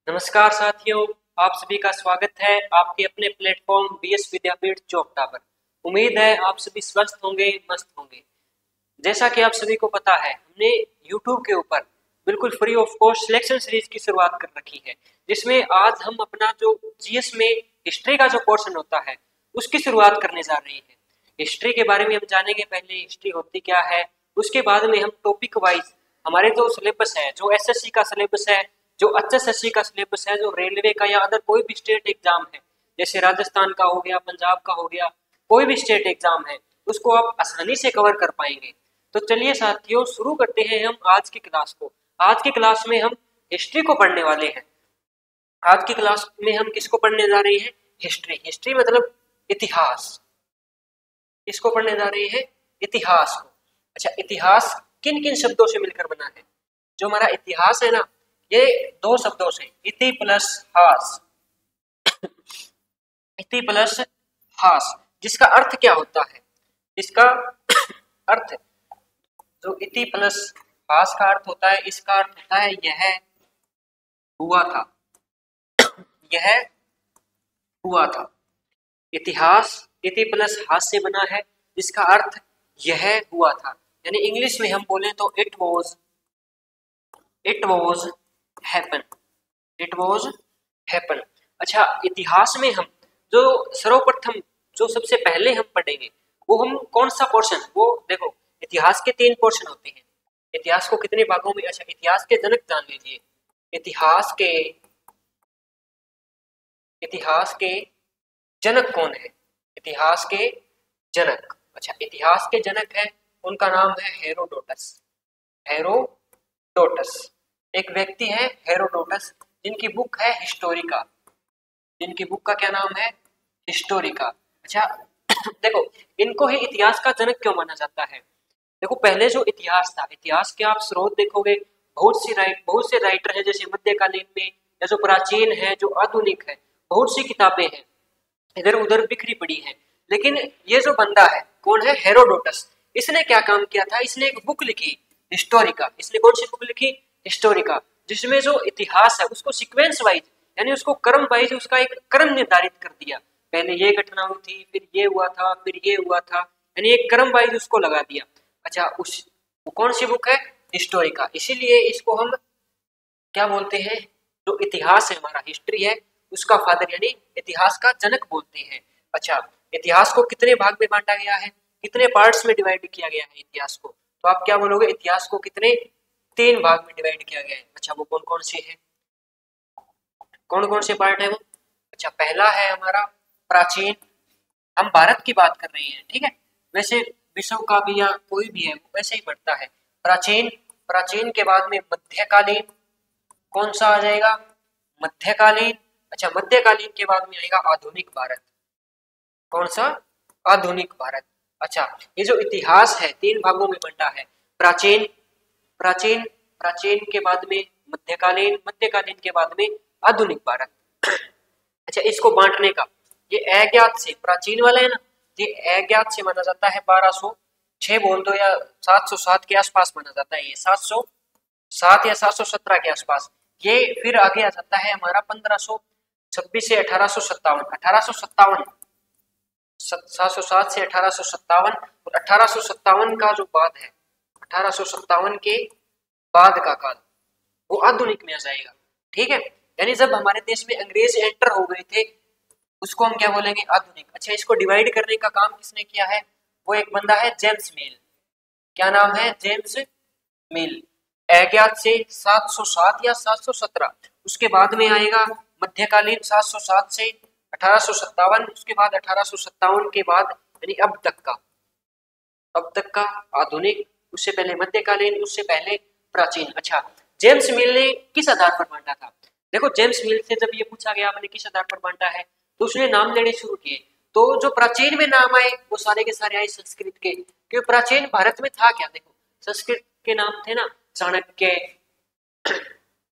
नमस्कार साथियों, आप सभी का स्वागत है आपके अपने प्लेटफॉर्म बीएस विद्यापीठ चौकटा पर। उम्मीद है आप सभी स्वस्थ होंगे, मस्त होंगे। जैसा कि आप सभी को पता है, हमने YouTube के ऊपर बिल्कुल free of cost selection series की शुरुआत कर रखी है, जिसमें आज हम अपना जो जीएस में हिस्ट्री का जो पोर्शन होता है उसकी शुरुआत करने जा रहे हैं। हिस्ट्री के बारे में हम जानेंगे, पहले हिस्ट्री होती क्या है, उसके बाद में हम टॉपिक वाइज हमारे जो सिलेबस है, जो एसएससी का सिलेबस है, जो एचएसएससी का सिलेबस है, जो रेलवे का या अदर कोई भी स्टेट एग्जाम है, जैसे राजस्थान का हो गया, पंजाब का हो गया, कोई भी स्टेट एग्जाम है, उसको आप आसानी से कवर कर पाएंगे। तो चलिए साथियों, शुरू करते हैं हम आज की क्लास को। आज की क्लास में हम हिस्ट्री को पढ़ने वाले हैं। आज की क्लास में हम किसको पढ़ने जा रहे हैं? हिस्ट्री। हिस्ट्री मतलब इतिहास। इसको पढ़ने जा रहे हैं, इतिहास को। अच्छा, इतिहास किन किन शब्दों से मिलकर बना है? जो हमारा इतिहास है ना, ये दो शब्दों से, इति प्लस हास। इति प्लस हास, जिसका अर्थ क्या होता है? इसका अर्थ, जो इति प्लस हास का अर्थ होता है, इसका अर्थ होता है यह हुआ था, यह हुआ था। इतिहास इति प्लस हास से बना है, जिसका अर्थ यह हुआ था। यानी इंग्लिश में हम बोले तो it was happen, it was happen. अच्छा, इतिहास में हम जो सर्वप्रथम, जो सबसे पहले हम पढ़ेंगे, वो हम कौन सा पोर्शन? वो देखो, इतिहास के 3 पोर्शन होते हैं। इतिहास को कितने भागों में? अच्छा, इतिहास के जनक जान लीजिए। इतिहास के जनक कौन है? इतिहास के जनक, अच्छा, इतिहास के जनक है, उनका नाम है हेरोडोटस। हेरोडोटस एक व्यक्ति है, हेरोडोटस, जिनकी बुक है हिस्टोरिका। जिनकी बुक का क्या नाम है? हिस्टोरिका। अच्छा, देखो, इनको ही इतिहास का जनक क्यों माना जाता है? देखो, पहले जो इतिहास था, इतिहास के आप स्रोत देखोगे, बहुत से राइटर हैं, जैसे मध्यकालीन में, या जो प्राचीन है, जो आधुनिक है, बहुत सी किताबें हैं, इधर उधर बिखरी पड़ी है। लेकिन ये जो बंदा है, कौन है? हेरोडोटस। इसने क्या काम किया था? इसने एक बुक लिखी, हिस्टोरिका। इसने कौन सी बुक लिखी? हिस्टोरिका, जिसमें जो इतिहास है उसको सीक्वेंस वाइज, यानी उसको क्रम वाइज, उसका एक क्रम निर्धारित कर दिया। पहले ये घटना हुई थी, फिर ये हुआ था, फिर ये हुआ था, यानी एक क्रम वाइज उसको लगा दिया। अच्छा, वो कौन सी बुक है? हिस्टोरिका। इसीलिए इसको हम क्या बोलते हैं? जो इतिहास है हमारा, हिस्ट्री है, उसका फादर यानी इतिहास का जनक बोलते हैं। अच्छा, इतिहास को कितने भाग में बांटा गया है? कितने पार्ट्स में डिवाइड किया गया है इतिहास को? तो आप क्या बोलोगे? इतिहास को कितने? 3 भाग में डिवाइड किया गया है। अच्छा, वो कौन कौन से हैं? कौन कौन से पार्ट है वो? अच्छा, पहला है हमारा प्राचीन। हम भारत की बात कर रहे हैं, ठीक है? वैसे विश्व का भी या कोई भी है, वो वैसे ही पढ़ता है। प्राचीन, प्राचीन के बाद में मध्यकालीन। कौन सा आ जाएगा? मध्यकालीन। अच्छा, मध्यकालीन के बाद में आएगा आधुनिक भारत। कौन सा? आधुनिक भारत। अच्छा, ये जो इतिहास है 3 भागों में बंटा है। प्राचीन, प्राचीन, प्राचीन के बाद में मध्यकालीन, मध्यकालीन के बाद में आधुनिक भारत। अच्छा, इसको बांटने का, ये अज्ञात से, प्राचीन वाला है ना, ये अज्ञात से माना जाता है 1206 बोल दो, या 707 के आसपास माना जाता है। ये 707 या 717 के आसपास। ये फिर आगे आ जाता है हमारा 1526 से 1857। 1857, 707 से 1857, और 1857 का जो बाद है, 1857 के बाद का काल, वो आधुनिक में आ जाएगा। ठीक है? यानी जब हमारे देश में अंग्रेज एंटर हो गए थे, उसको हम क्या बोलेंगे? आधुनिक। अच्छा, इसको डिवाइड करने का काम किसने किया है? वो एक बंदा है, जेम्स मिल। क्या नाम है? जेम्स मिल। अज्ञात से 707 या 717, उसके बाद में आएगा मध्यकालीन 707 से 1857, उसके बाद 1857 के बाद यानी अब तक का आधुनिक, उससे पहले मध्यकालीन, उससे पहले प्राचीन। अच्छा, जेम्स मिल ने किस आधार पर बांटा था? देखो, जेम्स मिल से जब ये पूछा गया आपने किस आधार पर बांटा है, तो उसने नाम लेने शुरू किए। तो जो प्राचीन में नाम आए वो सारे के सारे आए संस्कृत के, क्योंकि प्राचीन भारत में था क्या? देखो, संस्कृत के नाम थे ना, चाणक्य,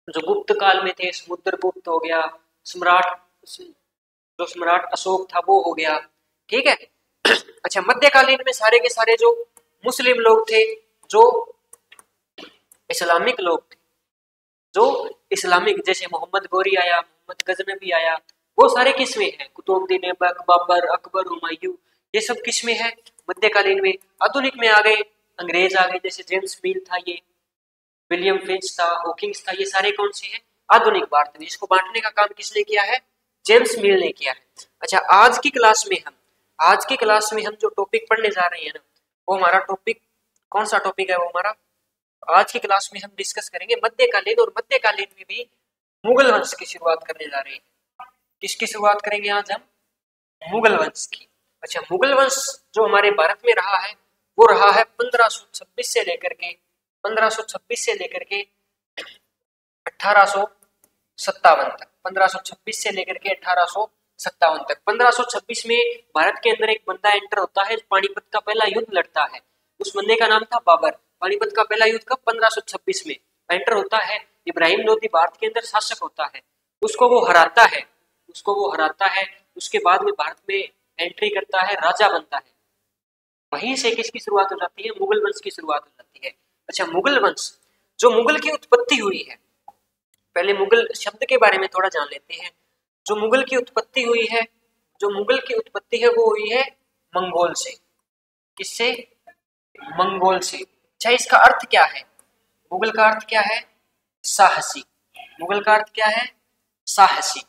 जो गुप्त काल में थे, समुद्रगुप्त हो गया, सम्राट अशोक था वो हो गया। ठीक है? अच्छा, मध्यकालीन में सारे के सारे जो मुस्लिम लोग थे, जो इस्लामिक लोग थे, जो इस्लामिक, जैसे मोहम्मद गोरी आया, मोहम्मद गजनबी आया, वो सारे किसमें है? कुतुबुद्दीन ऐबक, बाबर, अकबर, हुमायूं, ये सब किसमें है? मध्यकालीन में। आधुनिक में आ गए अंग्रेज आ गए, जैसे जेम्स मिल था, ये विलियम फिंच था, हॉकिंस था, ये सारे कौन से हैं? आधुनिक भारत में। इसको बांटने का काम किसने किया है? जेम्स मिल ने किया है। अच्छा, आज की क्लास में हम जो टॉपिक पढ़ने जा रहे हैं ना, वो हमारा टॉपिक कौन सा टॉपिक है? वो हमारा आज की क्लास में हम डिस्कस करेंगे मध्यकालीन, और मध्यकालीन में भी मुगल वंश की शुरुआत करने जा रहे हैं। किसकी शुरुआत करेंगे आज हम? मुगल वंश की। अच्छा, मुगल वंश जो हमारे भारत में रहा है, वो रहा है 1526 से लेकर के 1857 तक। 1526 से लेकर के 1857 तक। 1526 में भारत के अंदर एक बंदा एंटर होता है, पानीपत का पहला युद्ध लड़ता है। उस बंदे का नाम था बाबर। पानीपत का पहला युद्ध कब? 1526 में एंटर होता है। इब्राहिम लोदी भारत के अंदर शासक होता है, उसको वो हराता है। उसके बाद में भारत में एंट्री करता है, राजा बनता है। वहीं से किसकी शुरुआत हो जाती है? मुगल वंश की शुरुआत हो जाती है। अच्छा, मुगल वंश, जो मुगल की उत्पत्ति हुई है, पहले मुगल शब्द के बारे में थोड़ा जान लेते हैं। जो मुगल की उत्पत्ति है वो हुई है मंगोल से। किससे? मंगोल से। अच्छा, इसका अर्थ क्या है? मुगल का अर्थ क्या है? साहसी। मुगल का अर्थ क्या है? साहसी।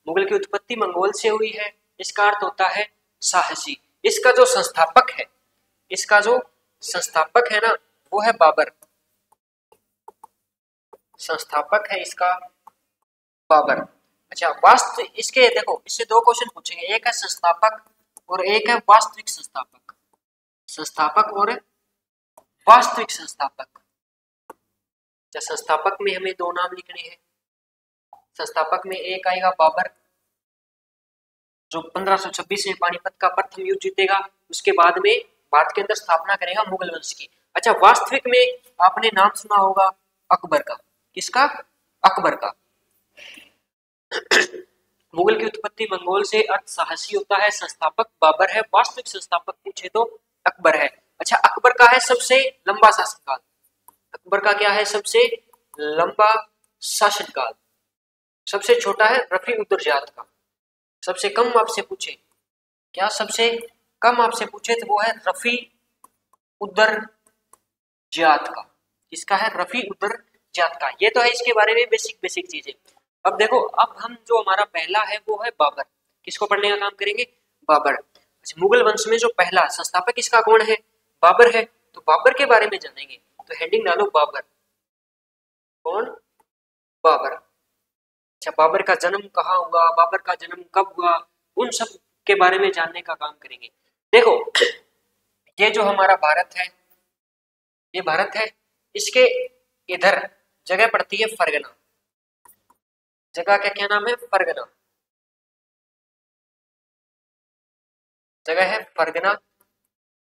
मुगल की उत्पत्ति मंगोल से हुई है, इसका अर्थ होता है साहसी। इसका जो संस्थापक है ना, वो है बाबर। संस्थापक है इसका बाबर। अच्छा, इसके देखो, इससे दो क्वेश्चन पूछेंगे, एक है संस्थापक और एक है वास्तविक संस्थापक। संस्थापक और वास्तविक संस्थापक। अच्छा, संस्थापक में हमें दो नाम लिखने हैं। संस्थापक में एक आएगा बाबर, जो 1526 में पानीपत का प्रथम युद्ध जीतेगा, उसके बाद में भारत के अंदर स्थापना करेगा मुगल वंश की। अच्छा, वास्तविक में आपने नाम सुना होगा अकबर का। किसका? अकबर का। मुगल की उत्पत्ति मंगोल से, अर्थ साहसी होता है, संस्थापक बाबर है, वास्तविक संस्थापक पूछे तो अकबर है। अच्छा, अकबर का है सबसे लंबा शासनकाल। अकबर का क्या है? सबसे लंबा शासनकाल। सबसे छोटा है रफी उद्दरजात का। सबसे कम आपसे पूछे, क्या सबसे कम आपसे पूछे तो वो है रफी उद्दरजात का। इसका है रफी उद्दरजात का। ये तो है इसके बारे में बेसिक चीजें। अब देखो, अब हम जो हमारा पहला है वो है बाबर। किसको पढ़ने का काम करेंगे? बाबर। अच्छा, मुगल वंश में जो पहला संस्थापक इसका कौन है? बाबर है। तो बाबर के बारे में जानेंगे, तो हेडिंग डालो बाबर। कौन? बाबर। अच्छा, बाबर का जन्म कहाँ हुआ, बाबर का जन्म कब हुआ, उन सब के बारे में जानने का काम करेंगे। देखो, ये जो हमारा भारत है, ये भारत है, इसके इधर जगह पड़ती है फरगना। जगह का क्या नाम है? फरगना। जगह है फरगना।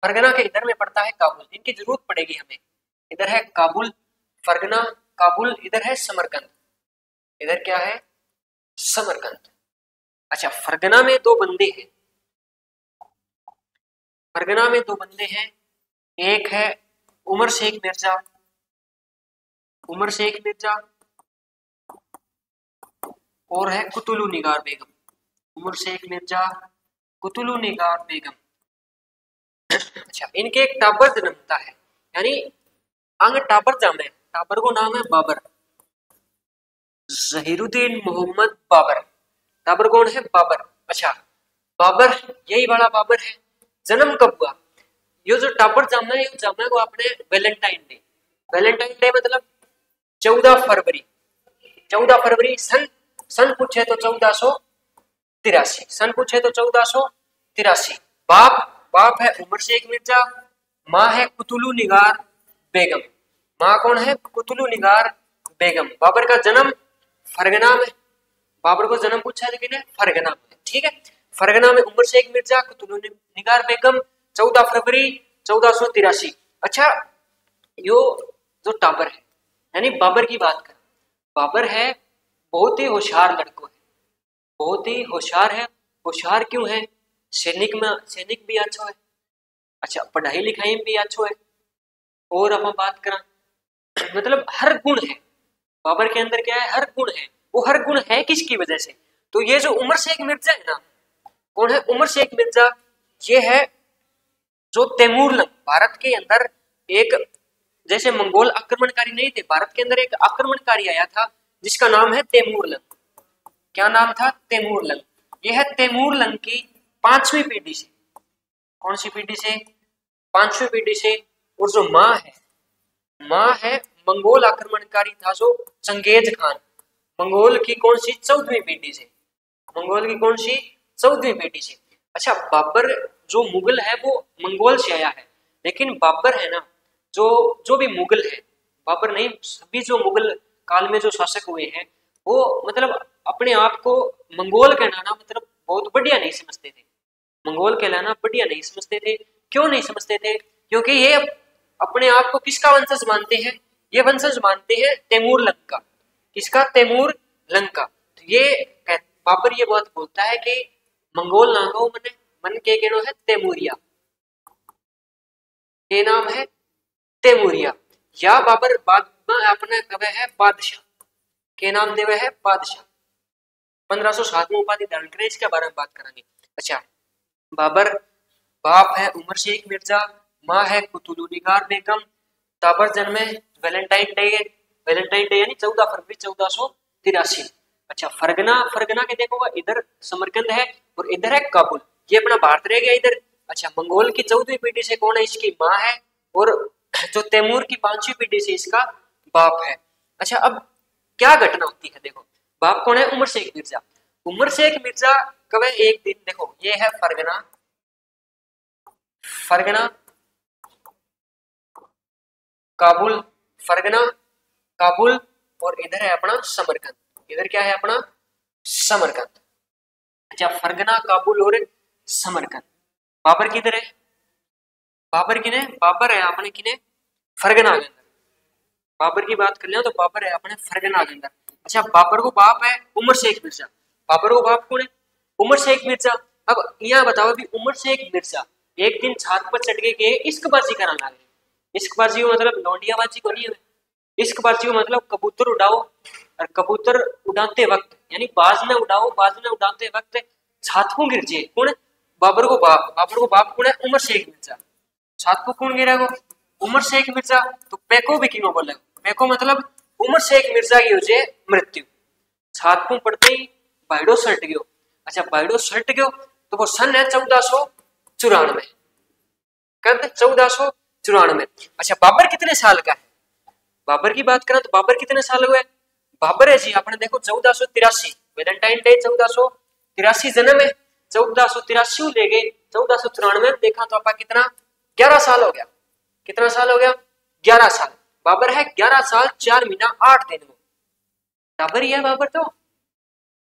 फरगना के इधर में पड़ता है काबुल। इनकी जरूरत पड़ेगी हमें। इधर है काबुल, फरगना, काबुल। इधर है समरकंद। इधर क्या है? समरकंद। अच्छा, फरगना में दो बंदे हैं। फरगना में दो बंदे हैं। एक है उमर शेख मिर्जा। उमर शेख मिर्जा और है कुतुलु निगार बेगम। उमर शेख मिर्जा, कुतुलु निगार बेगम। अच्छा, इनके एक टाबर जन्मता है, यानी अंग टाबर जामे। टाबर को नाम है बाबर। जहीरुद्दीन मोहम्मद बाबर। टाबर कौन है? बाबर। अच्छा, बाबर, यही वाला बाबर है। जन्म कब हुआ? ये जो टाबर जामा है, जामा को आपने वैलेंटाइन डे मतलब 14 फरवरी। 14 फरवरी सन पूछे तो 1483। सन पूछे तो 1483। बाप है उमर शेख मिर्जा, माँ है कुतुलु निगार बेगम। माँ कौन है? कुतुलु निगार बेगम। बाबर का जन्म फरगना में। बाबर को जन्म पूछा है लेकिन फरगना में। ठीक है, फरगना में उमर शेख मिर्जा, कुतुलु निगार बेगम, 14 फरवरी 1483। अच्छा, यो जो टाबर है, यानी बाबर की बात कर, बाबर है बहुत ही होशियार लड़को है। बहुत ही होशियार है। होशियार क्यों है? सैनिक भी अच्छा है। अच्छा, पढ़ाई लिखाई में भी अच्छा है। और हम बात करा, मतलब हर गुण है। बाबर के अंदर क्या है, हर गुण है। वो हर गुण है किसकी वजह से? तो ये जो उमर शेख मिर्जा है ना, कौन है उमर शेख मिर्जा? ये है जो तैमूरलंग, भारत के अंदर एक, जैसे मंगोल आक्रमणकारी नहीं थे, भारत के अंदर एक आक्रमणकारी आया था जिसका नाम है तैमूरलंग। क्या नाम था? तैमूरलंग। यह है तैमूरलंग की 5वीं पीढ़ी से। कौन सी पीढ़ी से? 5वीं पीढ़ी से। और जो माँ है मंगोल आक्रमणकारी था जो चंगेज खान, मंगोल की कौन सी? 14वीं पीढ़ी से। मंगोल की कौन सी? 14वीं पीढ़ी से। अच्छा, बाबर जो मुगल है वो मंगोल से आया है, लेकिन बाबर है ना, जो जो भी मुगल है, बाबर नहीं, सभी जो मुगल काल में जो शासक हुए हैं वो मतलब अपने आप को मंगोल कहलाना मतलब बहुत बढ़िया नहीं समझते थे। मंगोल कहलाना बढ़िया नहीं समझते थे। क्यों नहीं समझते थे? क्योंकि ये अपने आप को किसका वंशज मानते हैं? ये वंशज मानते हैं तैमूरलंग का। किसका? तैमूरलंग का। तो ये बाबर ये बात बोलता है कि मंगोल ना हो मने मन के केनो है तैमूरिया, के नाम है तैमूरिया। या बाबर बाद में अपने कवे है बादशाह, के नाम देवे है बादशाह। 1507 में उपाधि धारण करे, इसके बारे में बात करेंगे। अच्छा, बाबर बाप है उमर शेख मिर्जा, माँ है कुतुलुनिगार बेगम। बाबर जन्मे वैलेंटाइन डे यानी 14 फरवरी 1483। अच्छा, फरगना के देखो इधर समरकंद है और इधर है काबुल, ये अपना भारत रह गया इधर। अच्छा, मंगोल की 14वीं पीढ़ी से कौन है? इसकी माँ है। और जो तैमूर की 5वीं पीढ़ी से इसका बाप है। अच्छा, अब क्या घटना होती है? देखो, बाप कौन है? उमर शेख मिर्जा। उमर शेख मिर्जा कब है? एक दिन देखो, ये है फरगना काबुल, फरगना काबुल, और इधर है अपना समरकंद। इधर क्या है? अपना समरकंद। अच्छा, फरगना काबुल और समरकंद। बाबर किधर है? बाबर है अपने किने? फरगना के अंदर। बाबर की बात कर ले तो बाबर है अपने फरगना के अंदर। अच्छा, बाबर को बाप है उमर शेख मिर्जा। बाबर को बाप कौन है? उमर शेख मिर्जा। अब यहाँ बताओ, अभी उमर शेख मिर्जा एक दिन छात पर चढ़ के इश्कबाजी कराना लगे। इश्कबाजी मतलब लौंडियाबाजी को नहीं है, इश्कबाजी मतलब कबूतर उड़ाओ, और कबूतर उड़ाते वक्त यानी बाज में उड़ाओ, बाज में उड़ाते वक्त छात को गिर जाए। कौन? बाबर को बाप कौन है? उमर शेख मिर्जा। छात को कौन गिरा? उमर शेख मिर्जा। तो पैको भी क्यों बोले? पैको मतलब उमर शेख मिर्जा की हो जाए मृत्यु। छात को पड़ते ही बाइडो सल्ट गयो। अच्छा, बाइडो सल्ट गयो तो वो सन है 1494। कब? 1494। अच्छा, बाबर कितने साल का है? बाबर की बात करें तो बाबर कितने साल हुए? बाबर है जी अपने देखो 1483, वैलेंटाइन डे 1483 जन्म है। 1483 ले गए 1494 देखा तो आपका कितना? 11 साल हो गया। कितना साल हो गया? 11 साल। बाबर है 11 साल 4 महीना 8 दिन में। टाबर ही है बाबर, तो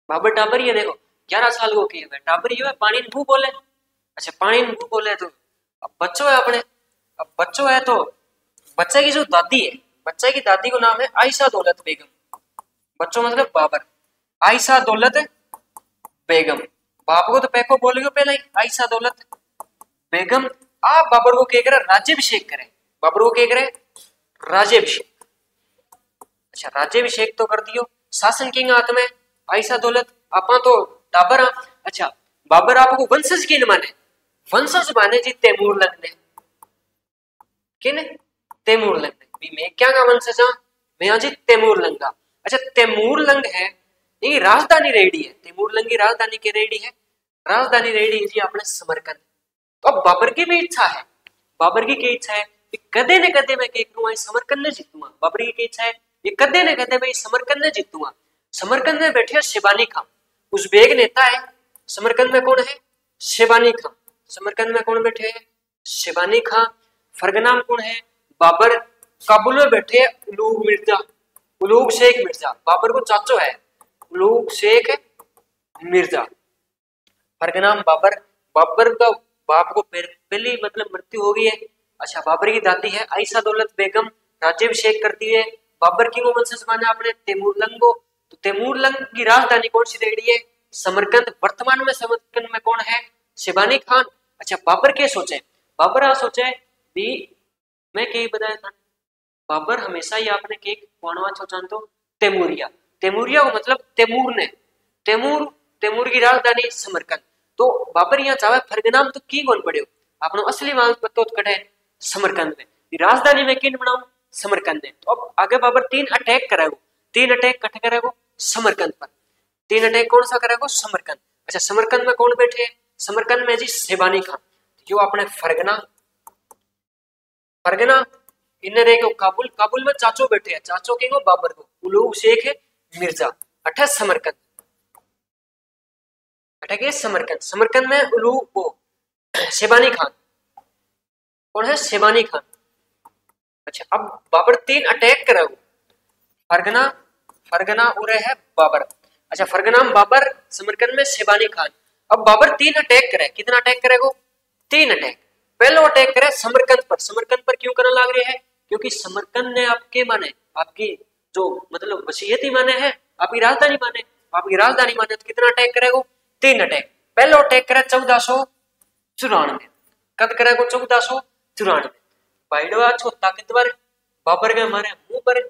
बाबर टाबर ही है। देखो 11 साल को किए टाबर ही है। पानी नू बोले। अच्छा, पानी नू बोले तो अब बच्चों है अपने। अब बच्चों है तो बच्चे की जो दादी है, बच्चे की दादी को नाम है आयशा दौलत बेगम। बच्चों मतलब बाबर, आयशा दौलत बेगम। बाप को तो पैको बोल गयो पहले ही, आयशा दौलत बेगम। आप बाबर को क्या करे? राज्यभिषेक करे। बाबर को क्या करे? राज्यभिषेक। अच्छा, राज्यभिषेक तो कर दियो। शासन किंग हाथ में आयशा दौलत, आपा तो टाबर। अच्छा, बाबर आपको वंशज किन माने? वंशज माने जी तैमूरलंग ने। किन? तैमूरलंग ने। भी मैं क्या का वंशज हां? मैं जी तैमूरलंग का। अच्छा, तैमूरलंग है ये राजधानी रेडी है। तैमूरलंग की राजधानी के रेडी है, राजधानी रेडी है जी अपने समरकंद। तो अब बाबर की भी इच्छा है, बाबर की क्या इच्छा है कि कदे न कदे मैं क्या करूंगा? समरकंद ने जीतूंगा। बाबर की क्या इच्छा है? ये कदे न कदे मैं समरकंद ने जीतूंगा। समरकंद में बैठे शिबानी खां, उज़्बेक नेता है। समरकंद में कौन है? शिबानी खां। समरकंद में कौन बैठे हैं? शिबानी खां। फरगना में कौन है? बाबर। काबुल में बैठे हैं उलूग मिर्जा, उलूग शेख मिर्जा। बाबर को चाचो है उलूग शेख मिर्जा। फरगना में बाबर। बाबर का बाप को पहली मतलब मृत्यु हो गई है। अच्छा, बाबर की दादी है आयशा दौलत बेगम, राज्यभिषेक करती है। बाबर की वो वंशज माने अपने तैमूरलंग को। तो तैमूरलंग की राजधानी कौन सी रेडी है? समरकंद। वर्तमान में समरकंद में कौन है? शिबानी खान। अच्छा, बाबर क्या सोचे? बाबर आ सोचे भी मैं क्या बताया था, बाबर हमेशा ही आपने केक वाणवा छो जानतो तैमूरिया। तैमूरिया को मतलब तैमूर ने, तैमूर की राजधानी समरकंद। तो बाबर यहाँ चाहे फरगना में तो की कौन पड़े आपने असली मांग पत्तो कटे समरकंद में, राजधानी में किन बनाऊ समरकंद में। तो अब आगे बाबर 3 अटैक करेगा, 3 अटैक कट करेगा समरकंद पर, 3 अटैक कौन सा करेगा समरकंद। अच्छा समरकंद में कौन बैठे, समरकंद में जी शेबानी खान, जो अपने फरगना इन्हें देखो काबुल, काबुल में चाचो बैठे हैं, चाचो के बाबर को, उलूग शेख है मिर्जा, अठे समरकंद, अटैक समरकंद। समरकंद में उलू वो शेबानी खान, कौन है शेबानी खान। अच्छा अब बाबर 3 अटैक करे, फरगना उरे है बाबर। अच्छा फरगना में बाबर, समरकंद में शेबानी खान। अब बाबर 3 अटैक करे, कितना अटैक करेगा 3 अटैक। पहला अटैक करे समरकंद पर, समरकंद पर क्यों करने लग रहे हैं, क्योंकि समरकंद ने आपके माने, आपकी जो मतलब वसीयत ही माने है, आपकी राजधानी माने, आपकी राजधानी माने, तो कितना अटैक करेगा 3 अटैक। पहला अटैक करे 1494, कब करेगा 1494। भाईडवा छो ताकतवर बाबर के मारे मुंह पर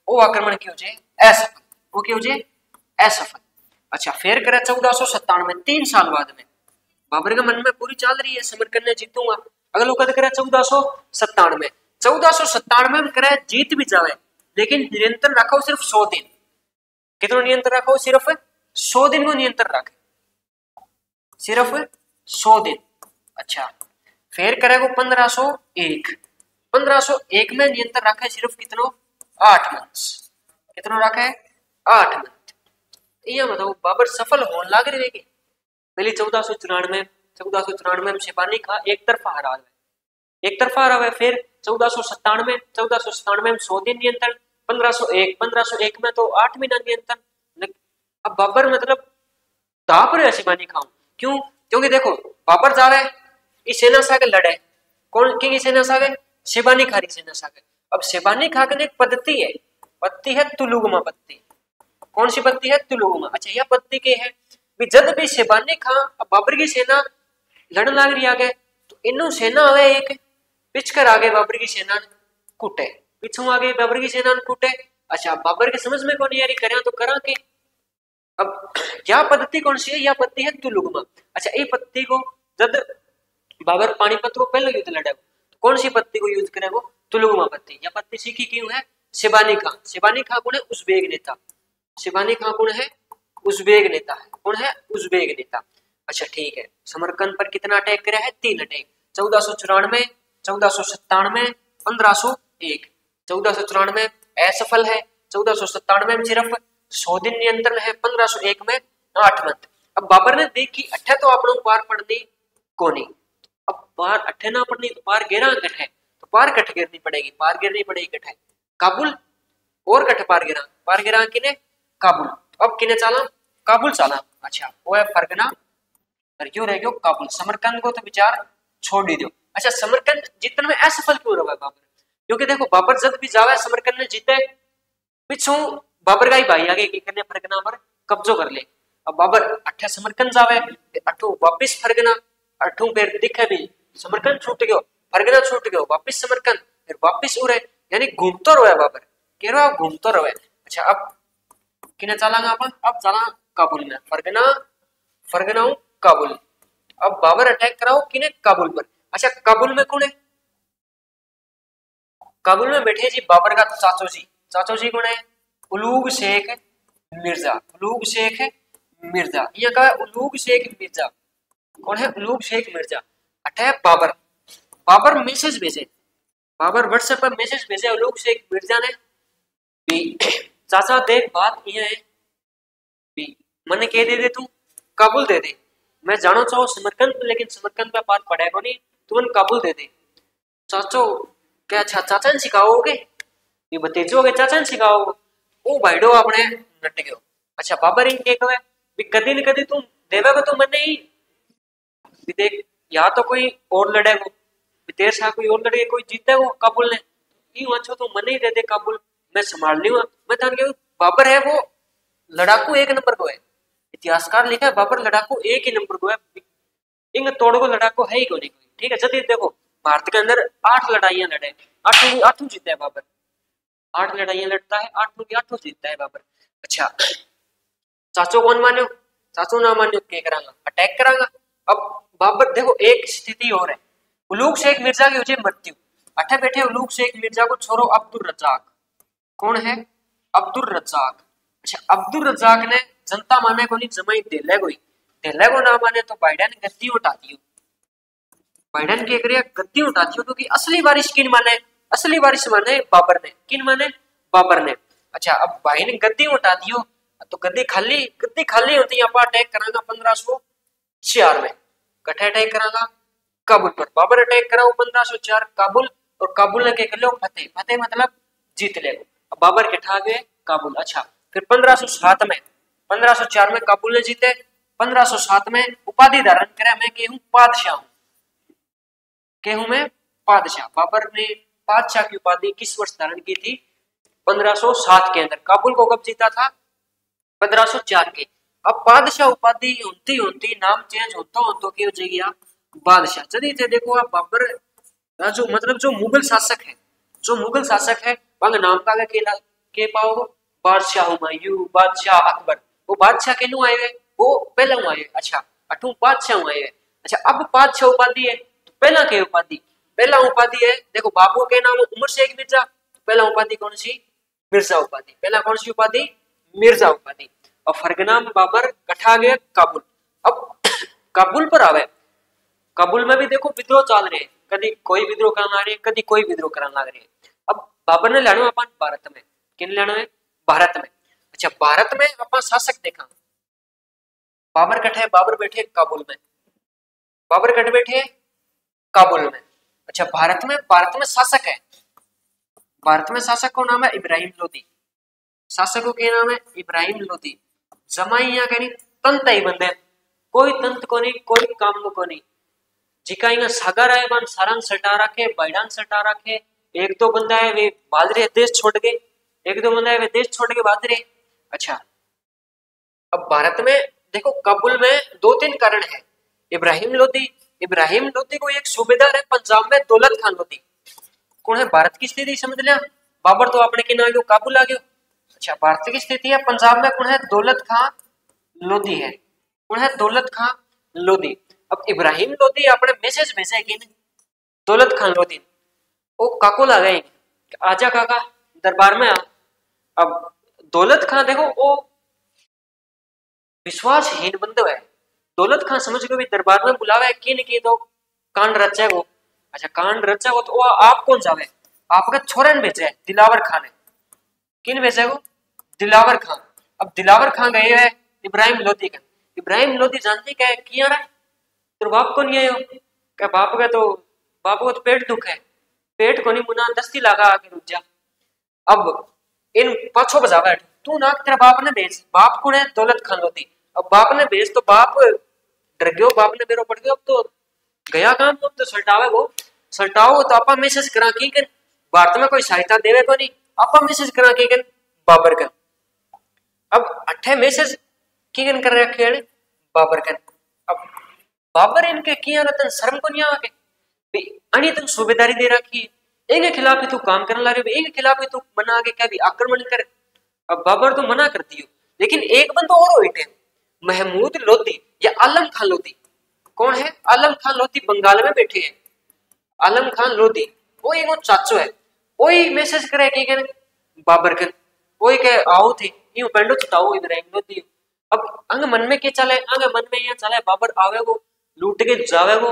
वो आक्रमण क्यों जे असफल, वो क्यों जे असफल। अच्छा फिर करे 1497, 3 साल बाद में बाबर के मन में पूरी चल रही है समरकंद ने जीतूंगा। अगलो कद करे 1497, 1497 में करे जीत भी जावे, लेकिन नियंत्रण रखो सिर्फ 100 दिन। कितना नियंत्रण रखो, सिर्फ 100 दिन को नियंत्रण रखे, सिर्फ 100 दिन। अच्छा फिर करेगा 1501 में नियंत्रण रखे सिर्फ कितनो 8 मंथ, कितनो रखे 8 मंथ। ये बताओ बाबर सफल होने लग रहे हैं। पहले 1494 में शेबानी खा एक तरफा हरा है, फिर 1497 में 100 दिन नियंत्रण, 1501 में तो 8 महीना नियंत्रण। अब बाबर मतलब दाप रहे शेबानी खाओ, क्यों, क्योंकि देखो बाबर जावे इस सेना सागे लड़े, कौन की सेना सागे, शेबानी खा की सेना सागे। अब शेबानी खा के एक पद्धति है तुलुगमा पत्ती, कौन सी पत्ती है तुलुगमा। अच्छा यह पत्ती के है भी जब भी शेबानी खा अब बाबर की सेना लड़ने लग रही आगे, तो इन्हों सेना आवे एक पिछकर आगे बाबर की सेना कूटे, पिछू आगे बाबर की सेना कूटे। अच्छा बाबर के समझ में कौन यारी करें तो करा के। अब यह पद्धति कौन सी है, यह पद्धति है तुलुगमा। अच्छा ये पद्धति को जब बाबर पानीपत को पहले युद्ध लड़े, तो कौन सी पद्धति को यूज करेगा, तुलुगमा पद्धति। यह पद्धति सीखी क्यों है, शेबानी खां। शेबानी खां कौन है, उज़्बेक नेता। शेबानी खां कौन है, उज़्बेक नेता है, कौन है उज़्बेक नेता। अच्छा ठीक है, समरकंद पर कितना अटैक करे है, 3 अटैक, 1494, 1497, 1501। 1494 असफल है, 1497 में सिर्फ 100 दिन नियंत्रण है, 1501 में 8 मंथ। अब बाबर ने देखी अठे तो अपनों पार पड़नी कोनी, अब पार अठे ना पड़नी तो पार गेरा कट है, तो पार कट गिरनी पड़ेगी, पार गिरनी पड़ेगी कट है काबुल और कट पार गिरा किने काबुल। अब किने चाला काबुल चाला। अच्छा वो है फरगना और क्यों रह गयो काबुल। समरकंद को तो विचार छोड़ ही दो। अच्छा समरकंद जीतने में असफल क्यों रहा बाबर, क्योंकि देखो बाबर जब भी जावे समरकंद ने जीते, पिछू बाबर का ही भाई आगे की करने फरगना पर कब्जो कर ले। अब बाबर अठे समरकंद जावे, अठू वापिस फरगना, अठू फिर दिखे भी समरकंद छूट गयो, फरगना छूट गयो, वापिस समरकंद, फिर वापिस उरे, यानी घूमतो रहे बाबर, कह रहा घूमतो रहे। अच्छा अब किने चलांगा अपन, अब चला काबुल में, फरगना काबुल। अब बाबर अटैक कराओ किने काबुल पर। अच्छा काबुल में कौन है, काबुल में बैठे जी बाबर का चाचो जी कौन है, उलूग शेख मिर्जा, उलूग शेख मिर्जा। यहाँ का उलूग शेख मिर्जा कौन है, उलूग शेख मिर्जा। अटैक बाबर मैसेज भेजे, बाबर व्हाट्सएप पर मैसेज भेजे उलूग शेख मिर्जा ने भी, चाचा देख बात यह है भी मने कह दे तू काबुल दे दे, मैं जानो चाहो समरकंद, लेकिन समरकंद पे पार पड़ेगा नहीं, तुम काबुल दे दे। चाचो क्या अच्छा चाचा ने सिखाओगे, ये भतीजोगे चाचा ने सिखाओगे, ओ भाईडो अपने नट गयो। अच्छा बाबर इन के कहे भी कदी न कदी तुम देवेगा तो मन नहीं भी देख, या तो कोई और लड़ेगा तेरे साथ, कोई और लड़े कोई जीतेगा काबुल ने, यूं अच्छा तो मन ही दे दे काबुल, मैं संभाल लूंगा। मैं तो बाबर है वो लड़ाकू 1 नंबर को है, इतिहासकार लिखा है बाबर लड़ाकू 1 ही नंबर को है, इंग तोड़ को लड़ाकू है ही कोई। ठीक है जल्दी देखो भारत के अंदर 8 लड़ाइयां लड़े, 8 जीते बाबर। 8 लड़ाइयां लड़ता है, 8 में 8 जीतता है बाबर। अच्छा चाचो कौन मान्यो, चाचो ना मान्यो क्या करांगा, अटैक करांगा। अब बाबर देखो एक स्थिति और है, उलूग शेख मिर्जा की हो मृत्यु, अठे बैठे उलूग शेख मिर्जा को छोरो अब्दुल रज्जाक, कौन है अब्दुल रज्जाक। अच्छा अब्दुल रज्जाक ने जनता माने को नहीं जमाई देले कोई, देले को ना माने तो बाइडेन गद्दी उठा दियो, बाइडेन के करिए गद्दी उठा दियो, क्योंकि असली वारिस किन माने, असली वारिस माने बाबर ने, किन माने बाबर ने। अच्छा अब भाई ने गद्दी उठा दियो तो गद्दी खाली होती है, अटैक करांगा 1504 में, कठे अटैक करांगा काबुल पर, बाबर अटैक कराओ 1504 काबुल, और काबुल ने क्या कर लो फतेह, फतेह मतलब जीत ले, अब बाबर के ठा गए काबुल। अच्छा फिर 1507 में, 1504 में काबुल ने जीते, 1507 में उपाधि धारण करे, मैं के हूं बादशाह हूं, के हूं मैं बादशाह। बाबर ने बादशाह की उपाधि किस वर्ष धारण की थी, 1507 के अंदर। काबुल को कब जीता था, 1504 के। अब बादशाह उपाधि होती होती नाम चेंज होता की हो जाएगी बादशाह। जल्दी से देखो आप बाबर जो मतलब जो मुगल शासक है, जो मुगल शासक है वहां नाम का के पाओ बादशाह हुमायूं, बादशाह अकबर, वो बादशाह के नु आए हुए, वो पहले आए हुए। अच्छा अठू बादशाह आए हुए। अच्छा अब बादशाह उपाधि है तो पहला के उपाधि, पहला उपाधि है देखो बाबू के नाम उमर शेख मिर्जा, पहला उपाधि कौन सी मिर्जा उपाधि, पहला कौन सी उपाधि मिर्जा उपाधि। और फरगनाम बाबर कठा गया काबुल। अब काबुल पर आवे, काबुल में भी देखो विद्रोह चल रहे, कभी कोई विद्रोह करना रहे, कभी कोई विद्रोह करना लग रहे। अब बाबर ने लेना अपन भारत में, किन लेना है भारत में। अच्छा भारत में अपन शासक देखा, बाबर कठे, बाबर बैठे काबुल में, बाबर कट बैठे काबुल में। अच्छा भारत में शासक है, भारत में शासक का नाम है इब्राहिम लोदी, शासकों के नाम है इब्राहिम लोदी। जमाइया कहीं तंत ही बंदे, कोई तंत को नहीं, कोई काम को नहीं, जिका इना सागर है बन सारंग सटा रखे, बैडान सटा रखे। एक दो बंदा है वे बाजरे देश छोड़ गए, एक दो बंदा है वे देश छोड़ के बाजरे। अच्छा अब भारत में देखो काबुल में दो तीन कारण है। इब्राहिम लोदी, इब्राहिम लोदी को एक सूबेदार है पंजाब में दौलत खान लोदी, कौन है भारत की स्थिति समझ लिया, बाबर तो अपने किना आ गयो काबुल आ गयो। अच्छा भारत की स्थिति है पंजाब में कौन है दौलत खान लोदी है, कौन है दौलत खान लोदी। अब इब्राहिम लोदी अपने मैसेज भेजे कि दौलत खान लोदी, वो काकुल आ गए, आजा काका दरबार में आ। अब दौलत खान देखो वो विश्वासहीन बंदो है, दौलत खान समझ के भी दरबार में बुलावा है किन की तो कांड रचा वो। अच्छा कांड रचा वो तो आप कौन जावे, आपका छोरन भेजे दिलावर खान है, किन भेजे वो दिलावर खान। अब दिलावर खान गए है इब्राहिम लोदी का, इब्राहिम लोदी जानती क्या किया रहा तो बाप को नहीं आयो, क्या बाप का तो बाप को तो पेट दुख है, पेट को नहीं मुना दस्ती लगा आके रुक जा। अब इन पाछो बजावा तू ना तेरा बाप ने भेज, बाप को ने दौलत खान लोदी। अब बाप ने भेज तो बाप डर गयो, बाप ने बेरो पड़ गयो, अब तो गया काम, अब तो सल्टावे वो सल्टाओ तो आपा मैसेज करा की कर, भारत में कोई सहायता देवे को नहीं, आपा मैसेज करा की कर बाबर कर। अब अठे मैसेज की कर रखे बाबर कर। अब बाबर इनके किया रतन शर्म को नहीं आके अणी तुम सूबेदारी दे रखी, एक खिलाफ ही तू काम करने लगे, एक खिलाफ ही तू मना आगे क्या भी आक्रमण कर। अब बाबर तो मना कर दियो, लेकिन एक बंदो और होइटे महमूद लोदी या आलम खान लोदी, कौन है आलम खान लोदी बंगाल में बैठे हैं, आलम खान लोदी वो एक चाचो है, वही मैसेज करे कि बाबर कर, वही के आओ थे यूं पेंडो छुटाओ इब्राहिम लोदी। अब अंग मन में क्या चले, अंग मन में ये चले बाबर आवे वो लूट के जावे वो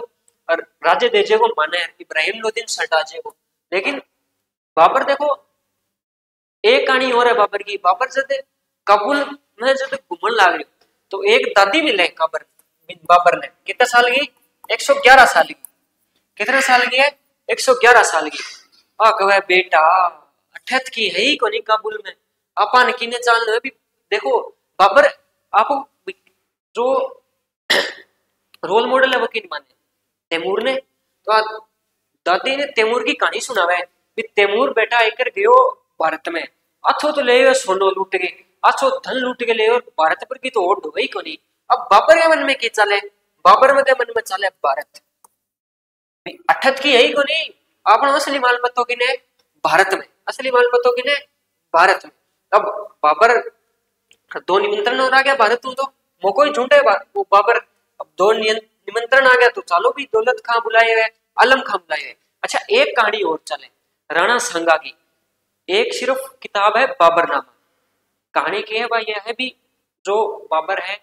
और राजे देजे को माने इब्राहिम लोदी सटा जे को। लेकिन बाबर देखो एक कहानी और है बाबर की, बाबर जब काबुल में जब घूमने लग रही तो एक दादी मिले बाबर ने, कितने साल की 111 साल की, कितने साल की है 111 साल की। आ कहे बेटा अठत की है ही कोनी काबुल में, आपा ने किने चाल भी देखो बाबर आपको जो रोल मॉडल है वो किन माने तैमूर ने, तो दादी ने तैमूर की कहानी सुनावे भी तैमूर बेटा एक गयो भारत में, अथो तो ले सोनो लूट के, अथो धन लूट के ले भारत पर की तो ओढ़ हो गई कोनी। अब बाबर के मन में क्या चले, बाबर में मन में चले भारत अठत की यही कोनी, आपने असली माल पत्तो किने भारत में, असली माल पत्तो किने भारत में। अब बाबर दो निमंत्रण और आ गया भारत में, तो मोको ही झूठे वो बाबर। अब दो निमंत्रण आ गया तो चालो भी दौलत खां बुलाए हुए, आलम खां बुलाए हुए। अच्छा एक कहानी और चले राणा सांगा की। एक सिर्फ किताब है बाबरनामा। कहानी की है भाई यह है भी जो बाबर है,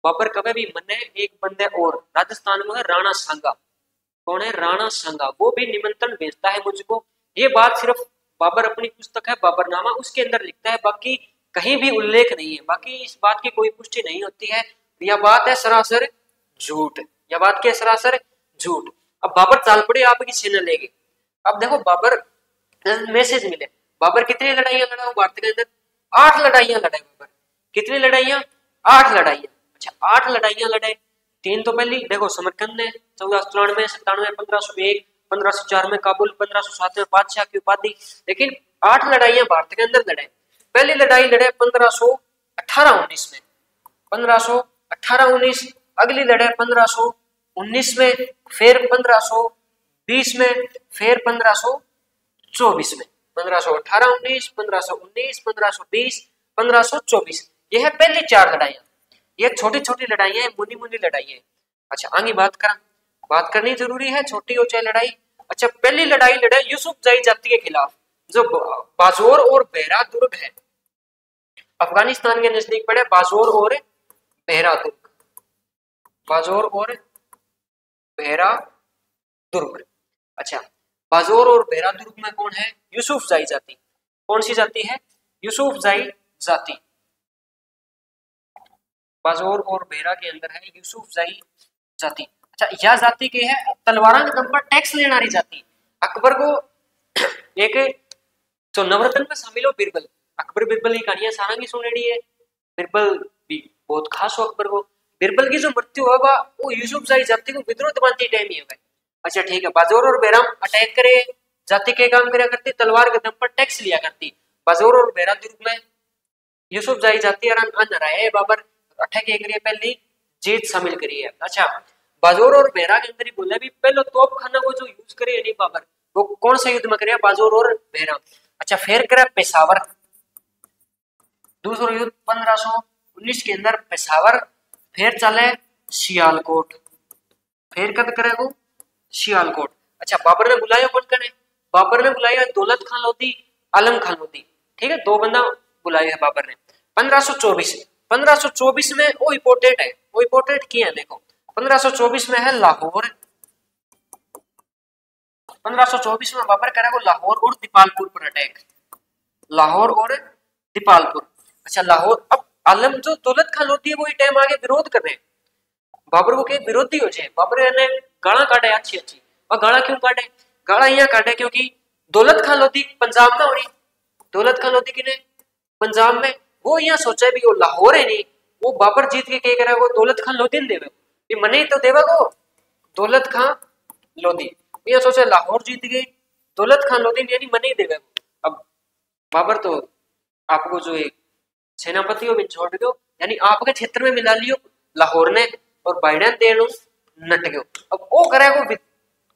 बाबर कभी भी मने एक बंदे और राजस्थान में है राणा सांगा। कौन है? राणा सांगा। वो भी निमंत्रण भेजता है मुझको। ये बात सिर्फ बाबर अपनी पुस्तक है बाबरनामा उसके अंदर लिखता है, बाकी कहीं भी उल्लेख नहीं है, बाकी इस बात की कोई पुष्टि नहीं होती है। यह बात है सरासर झूठ, यह बात क्या सरासर झूठ। अब बाबर चाल पड़े आपकी सेना लेके। अब देखो बाबर मैसेज मिले, बाबर कितनी लड़ाइयां लड़ा भारत के अंदर? 8 लड़ाइयां लड़े बाबर। कितनी लड़ाइयां? 8 लड़ाइयां। अच्छा 8 लड़ाइयां लड़े। 3 तो पहली देखो समरकंद ने 1494, 97, 1501, 1504 में काबुल, 1507 में बादशाह की उपाधि। लेकिन 8 लड़ाइयां भारत के अंदर लड़े। पहली लड़ाई लड़े 1518-19 में, 1518-19। अगली लड़े 1519 में, फिर 1520 में, फिर 1524 में। 1518-19, 1519, 1520, 1524। यह है पहली 4 लड़ाइयां। ये छोटी छोटी लड़ाइयां हैं, मुनी मुनी लड़ाइयां। अच्छा आगे बात करनी जरूरी है, छोटी हो चाहे लड़ाई। अच्छा पहली लड़ाई लड़े यूसुफ जाई जाति के खिलाफ, जो बाजोर और बेहरा दुर्ग है। अफगानिस्तान के नजदीक पड़े बाजोर और बेहरा दुर्ग। बाजोर और बेहरा दुर्ग। अच्छा बाजोर और बेहरा दुर्ग में कौन है? यूसुफ जाई जाति। कौन सी जाति है? यूसुफ जाई जाति। बाजोर और बेहरा के अंदर है यूसुफ जाई जाति। अच्छा यह जाति के है तलवारा के दम पर टैक्स लेने वाली जाति। अकबर को एक जो नवरत्न में शामिल हो बिरबल, अकबर बिरबल की कहानियां सारा की सुनेड़ी है। बिरबल भी बहुत खास हो अकबर को। बिरबल की जो मृत्यु होगा वो यूसुफ जाई जाति को विद्रोह दबाती टाइम ही होगा। अच्छा ठीक है, बाजोर और बेहरा अटैक करे, जाति के काम करा करती, तलवार के दम पर टैक्स लिया करती। बाजोर और बेहरा दुर्ग में यूसुफ जाई जाति है बाबर अटैक करिए, पहली जीत शामिल करी है। अच्छा बाजोर और बेहरा के अंदर ही बोला भी पहले तोप खाना वो जो यूज करे नहीं बाबर, वो कौन सा युद्ध में करे? बाजोर और बेहरा। अच्छा फिर करे पेशावर, दूसरा युद्ध 1519 के अंदर पेशावर। फिर चले सियालकोट, फिर कब करे वो? सियालकोट। अच्छा बाबर ने बुलाया कौन करे? बाबर ने बुलाया दौलत खान लोधी, आलम खान लोधी। ठीक है, 2 बंदा बुलाया है बाबर ने। 1524 में वो इंपोर्टेंट है, वो इंपोर्टेंट किया है देखो। 1524 में है लाहौर। 1524 में बाबर करेगा लाहौर और दीपालपुर पर अटैक। लाहौर और दीपालपुर। अच्छा लाहौर। अब आलम जो दौलत खान लोधी है वो टाइम आगे विरोध कर रहे हैं बाबर को के विरोधी हो जाए। बाबर ने गाड़ा काटे अच्छी अच्छी। और गाड़ा क्यों काटे? गाड़ा यहाँ काटे क्योंकि दौलत खान लोधी पंजाब में हो रही। दौलत खान लोधी किने पंजाब में, वो यहाँ सोचा भी वो लाहौर है नहीं, वो बाबर जीत के क्या करेगा? वो दौलत खान लोधी ने देवे, ये मने ही तो देवा को दौलत खान लोधी। यहाँ सोचा लाहौर जीत गई, दौलत खान लोधी यानी मने ही देवे। अब बाबर तो आपको जो एक सेनापति हो छोड़ दो, यानी आपके क्षेत्र में मिला लियो लाहौर ने, और बाइडेन देनो नट गयो। अब वो करेगो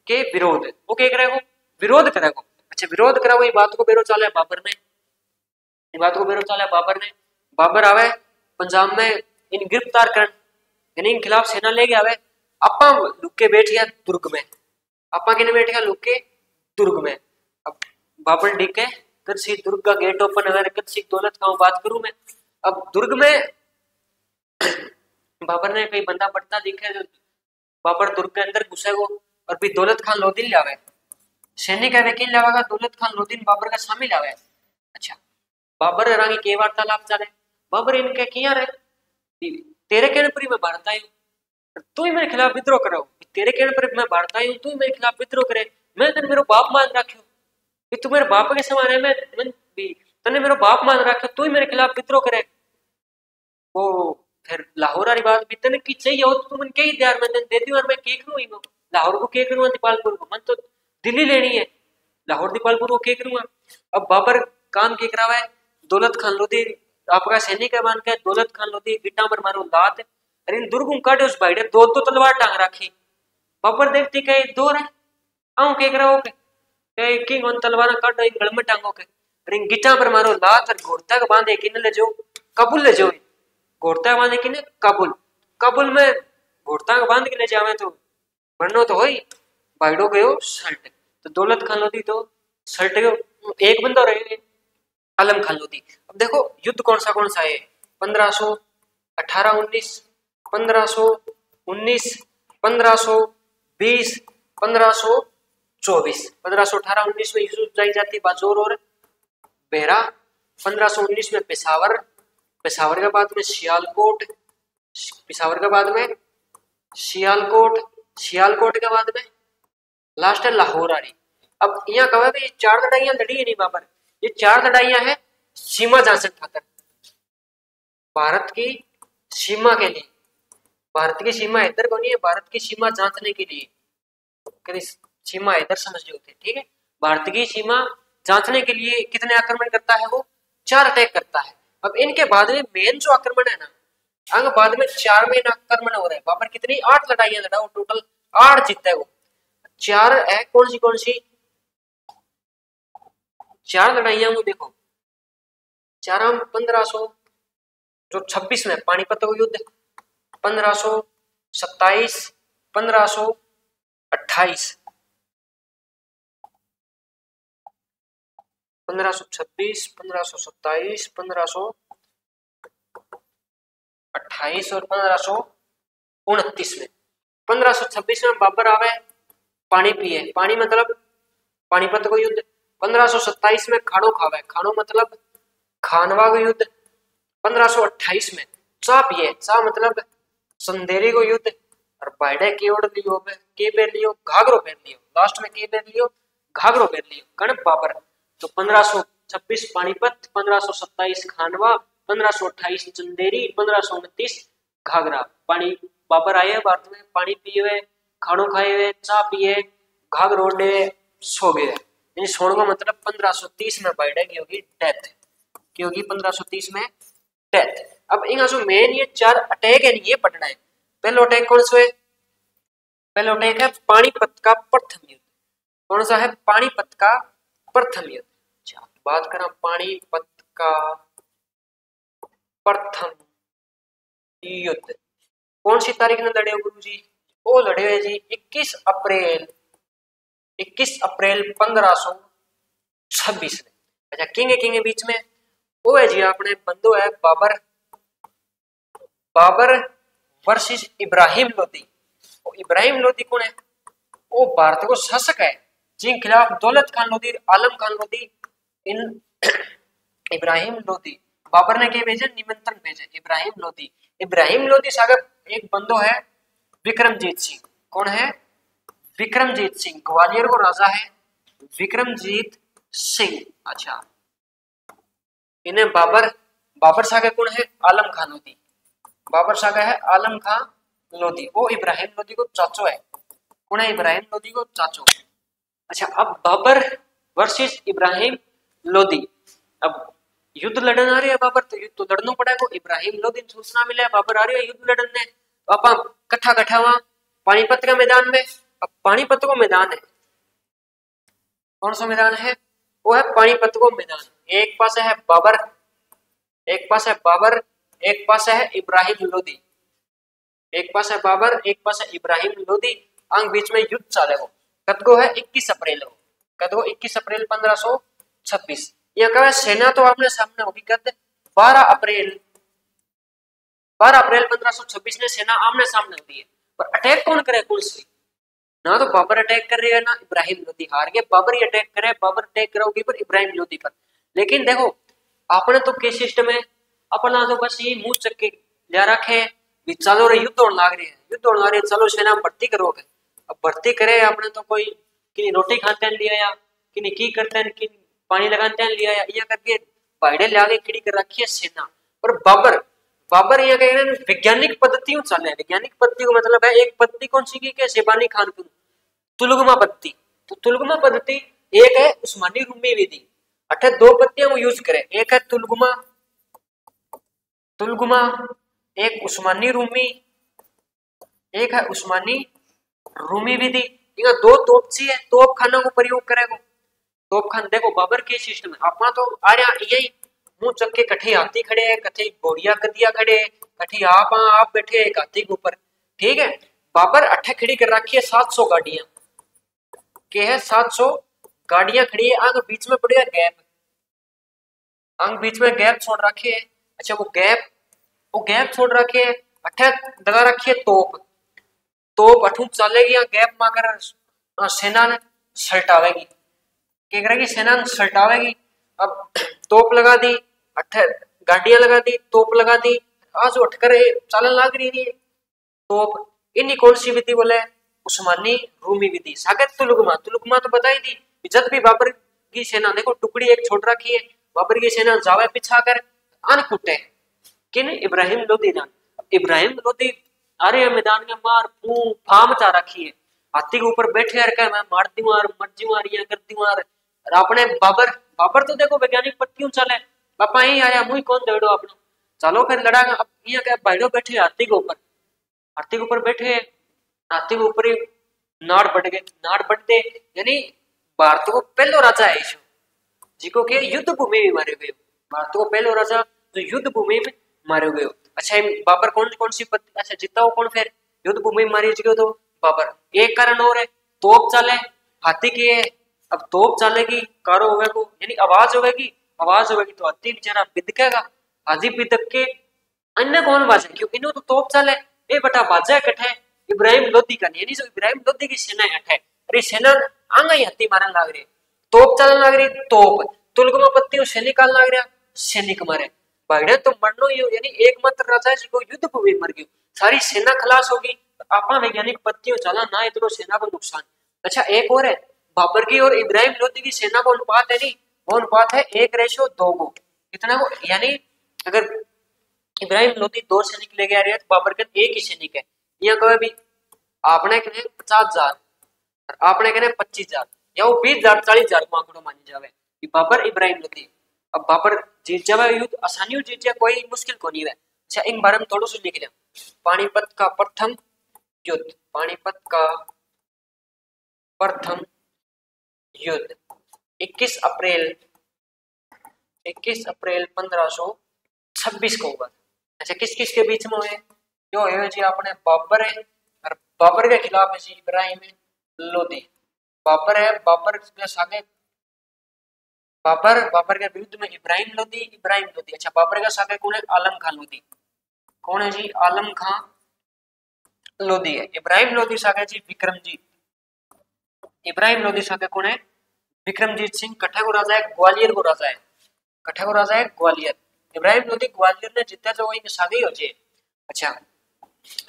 के विरोध, वो क्या करेगो? विरोध करेगो। अच्छा विरोध करा, ये बात को बेरो चाले बाबर ने, ये बात को बेरो चाले बाबर ने। बाबर आवे पंजाब में इन गिरफ्तार कर, यानी इन खिलाफ सेना लेके आवे। आपा लुके बैठ गया दुर्ग में, आपा किने बैठ गया? लुके दुर्ग में। अब बाबर डिके कच्ची दुर्ग का गेट ओपन है, कच्ची दौलत का बात करूं मैं। अब दुर्ग में बाबर ने कई बंदा पड़ता दिखे, जो बाबर दुर्ग के अंदर घुसेगो और फिर दौलत खान लोधी लावे, सैनिक है वकील लावेगा, दौलत खान लोधी बाबर का शामिल आवे। अच्छा बाबर रानी के वार्तालाप चले, बाबर इनके किया रहे तेरे कहने पर ही मैं भारत आई हूँ, तू ही मेरे खिलाफ विद्रोह कराओ। तेरे कहने पर मैं भारत आई हूँ, तू ही मेरे खिलाफ विद्रोह करे। मैं तेरे मेरा बाप मान रखो कि तू मेरे बाप के समान है, मैं तने मेरा बाप मान रखो, तू ही मेरे खिलाफ विद्रोह करे। वो फिर लाहौर वाली बात भी तने की चाहिए हो तो मन के ही ध्यान में दे दी, और मैं के करूँ लाहौर को के करूँगा दीपालपुर को, मन तो दिल्ली लेनी है, लाहौर दीपालपुर को के करूँगा। अब बाबर काम के करावा है, दौलत खान लोधी आपका सैनिक है मान के, दौलत खान लोधी गिट्टा पर मारो लात, अरे इन दुर्गुम काटे उस भाई दो तलवार टांग रखी। बाबर देखती कहे दो रहे आऊं के कराओ के किंग उन तलवार काटो इन गल में टांगो के, रिंग गिटा पर मारो लात और घोड़ता के बांधे किने ले जाओ कबूल ले जाओ घोड़ता बांधे किने कबूल कबूल में घोड़ता के बांध के ले जावे तो बननो तो होई बाइडो गयो सल्ट तो दौलत खान लोधी तो सल्ट गयो एक बंदा रहे आलम खान लोधी। अब देखो युद्ध कौन सा है 1518 19 1519 1520 1524 1518 19 में यूसुफजई जाति बाजोर और बेरा 1519 में पेशावर पेशावर के बाद में सियालकोट पेशावर के बाद में सियालकोट सियालकोट के बाद में लास्ट है लाहौर आ रही। अब यहाँ कहा कि ये 4 लड़ाइयां लड़ी है नहीं बाबर ये 4 लड़ाइयां है सीमा जांचने खातर भारत की सीमा के लिए भारत की सीमा इधर को नहीं है भारत की सीमा जांचने के लिए सीमा इधर समझ लो ठीक है भारत की सीमा जांचने के लिए कितने आक्रमण करता है वो 4 अटैक करता है। अब इनके बाद में मेन जो आक्रमण है ना अंग बाद में 4 मेन आक्रमण हो रहे हैं बाबर कितनी 8 लड़ाइयां लड़ा वो टोटल 8 जीता है वो 4 है कौन सी 4 लड़ाइयां वो देखो 4 1500 जो 26 में पानीपत का युद्ध 1527 1528 1526 1527 1528 और 1529 में 1526 में बाबर आवे पानी पिए पानी मतलब पानीपत को युद्ध 1527 में खानो खावे खानो मतलब खानवा को युद्ध 1528 में चा पिए चा मतलब संदेरी को युद्ध और बाइडे की ओर लियो के पेर लियो घाघरो पेर लियो लास्ट में के पेर लियो घाघरो पेर लियो कण बाबर तो 1526 पानीपत 1527 खानवा 1528 चंदेरी 1529 घाघरा पानी बाबर आए भारत में पानी पिए हुए खानो खाए हुए चा पिए घाघरो डे सो गए यानी सोने का मतलब 1530 में बाइडे की होगी डेथ की होगी 1530 में डेथ। अब इन जो मेन ये 4 अटैक है ये पढ़ना है। पहला अटैक कौन सा है पहला अटैक है पानीपत का प्रथम युद्ध कौन सा है पानीपत का प्रथम युद्ध। बात करें पानीपत का प्रथम युद्ध कौन सी तारीख में लड़े गुरु जी वो लड़े हुए जी 21 अप्रैल 1526 में। अच्छा किंग के बीच में वो है जी अपने बंदो है बाबर वर्सेस इब्राहिम लोदी। इब्राहिम लोदी कौन है वो भारत को शासक है जिन खिलाफ दौलत खान लोदी आलम खान लोदी इन इब्राहिम लोदी बाबर ने क्या भेजे निमंत्रण भेजे इब्राहिम लोदी साहब एक बंदो है विक्रमजीत सिंह कौन है विक्रमजीत सिंह ग्वालियर को राजा है विक्रमजीत सिंह। अच्छा इन्हें बाबर साहब कौन है आलम खान लोदी बाबर साहब है आलम खान लोदी वो इब्राहिम लोदी को चाचो है कौन है इब्राहिम लोदी को चाचो। अच्छा अब बाबर वर्सेस इब्राहिम लोदी अब युद्ध लड़न आ रही है बाबर तो युद्ध तो लड़ना पड़ेगा इब्राहिम लोदी सूचना मिले बाबर आ रही है युद्ध लड़ने तो आप कट्ठा वहां पानीपत का मैदान में। अब पानीपत को मैदान है कौन सा मैदान है वो है पानीपत को मैदान एक पास है बाबर एक पास है इब्राहिम लोदी एक पास है बाबर एक पास है इब्राहिम लोदी अंग बीच में युद्ध चलेगा कद को है 21 अप्रैल कद को 21 अप्रैल 1526 यह कहा सेना तो आपने सामने होगी कद 12 अप्रैल 1526 ने सेना आमने सामने होती है पर अटैक कौन करे कौन सी ना तो बाबर अटैक कर रही है ना इब्राहिम लोदी हार गए बाबर ही अटैक करे बाबर अटैक कराओगी पर इब्राहिम लोदी पर। लेकिन देखो आपने तो के सिस्टम है अपना तो बस ये मुंह चक्के ले रखे चलो रे युद्ध होने लग रही है चलो सेना भर्ती करोगे अब भर्ती करे आपने तो कोई कि रोटी खाते हैं लिया या कि की करते हैं कि पानी लगाते हैं लिया या करके बाइडे लागे खड़ी कर रखी है सेना। और बाबर ये कह रहे हैं वैज्ञानिक पद्धतियों चले वैज्ञानिक पद्धति को मतलब है एक पद्धति कौन सी की के शेबानी खान की तुलगमा पद्धति तो तुलगमा पद्धति एक है उस्मानी रूमी विधि अर्थात 2 पद्धतियां वो यूज करें एक है तुलगमा एक उस्मानी रूमी एक है उस्मानी रूमी विधि इनका 2 तोप चाहिए तोप खाना को प्रयोग करेगा तोप खान देखो बाबर के सिस्टम है अपना तो आ रहा यही मुंह चक के कठे हाथी खड़े है कठे घोड़िया कदिया खड़े कठे आप बैठे एक हाथी के ऊपर ठीक है। बाबर अठे खड़ी कर रखी है 700 गाड़ियां के है 700 गाड़ियां खड़ी है आगे बीच में पड़ेगा गैप आगे बीच में गैप छोड़ रखे है। अच्छा वो गैप छोड़ रखे है अठे दगा रखी है तोप अठू चलेगी या गैप में अगर सेना ने सल्टावेगी क्या करेगी सेना ने सल्टावेगी। अब तोप लगा दी अठे गाड़ियां लगा दी तोप लगा दी आज उठकर चालन लाग रही है तोप इन्हीं कौन सी विधि बोले उस्मानी रूमी विधि सागत तुलुगमा तो बताई दी जब भी बाबर की सेना देखो टुकड़ी एक छोड़ रखी है बाबर की सेना जावे पिछा कर अन कुटे किन इब्राहिम लोधी आ रहे मैदान में मार फाम चा रखी है हाथी के ऊपर बैठे रखे मैं मारती मार मर्जी मारिया करती मार और अपने बाबर तो देखो वैज्ञानिक पत्तियों चले पापा यही आया मुझे कौन देड़ो अपना चलो फिर लड़ा अब ये क्या भाईडो बैठे हाथी के ऊपर बैठे हाथी के ऊपर ही नाड़ बढ़ते यानी भारत को पहलो राजा है ईशु जिको के युद्ध भूमि में मारे गए भारत को पहलो राजा जो युद्ध भूमि में मारे गए। अच्छा बाबर कौन सी अच्छा जीता हो कौन फिर युद्ध भूमि में मारी गयो तो बाबर एक कारण और है तोप चले हाथी की है अब तोप चलेगी कारो होगा को यानी आवाज होगी तो हाथी बेचारा बिदकेगा हाथी बिदक के अन्य कौन बाजे क्योंकि इन्हों तो तोप चले ए बटा बाजा कठे इब्राहिम लोधी का यानी जो इब्राहिम लोधी की सेना है अरे सेना आंगा ही हत्ती मारन लाग रही तोप चलन लाग रही तोप तुलगमा पत्ती सैनिक आन लाग रहा सैनिक मारे भाईडे तो मरनो ही यानी एकमात्र राजा जी को युद्ध भूमि मर गई सारी सेना खलास होगी आपा वैज्ञानिक पत्तियों चला ना इतना सेना को नुकसान। अच्छा एक और है बाबर की और इब्राहिम लोधी की सेना का अनुपात है नहीं वो अनुपात है 1:2 को कितना को यानी अगर इब्राहिम लोधी 2 सैनिक लेके आ रहे हैं तो बाबर के एक ही सैनिक है यहाँ कहे भी आपने कहने 50,000 और आपने कहने 25,000 या वो 20,000 40,000 को आंकड़ो मानी जावे कि बाबर इब्राहिम लोधी अब बाबर जीत जावे युद्ध आसानी जीत जाए कोई मुश्किल को नहीं है। अच्छा इन बारे में थोड़ा सा लिख लिया पानीपत का प्रथम युद्ध 21 अप्रैल 1526 को हुआ। अच्छा किस के बीच में हुए जो है जी आपने बाबर है और बाबर के खिलाफ है जी इब्राहिम लोधी बाबर है बाबर के आगे बाबर के विरुद्ध में इब्राहिम लोधी अच्छा बाबर के साथ कौन है आलम खान लोधी कौन है जी आलम खान लोधी है इब्राहिम लोधी सागे जी इब्राहिम लोधी सागे कौन है विक्रमजीत सिंह कठे को राजा है ग्वालियर को राजा है ग्वालियर इब्राहिम लोधी ग्वालियर ने जीता जो वही सागे हो जे। अच्छा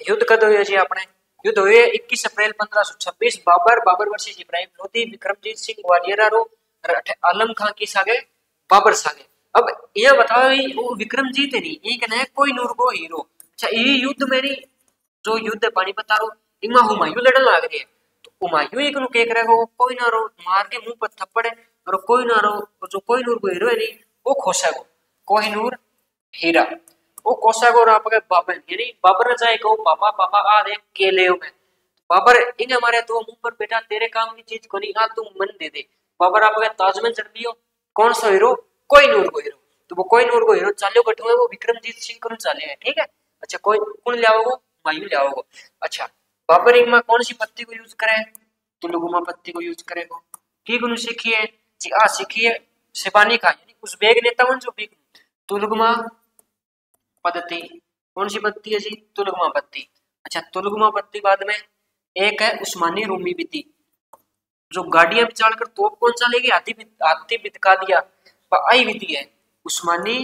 युद्ध कद हुए जी आपने युद्ध हुए 21 अप्रैल 1526 बाबर वर्सेस इब्राहिम लोधी विक्रमजीत सिंह ग्वालियर आलम खान की सागे बाबर सागे। अब यह बताओ वो विक्रमजीत है नहीं ये कहना है कोई नूर को हीरो। अच्छा ये युद्ध मेरी जो युद्ध है पानीपत रो इमा हुमायूं लड़न लाग रही है तो हुमायूं एक नु कह रहा है कोई ना रो मार के मुंह पर थप्पड़ और कोई ना रो जो कोई नूर को हीरो है नहीं वो खोसा को कोहिनूर हीरा वो कोसा को आपके बाबर यानी बाबर ने चाहे कहो पापा आ दे केले में बाबर इन हमारे तो मुंह पर बेटा तेरे काम की चीज को नहीं आ तू मन दे दे बाबर आपके ताजमहल चढ़ दियो कौन सा हीरो कोई नूर को हीरो तो वो कोई नूर को हीरो चालियो कठुए वो विक्रमजीत सिंह को चाले है ठीक है। अच्छा कोई कौन लियाओगो हुमायूं लियाओगो। अच्छा बाबर एक में कौन सी पत्ती को यूज करे तुलुगमा पत्ती को यूज करेगो ठीक उन्हें सीखी है जी आ सीखी है शिबानी खान यानी उज़्बेक नेता जो भी तुलुगमा पद्धति कौन सी पत्ती है जी तुलुगमा पत्ती। अच्छा तुलुगमा पत्ती बाद में एक है उस्मानी रूमी विधि जो गाड़ियां बिचाड़ कर तोप कौन चलेगी हाथी बिदका दिया आई विधि है उस्मानी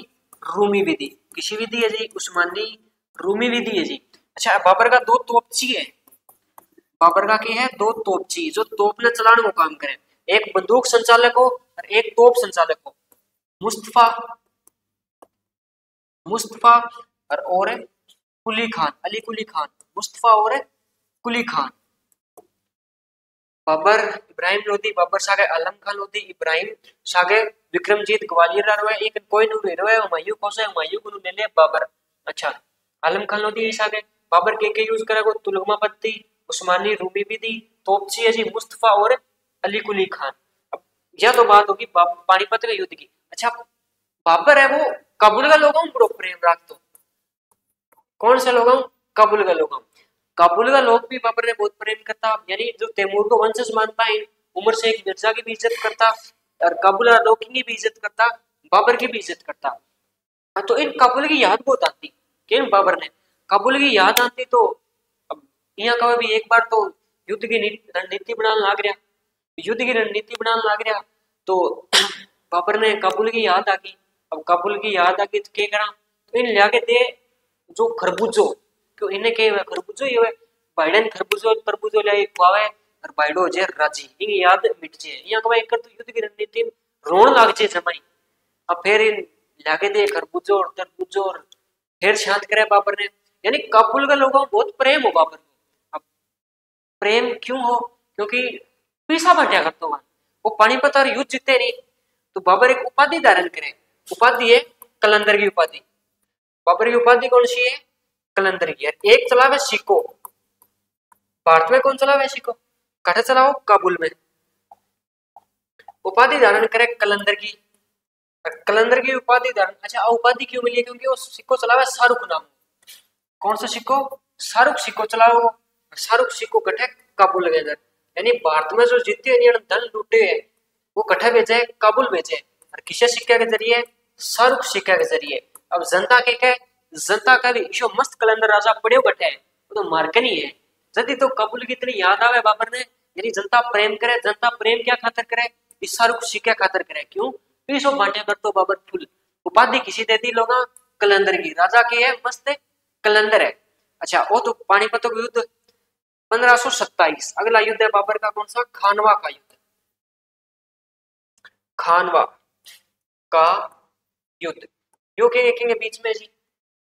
रूमी विधि किसी विधि है जी उस्मानी रूमी विधि है जी। अच्छा बाबर का 2 तोपची है बाबर का क्या है 2 तोपची जो तोप ने चलाने को काम करे एक बंदूक संचालक को और एक तोप संचालक को मुस्तफा और कुली खान मुस्तफा और कुली खान। बाबर इब्राहिम लोधी बाबर सागे आलम खान लोधी इब्राहिम सागे विक्रमजीत ग्वालियर रो है एक कोई नु हीरो है हुमायूं को से हुमायूं को ले ले बाबर। अच्छा आलम खान लोधी सागे बाबर के यूज करेगो तुलुगमा पत्ती उस्मानी रूमी विधि तोपची है जी मुस्तफा और अली कुली खान। अब यह तो बात होगी पानीपत के युद्ध की। अच्छा, बाबर है वो काबुल का लोग बड़ो प्रेम राख तो कौन से लोग काबुल का लोग, काबुल का लोग भी बाबर ने बहुत प्रेम करता, यानी जो तैमूर को वंशज मानता है, उमर शेख मिर्जा की भी इज्जत करता और काबुल लोग की भी इज्जत करता, बाबर की भी इज्जत करता। तो इन काबुल की याद बहुत आती कि बाबर ने काबुल की याद आती तो अब यहाँ का भी एक बार तो युद्ध की रणनीति बनाने लग गया, युद्ध की रणनीति बनाने लग गया तो बाबर ने काबुल की याद आ गई। अब काबुल की याद आ गई तो क्या करा, तो इन लिया के दे जो खरबूजो, क्यों इन्हें के खरबूजो ही हुए बाइडेन खरबूजो तरबूजो ले खुआवे और बाइडो जे राजी इन याद मिट जे। यहाँ का एक तो युद्ध की रणनीति रोन लाग जे जमाई। अब फिर इन लागे दे खरबूजो और तरबूजो और फिर शांत करे बाबर ने, यानी काबुल का लोगों को बहुत प्रेम हो बाबर को। अब प्रेम क्यों हो, क्योंकि पैसा बांटा करते हो, वो पानीपत और युद्ध जीते नहीं तो बाबर एक उपाधि धारण करे, उपाधि है कलंदर की उपाधि। बाबर की उपाधि कौन सी है, कलंदर की। एक चलावे सिक्को, भारत में कौन चलावे सिक्को, कठे चलाओ काबुल में। उपाधि धारण करे कलंदर की, कलंदर की उपाधि धारण। अच्छा, उपाधि क्यों मिली है, क्योंकि वो सिक्को चलावे शाहरुख नाम। कौन सा सिक्को, शाहरुख सिक्को चलाओ, शाहरुख सिक्को कठे काबुल के अंदर, यानी भारत में जो जीते हैं धन लूटे है वो कठे भेजे काबुल भेजे, और किसे सिक्के के जरिए, शाहरुख सिक्के के जरिए। अब जनता के क्या, जनता का भी ईशो मस्त कलंदर राजा पड़े बैठे है, वो तो मार्कन ही है। यदि तो काबुल की इतनी याद आवे बाबर ने, यानी जनता प्रेम करे, जनता प्रेम क्या खातर करे, इस शाहरुख सिक्के खातर करे। क्यों, ईशो बांटे कर तो बाबर फुल उपाधि किसी दे दी लोग कलंदर की, राजा की है मस्त कलंदर है। अच्छा, वो तो पानीपत का युद्ध 1527। अगला युद्ध है बाबर का कौन सा, खानवा का युद्ध, खानवा का युद्ध। यो के बीच में जी।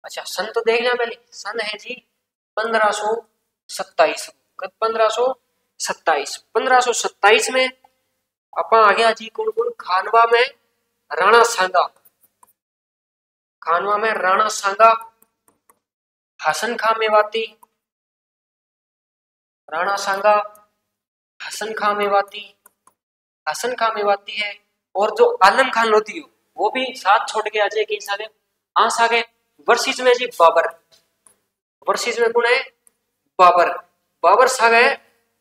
अच्छा, सन तो देख लिया पहले, सन है जी 1527। 1527 में अपा आ गया जी कौन कौन, खानवा में राणा सांगा, खानवा में राणा सांगा, हसन खां मेवाती, राणा सांगा, हसन खां मेवाती, हसन खां मेवाती है, और जो आलम खान लोधी हो वो भी साथ छोड़ के आ जाए कि सागे आस आगे। वर्षिज में जी बाबर, वर्षिज में कौन है, बाबर, बाबर सागे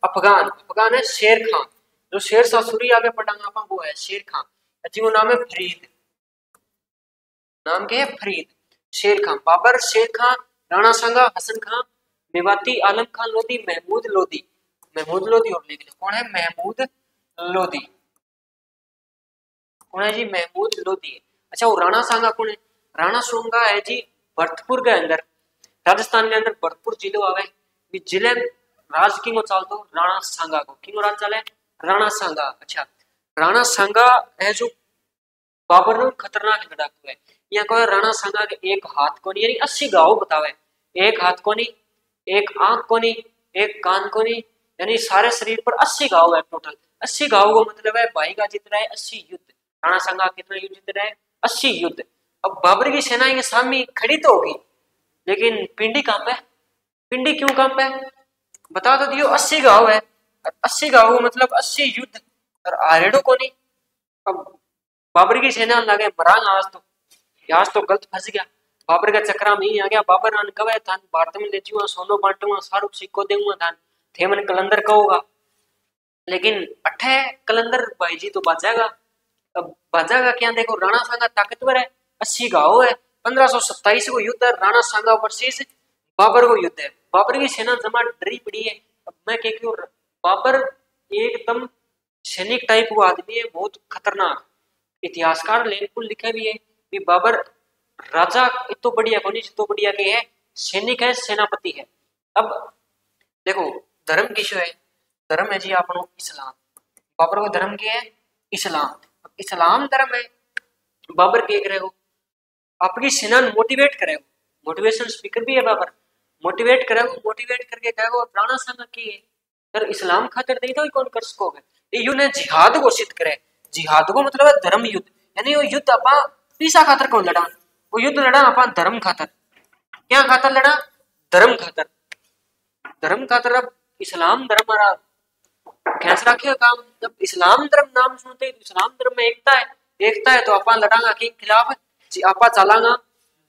अफगान, अफगान है शेर खान, जो शेर शाह सूरी आगे पढ़ांगा वो है शेर खान जी, वो नाम है फरीद, नाम क्या है फरीद, शेर खान। बाबर, शेर खान, राणा सांगा, हसन खान मेवाती, आलम खान लोधी, महमूद लोधी, महमूद लोधी और लिख लो कौन है, महमूद लोधी, कौन है जी, महमूद लोधी। अच्छा, वो राणा सांगा कौन है, राणा सांगा है जी भरतपुर के अंदर, राजस्थान के अंदर भरतपुर जिले आवे, जिले राज किंग चालतो राणा सांगा को, किंग राज चले राणा सांगा। अच्छा, राणा सांगा है जो बाबर ने खतरनाक लड़ाकू है। यहाँ को राणा सांगा के एक हाथ को नहीं, यानी 80 घाव बतावे, एक हाथ को नहीं, एक आंख को नहीं, एक कान को नहीं, यानी सारे शरीर पर 80 घाव है टोटल। 80 घाव को मतलब है भाई का जितना है 80 युद्ध। राणा सांगा कितना युद्ध जितना है, 80 युद्ध। अब बाबर की सेना के सामने खड़ी तो होगी, लेकिन पिंडी कहाँ पे, पिंडी क्यों कहाँ पे बता तो दियो, 80 घाव है, 80 घाव मतलब 80 युद्ध, और आरेडो को नहीं। अब बाबर की सेना लगे मरांग, आज तो गलत फंस गया, बाबर का चक्रा में ही आ गया। बाबर ने कहे था भारत में ले जाऊंगा, सोनो बांटूंगा, शाहरुख सिक्को दूंगा, धान थे मन कलंदर कहोगा, लेकिन अठे कलंदर भाई जी तो बचाएगा। अब बचाएगा क्या, देखो राणा सांगा ताकतवर है, 80 घाव है, 1527 को युद्ध है, राणा सांगा वर्सेस बाबर को युद्ध है। बाबर की सेना जमा डरी पड़ी है। अब मैं क्यों, बाबर एकदम सैनिक टाइप वो आदमी है, बहुत खतरनाक। इतिहासकार लेनपुल लिखे भी है कि बाबर राजा इतो बढ़िया कौन, जितो बढ़िया के है, सैनिक है, सेनापति है। अब देखो धर्म किसो है, धर्म है जी अपनो इस्लाम, बाबर को धर्म क्या है, इस्लाम, इस्लाम धर्म है। बाबर क्या करे हो, आपकी सेना मोटिवेट करे, मोटिवेशन स्पीकर भी है बाबर, मोटिवेट करे, मोटिवेट करके कहो राणा सांगा की है तर इस्लाम खातिर नहीं तो कौन कर सकोगे, ये ने जिहाद घोषित करे। जिहाद को मतलब है धर्म युद्ध, यानी वो युद्ध अपा पैसा खातर कौन लड़ा, वो युद्ध लड़ा अपा धर्म खातर। क्या खातर लड़ा, धर्म खातर, धर्म खातर। अब इस्लाम धर्म हमारा खेच रखे काम। जब इस्लाम धर्म नाम सुनते तो इस्लाम धर्म में एकता है तो अपन लड़ांगा के खिलाफ जी, आपा चलांगा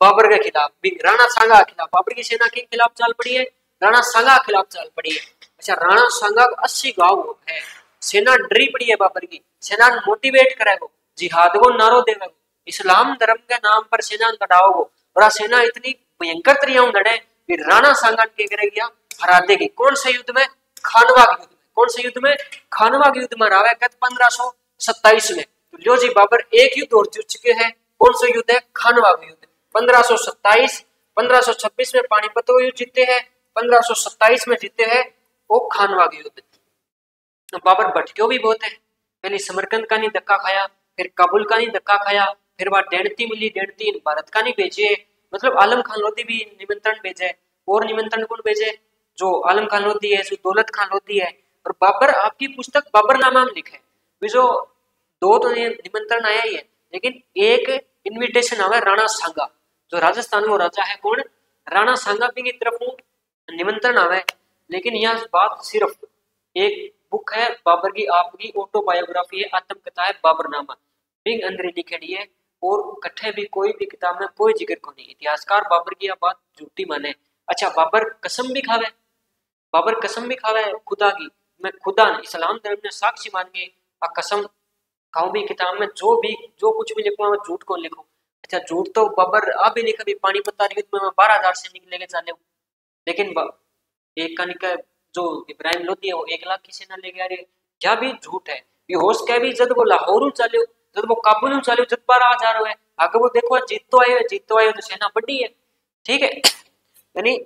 बाबर के खिलाफ भी, राणा सांगा के खिलाफ। बाबर की सेना के खिलाफ चाल पड़ी है, राणा सांगा के खिलाफ चाल पड़ी है। अच्छा, राणा सांगा का 80 गांव है, सेना डरी पड़ी है बाबर की, सेना मोटिवेट करेगो, जिहाद को नारो देवेगो, इस्लाम धर्म के नाम पर सेना लड़ाओगो। और सेना इतनी भयंकर तरीका लड़े कि राणा सांगा के करेगी हरा देगी। कौन से युद्ध में? खानवा के युद्ध में। कौन से युद्ध में? खानवा के युद्ध में हरावे 1527 में। तो लो जी, बाबर एक युद्ध और जीत चुके हैं। कौन सा युद्ध है? खानवा का युद्ध। 1527, 1526 में पानीपत का युद्ध जीते हैं, 1527 में जीते हैं वो खानवा का युद्ध। बाबर भटक्यो भी बहुत है, पहले समरकंद का नहीं धक्का खाया, फिर काबुल का नहीं धक्का खाया, फिर वहां डेढ़ती मिली, डेढ़ती भारत का नहीं भेजे। मतलब आलम खान लोधी भी निमंत्रण भेजे, और निमंत्रण कौन भेजे? जो आलम खान लोधी है, जो दौलत खान लोधी है। और बाबर, आपकी पुस्तक बाबरनामा में लिखे जो दो तो निमंत्रण आया ही है, लेकिन एक इनविटेशन आवा राणा सांगा, जो राजस्थान में राजा है। कौन? राणा सांगा की तरफ निमंत्रण आवे। लेकिन यहाँ बात सिर्फ एक बुक है बाबर की, आपकी ऑटोबायोग्राफी है, आत्मकथा है बाबरनामा, बिंग अंदर लिखेड़ी है। और कट्ठे भी कोई भी किताब में कोई जिक्र को नहीं। इतिहासकार बाबर की यह बात झूठी माने। अच्छा, बाबर कसम भी खावे, बाबर कसम भी खावे खुदा की, मैं खुदा इस्लाम धर्म ने साक्षी मान के आ कसम खाऊं भी किताब में, जो कुछ भी लिखूं मैं झूठ को लिखूं। अच्छा, झूठ तो बाबर आप भी लिखा भी, पानीपत युद्ध में मैं 12,000 सैनिक लेके चले हूं, लेकिन एक का निका जो इब्राहिम लोधी है वो 1 लाख की सेना लेके आ रही है, यह भी झूठ है। ये होश कह भी जब वो लाहौर चले, जब वो काबुल चले, जब 12,000 हुए आगे वो देखो जीत तो आए तो सेना बड़ी है। ठीक है, यानी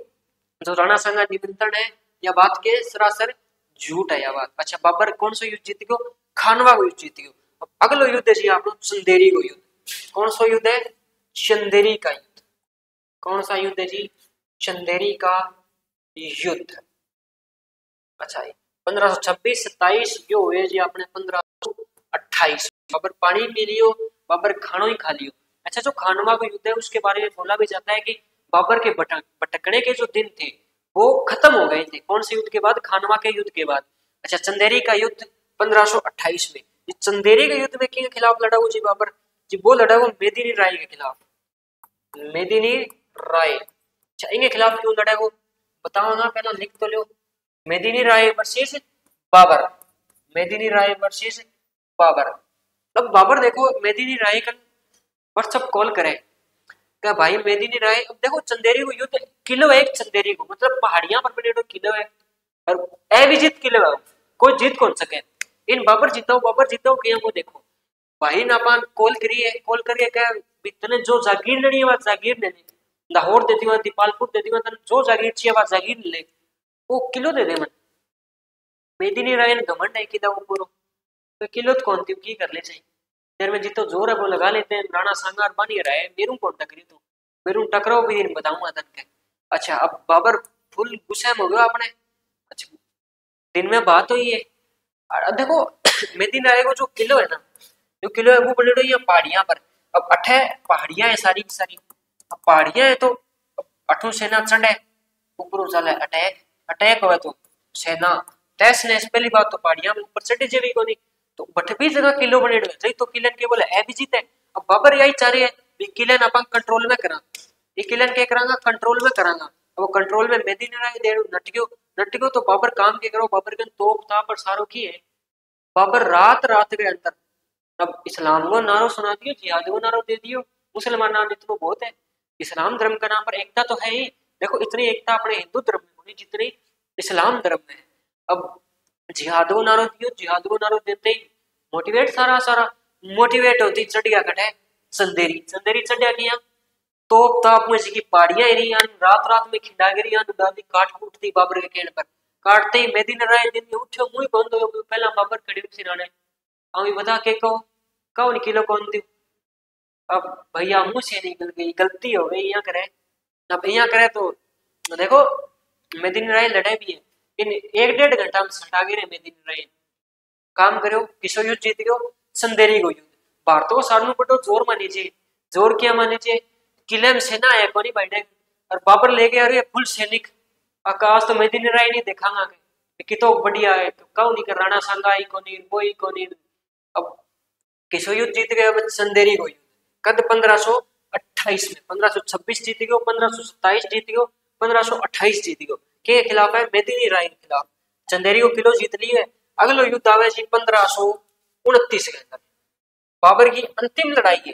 जो राणा सांगा निमंत्रण है यह बात के सरासर झूठ है यह बात। अच्छा, बाबर कौन सा युद्ध जीत गयो? खानवा को युद्ध जीत गयो। अब अगलो युद्ध है जी आप चंदेरी को युद्ध। कौन सा युद्ध है? चंदेरी का युद्ध। कौन सा युद्ध है जी? चंदेरी का युद्ध। अच्छा, 1526-27 जो हुए जी आपने 1528। बाबर पानी पी लियो, बाबर खानो ही खा लियो। अच्छा, जो खानवा का युद्ध है उसके बारे में बोला भी जाता है कि बाबर के भटकने के जो दिन थे वो खत्म हो गए थे। कौन से युद्ध के बाद? खानवा के युद्ध के बाद। अच्छा, चंदेरी का युद्ध 1528 में। चंदेरी के युद्ध में किसके खिलाफ लड़ा हुआ जी बाबर? जी वो लड़ा हुआ मेदिनी राय के खिलाफ। मेदिनी राय। अच्छा, इनके खिलाफ क्यों लड़ा वो बताओ ना, पहला लिख तो लो। मेदिनी राय वर्सेस बाबर, मेदिनी राय वर्सेस बाबर। अब बाबर देखो मेदिनी राय का व्हाट्सएप कॉल करे क्या भाई मेदिनी राय। अब देखो चंदेरी को युद्ध किलो है, एक चंदेरी को मतलब पहाड़ियां पर बने किलो है और अविजित किलो है, कोई जीत कौन सके। इन बाबर जीताओ किया वो देखो भाई नापान कॉल करिए, कॉल करके क्या तने जो जागीर लेनी है वह जागीर ले ले, लाहौर दे दिया, दीपालपुर दे दिया, तने जो जागीर चाहिए वह जागीर ले, वो किलो दे दे मन। मेदिनी राय ने घमंड है कि वो पूरो तो किलो तो कौन थी की कर ले चाहिए तेरे में जितो जोर है वो लगा लेते हैं। राणा सांगार बन ही रहा है, मेरू कौन टकरी तू, मेरू टकराओ भी नहीं बताऊंगा तन के। अच्छा, अब बाबर फुल गुस्से में हो गया अपने। अच्छा, दिन में बात हुई है देखो मेदिनी राय को जो किलो है ना, जो किलो है वो बने रही है पहाड़ियां पर। अब अठे पहाड़ियां है सारी की सारी, अब पहाड़ियां है तो अठू सेना चढ़े ऊपर चले अटैक, अटैक हुआ तो सेना तैस ने पहली बात तो पहाड़ियां में ऊपर चढ़े जेवी को नहीं तो बठ भी जगह किलो बने रहे तो किलन के बोले ए भी जीते। अब बाबर यही चाह रही है भी किलन अपन कंट्रोल में करा, ये किलन के करांगा कंट्रोल में करांगा। अब वो कंट्रोल में मेदिनी राय दे नटगियो तो बाबर काम के करो, बाबर के तोप ताप और सारो की है। बाबर रात रात के अंदर अब इस्लाम को नारो सुना दियो, जिहाद को नारो दे दियो, मुसलमान नाम इतना बहुत है। इस्लाम धर्म का नाम पर एकता तो है ही, देखो इतनी एकता अपने हिंदू धर्म में होनी जितनी इस्लाम धर्म में है। अब जिहाद को नारो दियो, जिहाद को नारो देते ही मोटिवेट सारा मोटिवेट होती चढ़ गया कटे चंदेरी चढ़ गया तोप ताप में जी की पहाड़ियां रही रात में खिंडा गिरी दादी काट कूटती बाबर के कहने पर काटते ही मेदिनी राय दिन में उठो मुंह बंद हो गयो। पहला बाबर खड़ी उसी राणे अभी बता के कहो किलो कौन दी। अब भैया मुंह से निकल गई, गलती हो गई, यहाँ करे अब यहाँ करे तो देखो मेदिनी राय लड़े भी है इन 1-1.5 घंटा में सटा गिरे मेदिनी राय काम करो किसो युद्ध जीत गयो चंदेरी को युद्ध। भारत को सारू पटो जोर मानी चाहिए, जोर क्या मानी चाहिए किले में सेना है कोनी बैठे और बाबर ले गया अरे फुल सैनिक आकाश तो मेदिनी राय नहीं देखांगा कि तो बढ़िया है, कौ नहीं कर राणा सांगाई को नहीं कोई को नहीं। अब किसो युद्ध जीत गए, अब चंदेरी को युद्ध कद 1528 में, 1526 जीत गयो, 1527 जीत गयो, 1528 जीत गयो। के खिलाफ है? मेदिनी राय के खिलाफ चंदेरी को किलो जीत लिए। अगलो युद्ध आवे जी 1529 के अंदर, बाबर की अंतिम लड़ाई है।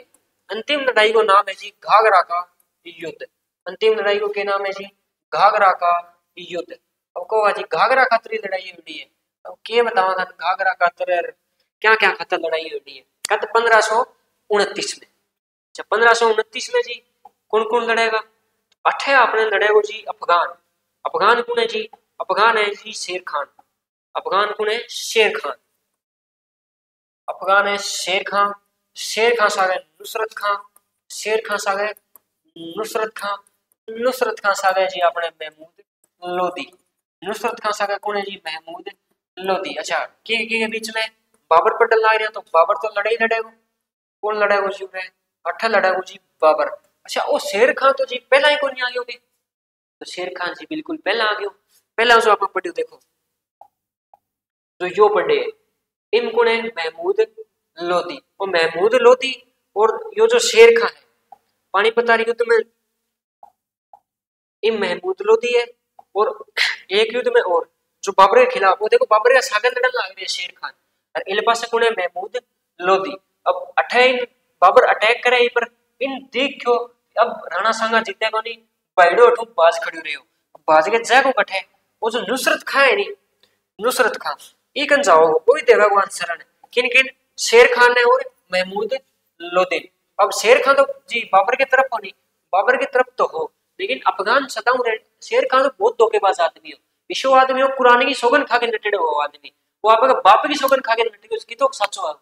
अंतिम लड़ाई को नाम है जी घाघरा का युद्ध। अंतिम लड़ाई को क्या नाम है जी? घाघरा का युद्ध। अब को जी घाघरा खातर लड़ाई हुई है, अब के बतावा था घाघरा खातर क्या क्या खातर लड़ाई हुई है। कद 1529 में। अच्छा 1529 में जी कौन कौन लड़ेगा? अठे आपने लड़ेगो जी अफगान। अफगान कौन है जी? अफगान है जी शेर खान। अफगान कौन है? शेर खान। अफगान है शेर खान। शेर खान सागे नुसरत खान। शेर खान सागे नुसरत खान। नुसरत खान सागे जी अपने महमूद लोधी। नुसरत खान सागे कौन है जी? महमूद लोधी। अच्छा के बीच में बाबर पर डल रहा, तो बाबर तो लड़े ही लड़ेगो। कौन लड़ेगो जी? अठा लड़ेगो जी बाबर। अच्छा वो शेर खान तो जी पहला ही कौन आ गयो? तो शेर खान जी बिल्कुल पहला आ गयो। पहला जो आप पढ़ियो देखो, तो यो पढ़े इन कौन है? महमूद लोधी। और महमूद लोधी और यो जो शेर खान है पानीपत युद्ध में, इन महमूद लोधी है। और एक युद्ध में और जो बाबर के खिलाफ, वो देखो बाबर का सागर लड़न लग रही है शेर खान, और इन पास कौन है? महमूद लोधी। अब अठाइन बाबर अटैक करे इन पर, इन देखो अब राणा सांगा जीते को नहीं, बाइडो अठू बाज खड़ी रही हो। बाज के जय को कठे वो जो नुसरत खान है नी, नुसरत खान इकन जाओ कोई देवा को आंसर किन किन? शेर खान ने और महमूद लोधी। अब शेर खान तो जी बाबर की तरफ हो नहीं, बाबर की तरफ तो हो, लेकिन अफगान सदाऊ रहे। शेर खान तो बहुत धोखेबाज आदमी हो, विश्व आदमी हो, कुरान की सौगन खा के नटेड़े हो आदमी, वो आपका बाप की सौगन खा के नटेड़े, उसकी तो सचो।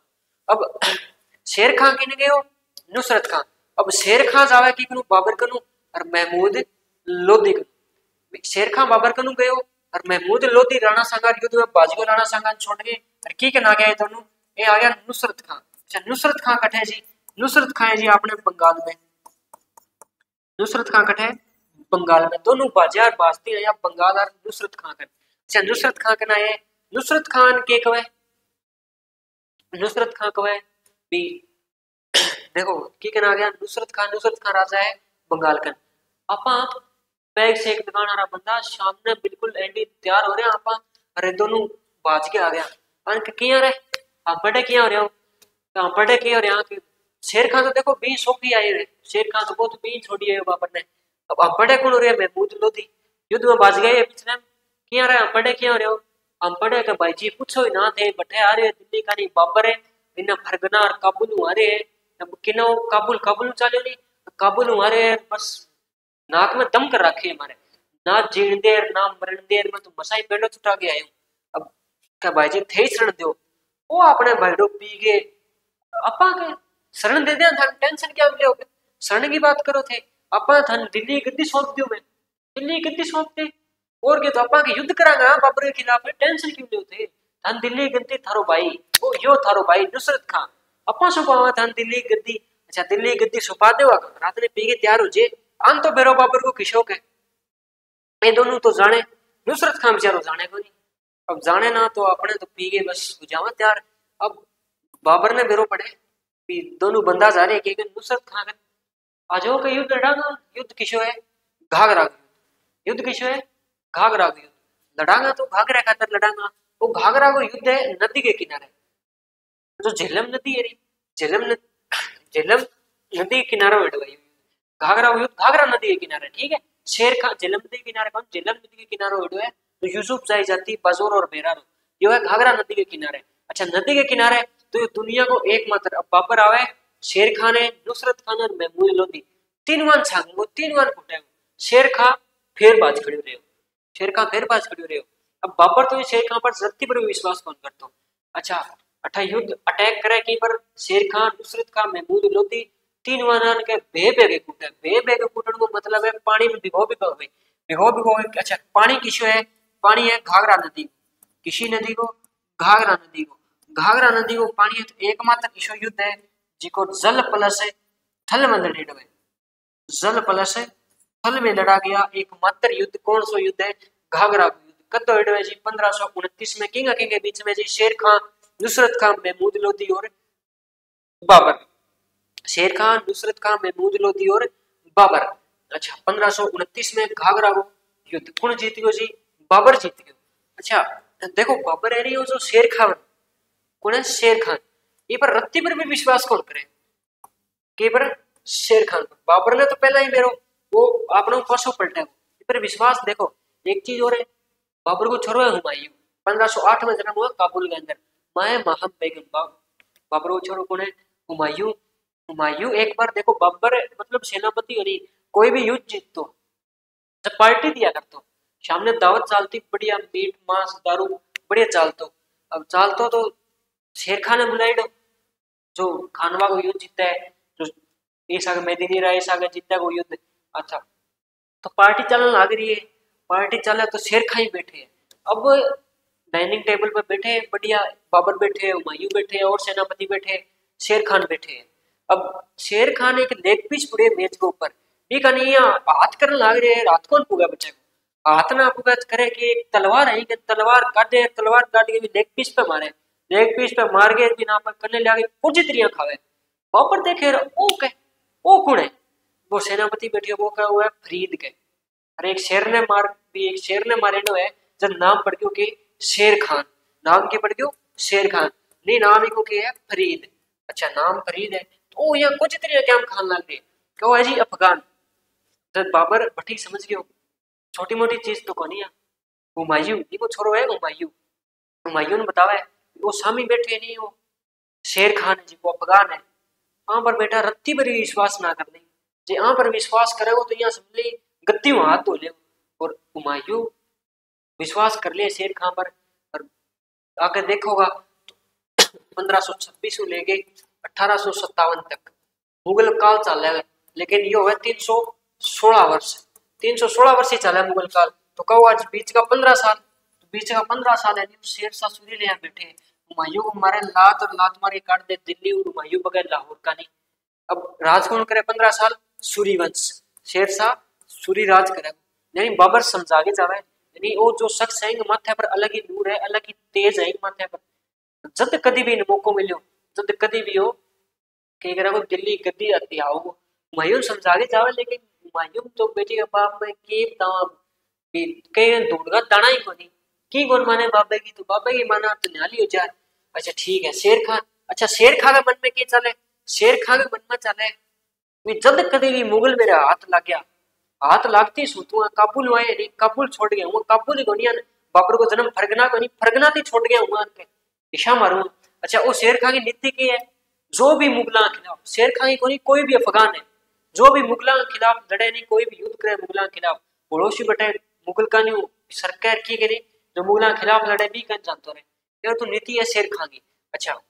अब शेर खान किने गए हो? नुसरत खान। अब शेर खान जावे की कनु? बाबर कनु और महमूद लोधी कनु। शेर खान बाबर कनु गए हो और महमूद लोधी राणा सांगार युद्ध में बाजी को राणा सांगार छोड़ गए, और की के ना गए दोनों? ये आ गया नुसरत खान। अच्छा नुसरत खान कटे जी? नुसरत खान है जी अपने बंगाल में। नुसरत खान कटे बंगाल में, दोनों बाजार बाजती है या बंगाल और नुसरत खान कर। अच्छा नुसरत खान का ना है, नुसरत खान के कवे, नुसरत खान कवे भी देखो की कहना आ गया नुसरत खान। नुसरत खान राजा है बंगाल का। आपा बैग से एक दुकान आ रहा बंदा सामने बिल्कुल एंडी तैयार हो रहे हैं, आपा अरे दोनों बाज के आ गया। अंक किया रे आप बड़े किया हो रहे हो, तो बड़े किया हो रहे हैं। शेर खान तो देखो बी सोफी आई रहे, शेर खान तो बहुत बी छोड़ी है बाबर ने। अब हम बड़े कौन हो रहे हैं? महमूद लोधी युद्ध में बाज गए पिछले किया रहे, हम बड़े किया हो रहे हो? हम बड़े के भाई जी पूछो ही ना थे, बटे आ रहे दिल्ली का नहीं बाबर है, इन्हें फरगना और काबुल आ रहे हैं। किनो काबुल काबुल चाले नहीं, काबुल आ रहे हैं, बस नाक में दम कर रखे हमारे, ना जीण देर ना मरण देर में तो मसाई पेड़ो छुटा के आए। अब क्या भाई जी थे शरण दो, वो अपने भाईडो पी गए। अपा के शरण दे दिया था, टेंशन क्या मिले हो? शरण की बात करो थे, अपा धन दिल्ली गद्दी सौंप दियो, मैं दिल्ली गद्दी सौंप दे और के तो अपा के युद्ध करांगा बाबर के खिलाफ, टेंशन क्यों ले थे? धन दिल्ली गद्दी थारो भाई, ओ यो थारो भाई नुसरत खान, अपा सुपावा धन दिल्ली गद्दी। अच्छा दिल्ली गद्दी सुपा दे, रात ने पी के तैयार हो जे आन तो बेरो बाबर को किशोक है। ये दोनों तो जाने, नुसरत खान बेचारो जाने को नहीं। अब जाने ना तो अपने तो पी गए बस जावा तैयार। अब बाबर ने बेरो पड़े, दोनों बंदा जा रहे कि नुसरत खान आजो का युद्ध लड़ांगा। युद्ध किशो है? घाघरा युद्ध किशो है? घाघरा युद्ध लड़ांगा, तो घाघरा खातर लड़ांगा। वो घाघरा को युद्ध है नदी के किनारे, जो झेलम नदी है, झेलम नदी के किनारे बैठा घाघरा युद्ध, घाघरा नदी के किनारे। ठीक है, शेर खान झेलम नदी के किनारे, कौन? झेलम नदी के किनारे बैठो है तो यूसुफ जाई जाती बाजोर और बेरारो, यो है घाघरा नदी के किनारे। अच्छा नदी के किनारे तो ये दुनिया को एकमात्र अब बाबर आवे, शेर खान है, नुसरत खान और महमूद लोधी, तीन वन छांग वो तीन वन फुटे। शेर खान फिर बाज खड़ी रहे हो, शेर खान फिर बाज खड़ी रहे हो। अब बाबर तो शेर खान पर जल्दी पर विश्वास कौन करता? अच्छा अठा युद्ध अटैक करे की पर शेर खान नुसरत खान महमूद लोधी तीन वन के बे बेगे कूटे। बे बेगे कूटन को मतलब है पानी में भिगो भिगो भिगो भिगो। अच्छा पानी किसो है? पानी है घाघरा नदी, किसी नदी को? घाघरा नदी को। घाघरा नदी को पानी है तो एकमात्र किशो युद्ध है जिको जल प्लस थल में लड़े हुए, जल प्लस थल में लड़ा गया एकमात्र युद्ध। कौन सा युद्ध है? घाघरा युद्ध। कद है जी 1529 में किंग के बीच में जी शेर खान, नुसरत खान, महमूद लोधी और बाबर। शेर खान, नुसरत खान, महमूद लोधी और बाबर। अच्छा 1529 में घाघरा को युद्ध कौन जीत गयो जी? बाबर जीत गयो। अच्छा देखो बाबर है रही हो जो शेर खान कौन है? शेर खान। ये पर रत्ती पर भी विश्वास कौन करे के पर? शेर खान पर। बाबर ने तो पहला ही मेरो वो आपने फसो पलटा पर विश्वास। देखो एक चीज और है, बाबर को छोरो है हुमायूं, 1508 में जन्म हुआ काबुल के अंदर। माए महम बेगम। बाबर को छोरो कौन है? हुमायूं। हुमायूं एक बार देखो बाबर मतलब सेनापति और कोई भी युद्ध जीततो जब पार्टी दिया करतो, सामने दावत चालती बढ़िया, मीट मांस दारू बढ़िया चालतो। अब चालतो तो शेर खान ने बुलाई दो जो खानवा को युद्ध जीता है, जो इस आगे मेदिनी राय इस आगे जीता को युद्ध। अच्छा तो पार्टी चलने लग रही है, पार्टी चले तो शेर खान ही बैठे हैं। अब डाइनिंग टेबल पर बैठे हैं बढ़िया, बाबर बैठे हैं, हुमायूं बैठे हैं और सेनापति बैठे हैं, शेर खान बैठे हैं। अब शेर खान एक लेग पीस पड़े मेज के ऊपर, ठीक है नहीं हाथ करने लग रहे हैं, हाथ कौन पुगा बच्चे को हाथ ना पुगा करे कि एक तलवार है कि तलवार काट के भी लेग पीस पे मारे, लेग पीस पे मार के बिना पर करने लगे कुछ तिरियां खावे। बाबर देखे ओ के ओ कौन है? वो सेनापति बैठे वो क्या हुआ है? फरीद के। अरे एक शेर ने मारे नो है जब नाम पढ़ गयो कि शेर खान, नाम के पढ़ गयो शेर खान, नहीं नाम ही को के है फरीद। अच्छा नाम फरीद है तो यहाँ कुछ तरह क्या हम खान लग गए क्यों है जी अफगान। जब बाबर भट्टी समझ गयो छोटी मोटी चीज तो कोनी है। हुमायूं इनको छोरो है हुमायूं, हुमायूं ने बतावा है वो सामी बैठे नहीं हो शेर खान है जी वो अफगान है। वहां पर बेटा रत्ती पर विश्वास ना करने, जे यहाँ पर विश्वास करे तो यहाँ समझ ली गद्दी हाथ धो ले। और हुमायूं विश्वास कर ले शेर खान पर। और आगे देखोगा तो 1526 से लेके 1857 तक मुगल काल चल है, लेकिन यो है 316 वर्ष, 316 वर्ष ही चला मुगल काल। तो कहो आज बीच का 15 साल, तो बीच का 15 साल है शेरशाह सूरी ले बैठे हुमायूं को मारे लात और लात मार के काट दे दिल्ली और हुमायूं बगैर लाहौर का नहीं। अब राज कौन करे 15 साल? सूरी वंश, शेरशाह सूरी राज करे। यानी बाबर समझा के जावे यानी वो जो शख्स है माथे पर अलग ही नूर है, अलग ही तेज है माथे पर। जब कभी भी मौको मिलो, जब कभी भी हो कि को दिल्ली गद्दी आती आओ हुमायूं समझा के जावे। लेकिन हुमायूं तो बेटी के बाप में के दाम कहीं दूध का दाना ही कोनी की कौन माने बाबे की, तो बाबे की माना तो न्याली हो जाए। अच्छा ठीक है शेर खान। अच्छा शेर खान के मन में क्या चले? शेर खान के मन में चले जब कभी भी मुगल मेरे हाथ लग गया, हाथ लागती सूतू काबुल हुआ नहीं, काबुल छोड़ गया हूँ, काबुल ही कोनी बाबर को जन्म फरगना को नहीं, फरगना थी छोड़ गया हूँ दिशा मारू। अच्छा वो शेर खान की नीति की है जो भी मुगलों के खिलाफ, शेर खान की कोई भी अफगान है जो भी मुगलों के खिलाफ लड़े नहीं, कोई भी युद्ध करे मुगलों के खिलाफ, पड़ोसी बटे मुगल का नहीं सरकार की करी जो मुगलों के खिलाफ लड़े भी कर जानते रहे, यह तो नीति है शेर खान की। अच्छा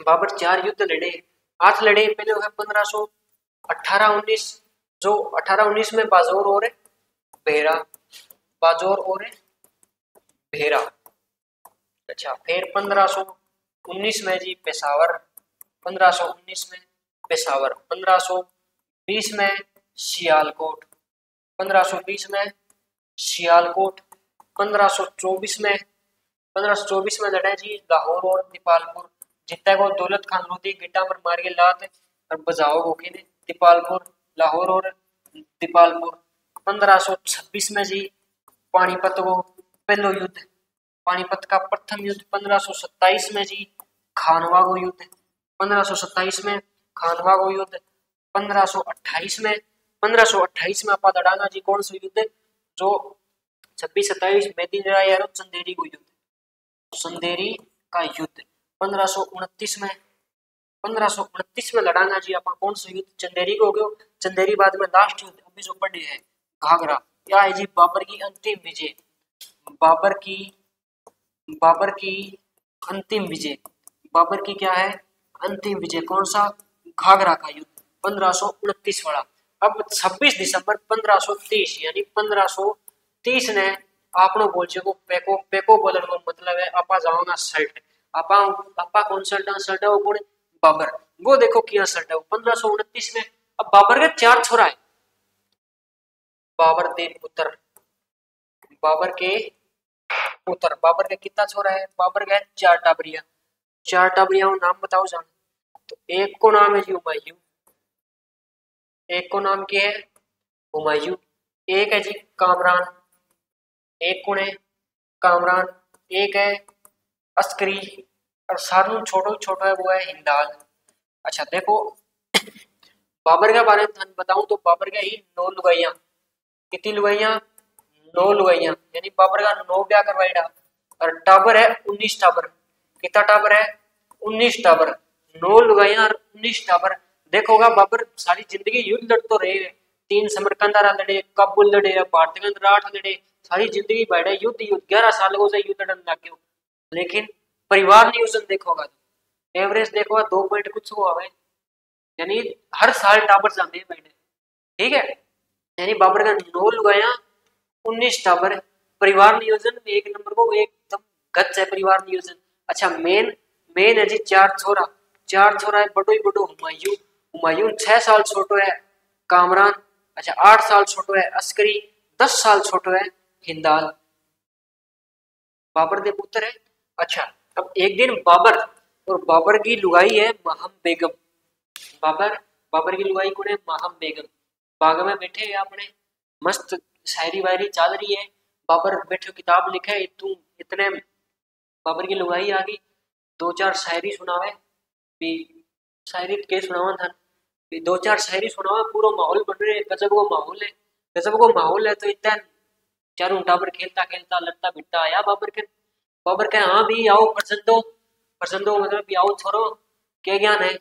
बाबर 4 युद्ध लड़े, 8 लड़े। पहले है 1518-19 जो 18-19 में बाजौर और भेरा, बाजौर और भेरा। अच्छा फिर 1519 में जी पेशावर, 1519 में पेशावर, 1520 में सियालकोट, 1520 में सियालकोट, 1524 में 1524 में लड़ा जी लाहौर और दीपालपुर। जितना को दौलत खान लोधी गिट्टा पर मार के लात और बजाओ गोखी ने दीपालपुर, लाहौर और दीपालपुर। 1526 में जी पानीपत को पहलो युद्ध, पानीपत का प्रथम युद्ध। 1527 में जी खानवा को युद्ध, 1527 में खानवा को युद्ध। 1528 में आपा दड़ाना जी कौन सा युद्ध जो 26-27 मेदिनी राय और चंदेरी को युद्ध, चंदेरी का युद्ध। 1529 में लड़ाना जी आपा कौन सा युद्ध? चंदेरी को हो गयो। चंदेरी बाद में लास्ट युद्ध अभी जो पड़े है घाघरा, क्या है जी बाबर की अंतिम विजय, बाबर की अंतिम विजय, बाबर की क्या है अंतिम विजय, कौन सा? घाघरा का युद्ध 1529 वाला। अब 26 दिसंबर 1530 यानी 1530 ने आपनो बोल को पेको बोलने का मतलब है आपा जाओगा शर्ट, आपा कौन शर्ट है वो कौन? बाबर। वो देखो किया शर्ट है 1529 में। अब बाबर के 4 छोरा है, बाबर देव पुत्र, बाबर के पुत्र। बाबर का कितना छोरा है? बाबर का है 4 टाबरिया। 4 टाबरिया नाम बताओ जान। तो एक को नाम है जी हुमायूं, एक को नाम क्या है? हुमायूं। एक है जी कामरान, एक कौन है? कामरान। एक है अस्करी, और सारू छोटो छोटो है वो है हिंदाल। अच्छा देखो, बाबर के बारे में थाने बताऊं तो बाबर के ही 9 लुगाइयां। कितनी लुगाइयां? 9 लुगाइयां, यानी बाबर का 9 ब्याह करवाईडा। और टाबर है 19 टाबर। कितना टाबर है? 19 टाबर। 9 लुगाइयां और 19 टाबर। देखोगा बाबर सारी जिंदगी युद्ध लड़ते रहे। 3 समरकंद लड़े, काबुल लड़े, भारत राठ लड़े, सारी जिंदगी बैठे युद्ध युद्ध 11 साल से युद्ध लड़ने लग गए। लेकिन परिवार नियोजन देखोगा तो एवरेज देखोगा 2 पॉइंट कुछ हुआ है, यानी हर साल टाबर जाते हैं बैठे। ठीक है, यानी बाबर का 9 लुगाइयां 19 टाबर। परिवार नियोजन में एक नंबर को एकदम गच है परिवार नियोजन। अच्छा मेन मेन है जी 4 छोरा। 4 छोरा है बड़ो ही बड़ो हुमायूं। हुमायूं 6 साल छोटो है कामरान। अच्छा 8 साल छोटो है अस्करी। 10 साल छोटो है हिंदाल। बाबर दे पुत्र है। अच्छा अब एक दिन बाबर और बाबर की लुगाई है महम बेगम। बाबर बाबर की लुगाई कौन है? महम बेगम। बाग में बैठे हैं अपने, मस्त शायरी वायरी चल रही है। बाबर बैठे किताब लिखे तू इतने बाबर की लुगाई आ गई, 2-4 शायरी सुनावे भी। शायरी के सुनावा था भी, 2-4 शायरी सुनावा। पूरा माहौल बन रहे, गजब को माहौल है, गजब को माहौल है। तो इतना चारों टाबर खेलता खेलता लड़ता भिड़ता आया बाबर के। बाबर के हाँ भी आओ प्रसन्न दो, प्रसन्न दो मतलब भी आओ छोरो, क्या ज्ञान है?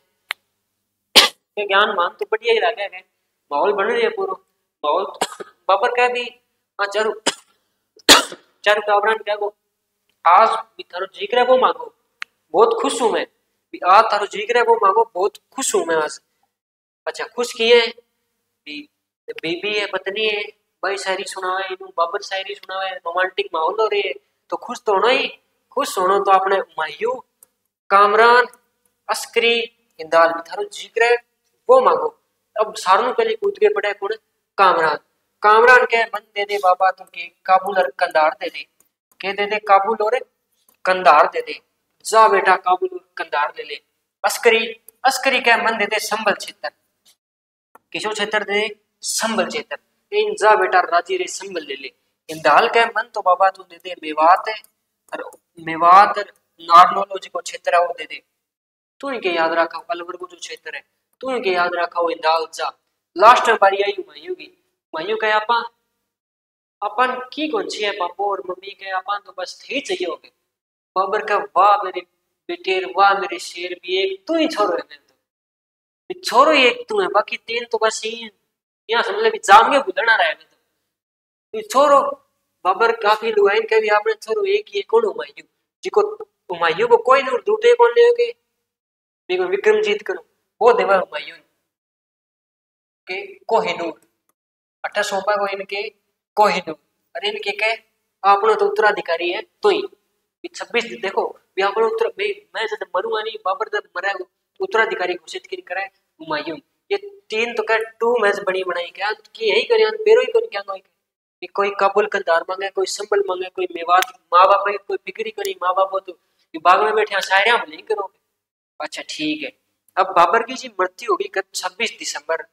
क्या ज्ञान मान तो बढ़िया ही लगे है, माहौल बन रही है पूरा माहौल। बाबर कह भी हाँ चारू चारू टाबरान क्या को आज भी थारो जीक रहे वो मांगो, बहुत खुश हूं मैं भी। आज थारो जीक रहे वो मांगो, बहुत खुश हूं मैं आज। अच्छा खुश किए भी, बीबी है पत्नी है, भाई शायरी सुनावे इनू बाबर शायरी सुनावे, रोमांटिक माहौल हो रही है। तो खुश तो होना ही, खुश होना तो अपने हुमायूं कामरान अस्करी हिंदाल भी थारो जीक रहे वो मांगो। अब सारों पहले कूद के पड़े कौन? कामरान। कामरान के मन दे दे बाबा तुमके काबुल और कंधार दे दे। के दे दे? काबुल और कंधार दे दे। जा बेटा काबुल और कंधार ले ले। अस्करी अस्करी के मन दे दे संभल क्षेत्र। किशोर क्षेत्र दे? संभल क्षेत्र। इन जा बेटा राजी रे संभल ले ले। हिंदाल के मन तो बाबा तू दे दे मेवात है, और मेवात नारनौलो को क्षेत्र है वो दे दे। तू इनके याद रखा अलवर को जो क्षेत्र है, तू इनके याद रखा वो हिंदाल जा। लास्ट में बारी आई हुमायूं की। हुमायूं कहे आपा अपन की कौन सी है पापा और मम्मी के अपन तो बस थे चाहिए हो गए। बाबर का वाह मेरे बेटे, वाह मेरे शेर, भी एक तू ही छोरो है। मेरे तो छोरो ही एक तू है, बाकी 3 तो बस ही यहाँ समझ ले जाम के बुलना रहा है। तो छोरो बाबर काफी लुआइन के भी आपने छोरो एक ही है कौन? हुमायूं। जिको हुमायूं को कोई नहीं दूटे कौन ले विक्रमजीत करो वो देवा हुमायूं के कोहिनूर। 18 सौंपा को इनके कोहिनूर, और इनके के आपने तो उत्तराधिकारी है तो ही 26 देखो भी आपने उत्तर मैं जब मरूंगा नहीं बाबर जब मरा उत्तराधिकारी घोषित की करे हुमायूं। ये 3 तो क्या 2 मैच बनी बनाई क्या कि यही करे बेरो ही क्या कि कोई काबुल कंधार मांगे, कोई संबल मांगे, कोई मेवात माँ बाप की कोई फिक्री करी माँ बाप तो बाग में बैठे शायरियां नहीं करोगे। अच्छा ठीक है, अब बाबर की जी मृत्यु होगी कब? 26 दिसंबर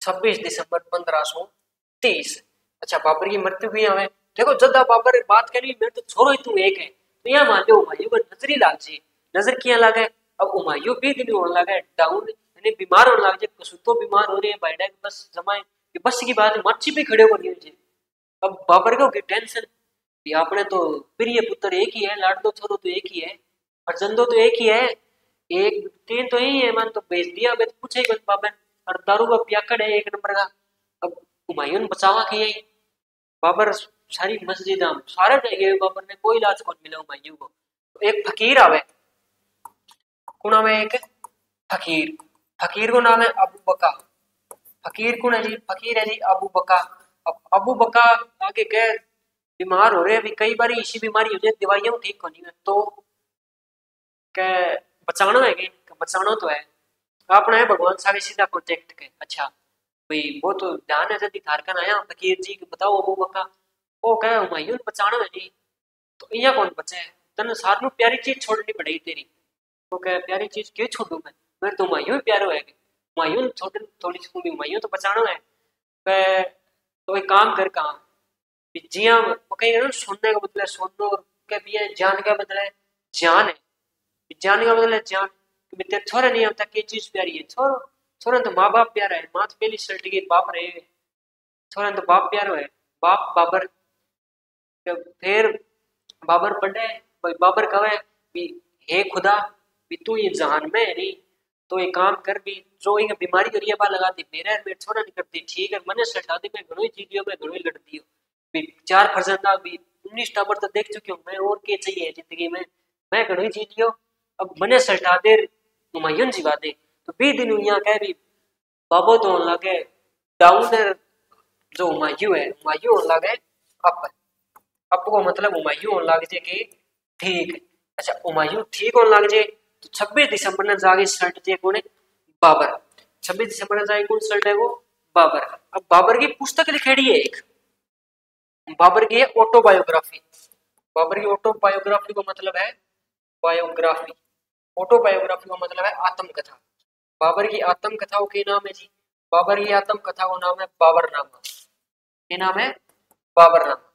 1530। अच्छा बाबर की मृत्यु हुई हमें देखो जदा बाबर बात करी मेरे तो छोरो ही तू एक है तो यहाँ मान लो हुमायूं को नजरी लाग जी, नजर किया लगे। अब हुमायूं भी दिन होने लगा डाउन, यानी बीमार होने लग जाए, कसुतो बीमार हो रहे हैं बाइडा बस जमाए बस की बात है मच्छी भी खड़े हो गई। अब बाबर को की टेंशन कि आपने तो प्रिय पुत्र एक ही है, लाडलो छोरो तो एक ही है, फरजंदो तो एक ही है, एक 3 तो यही है, मन तो भेज दिया तो पूछेगा बाबर। और दारू का पियाकड़ है 1 नंबर का। अब हुमायूं बचावा के यही बाबर सारी मस्जिद सारे रह गए बाबर ने, कोई इलाज कौन मिला हुमायूं को। तो एक फकीर आवे, कौन आवे? एक फकीर। फकीर को नाम है अबू बका। फकीर कौन है जी? फकीर है जी अबू बका। अब अबू बका आगे कह बीमार हो रहे हैं, अभी कई बार इसी बीमारी हो जाए दवाइयां ठीक होनी है तो क्या बचाना है कि बचाना तो है अपना है भगवान सारे सीधा प्रोजेक्ट के। अच्छा भाई वो तो ध्यान है जल्दी धारकन आया फकीर जी बताओ अबू बका वो कहे हुमायूं बचाना है नहीं, तो इया कौन बचे, तन सारू प्यारी चीज छोड़नी पड़ेगी तेरी। वो कहे प्यारी चीज क्यों छोड़ू मैं तो हुमायूं ही प्यारो है, हुमायूं छोड़ थोड़ी सी हुमायूं तो बचाना है। कहे तो एक काम कर काम, जिया वो कहेंगे ना सुनने का मतलब सुनना, और कह भी जान का मतलब जान है, जान का मतलब जान कि तेरे छोरे नहीं होता क्या चीज प्यारी है, छोरो छोरा तो माँ बाप प्यारा है, माँ तो पहली सर्टिफिकेट बाप रहे, छोरा तो बाप प्यारो है, बाप बाबर। फिर बाबर पढ़े, भाई बाबर कहे भी हे खुदा भी तू ये जहान में है नहीं, तो एक काम कर भी जो एक बीमारी करी है बा लगा दी मेरे मेरे छोरा नहीं करती, ठीक है मैंने सटा दी, मैं घणो ही जी लियो, मैं घणो ही लड़ती हूँ भी, 4 फर्जंदा भी 19 टाबर तो देख चुकी हूँ मैं, और क्या चाहिए जिंदगी में, मैं घणो ही जी लियो, अब मैंने सटा दे हुमायूं जीवा दे। तो 20 दिन यहाँ कह भी बाबो तो होने लगे डाउन, जो हुमायूं है हुमायूं होने लगे अप, अप को मतलब हुमायूं होने लग जाए कि ठीक है। अच्छा हुमायूं ठीक होने लग जाए तो 26 दिसंबर ने जाके सल्ट जे कौन है, बाबर। 26 दिसंबर ने जाके कौन सल्ट है वो, बाबर। अब बाबर की पुस्तक लिखेड़ी है एक, बाबर की है ऑटोबायोग्राफी, बाबर की ऑटोबायोग्राफी का मतलब है बायोग्राफी, ऑटोबायोग्राफी का मतलब है आत्मकथा। बाबर की आत्मकथाओं के नाम है जी, बाबर की आत्मकथा का नाम है बाबरनामा, ये नाम है बाबरनामा।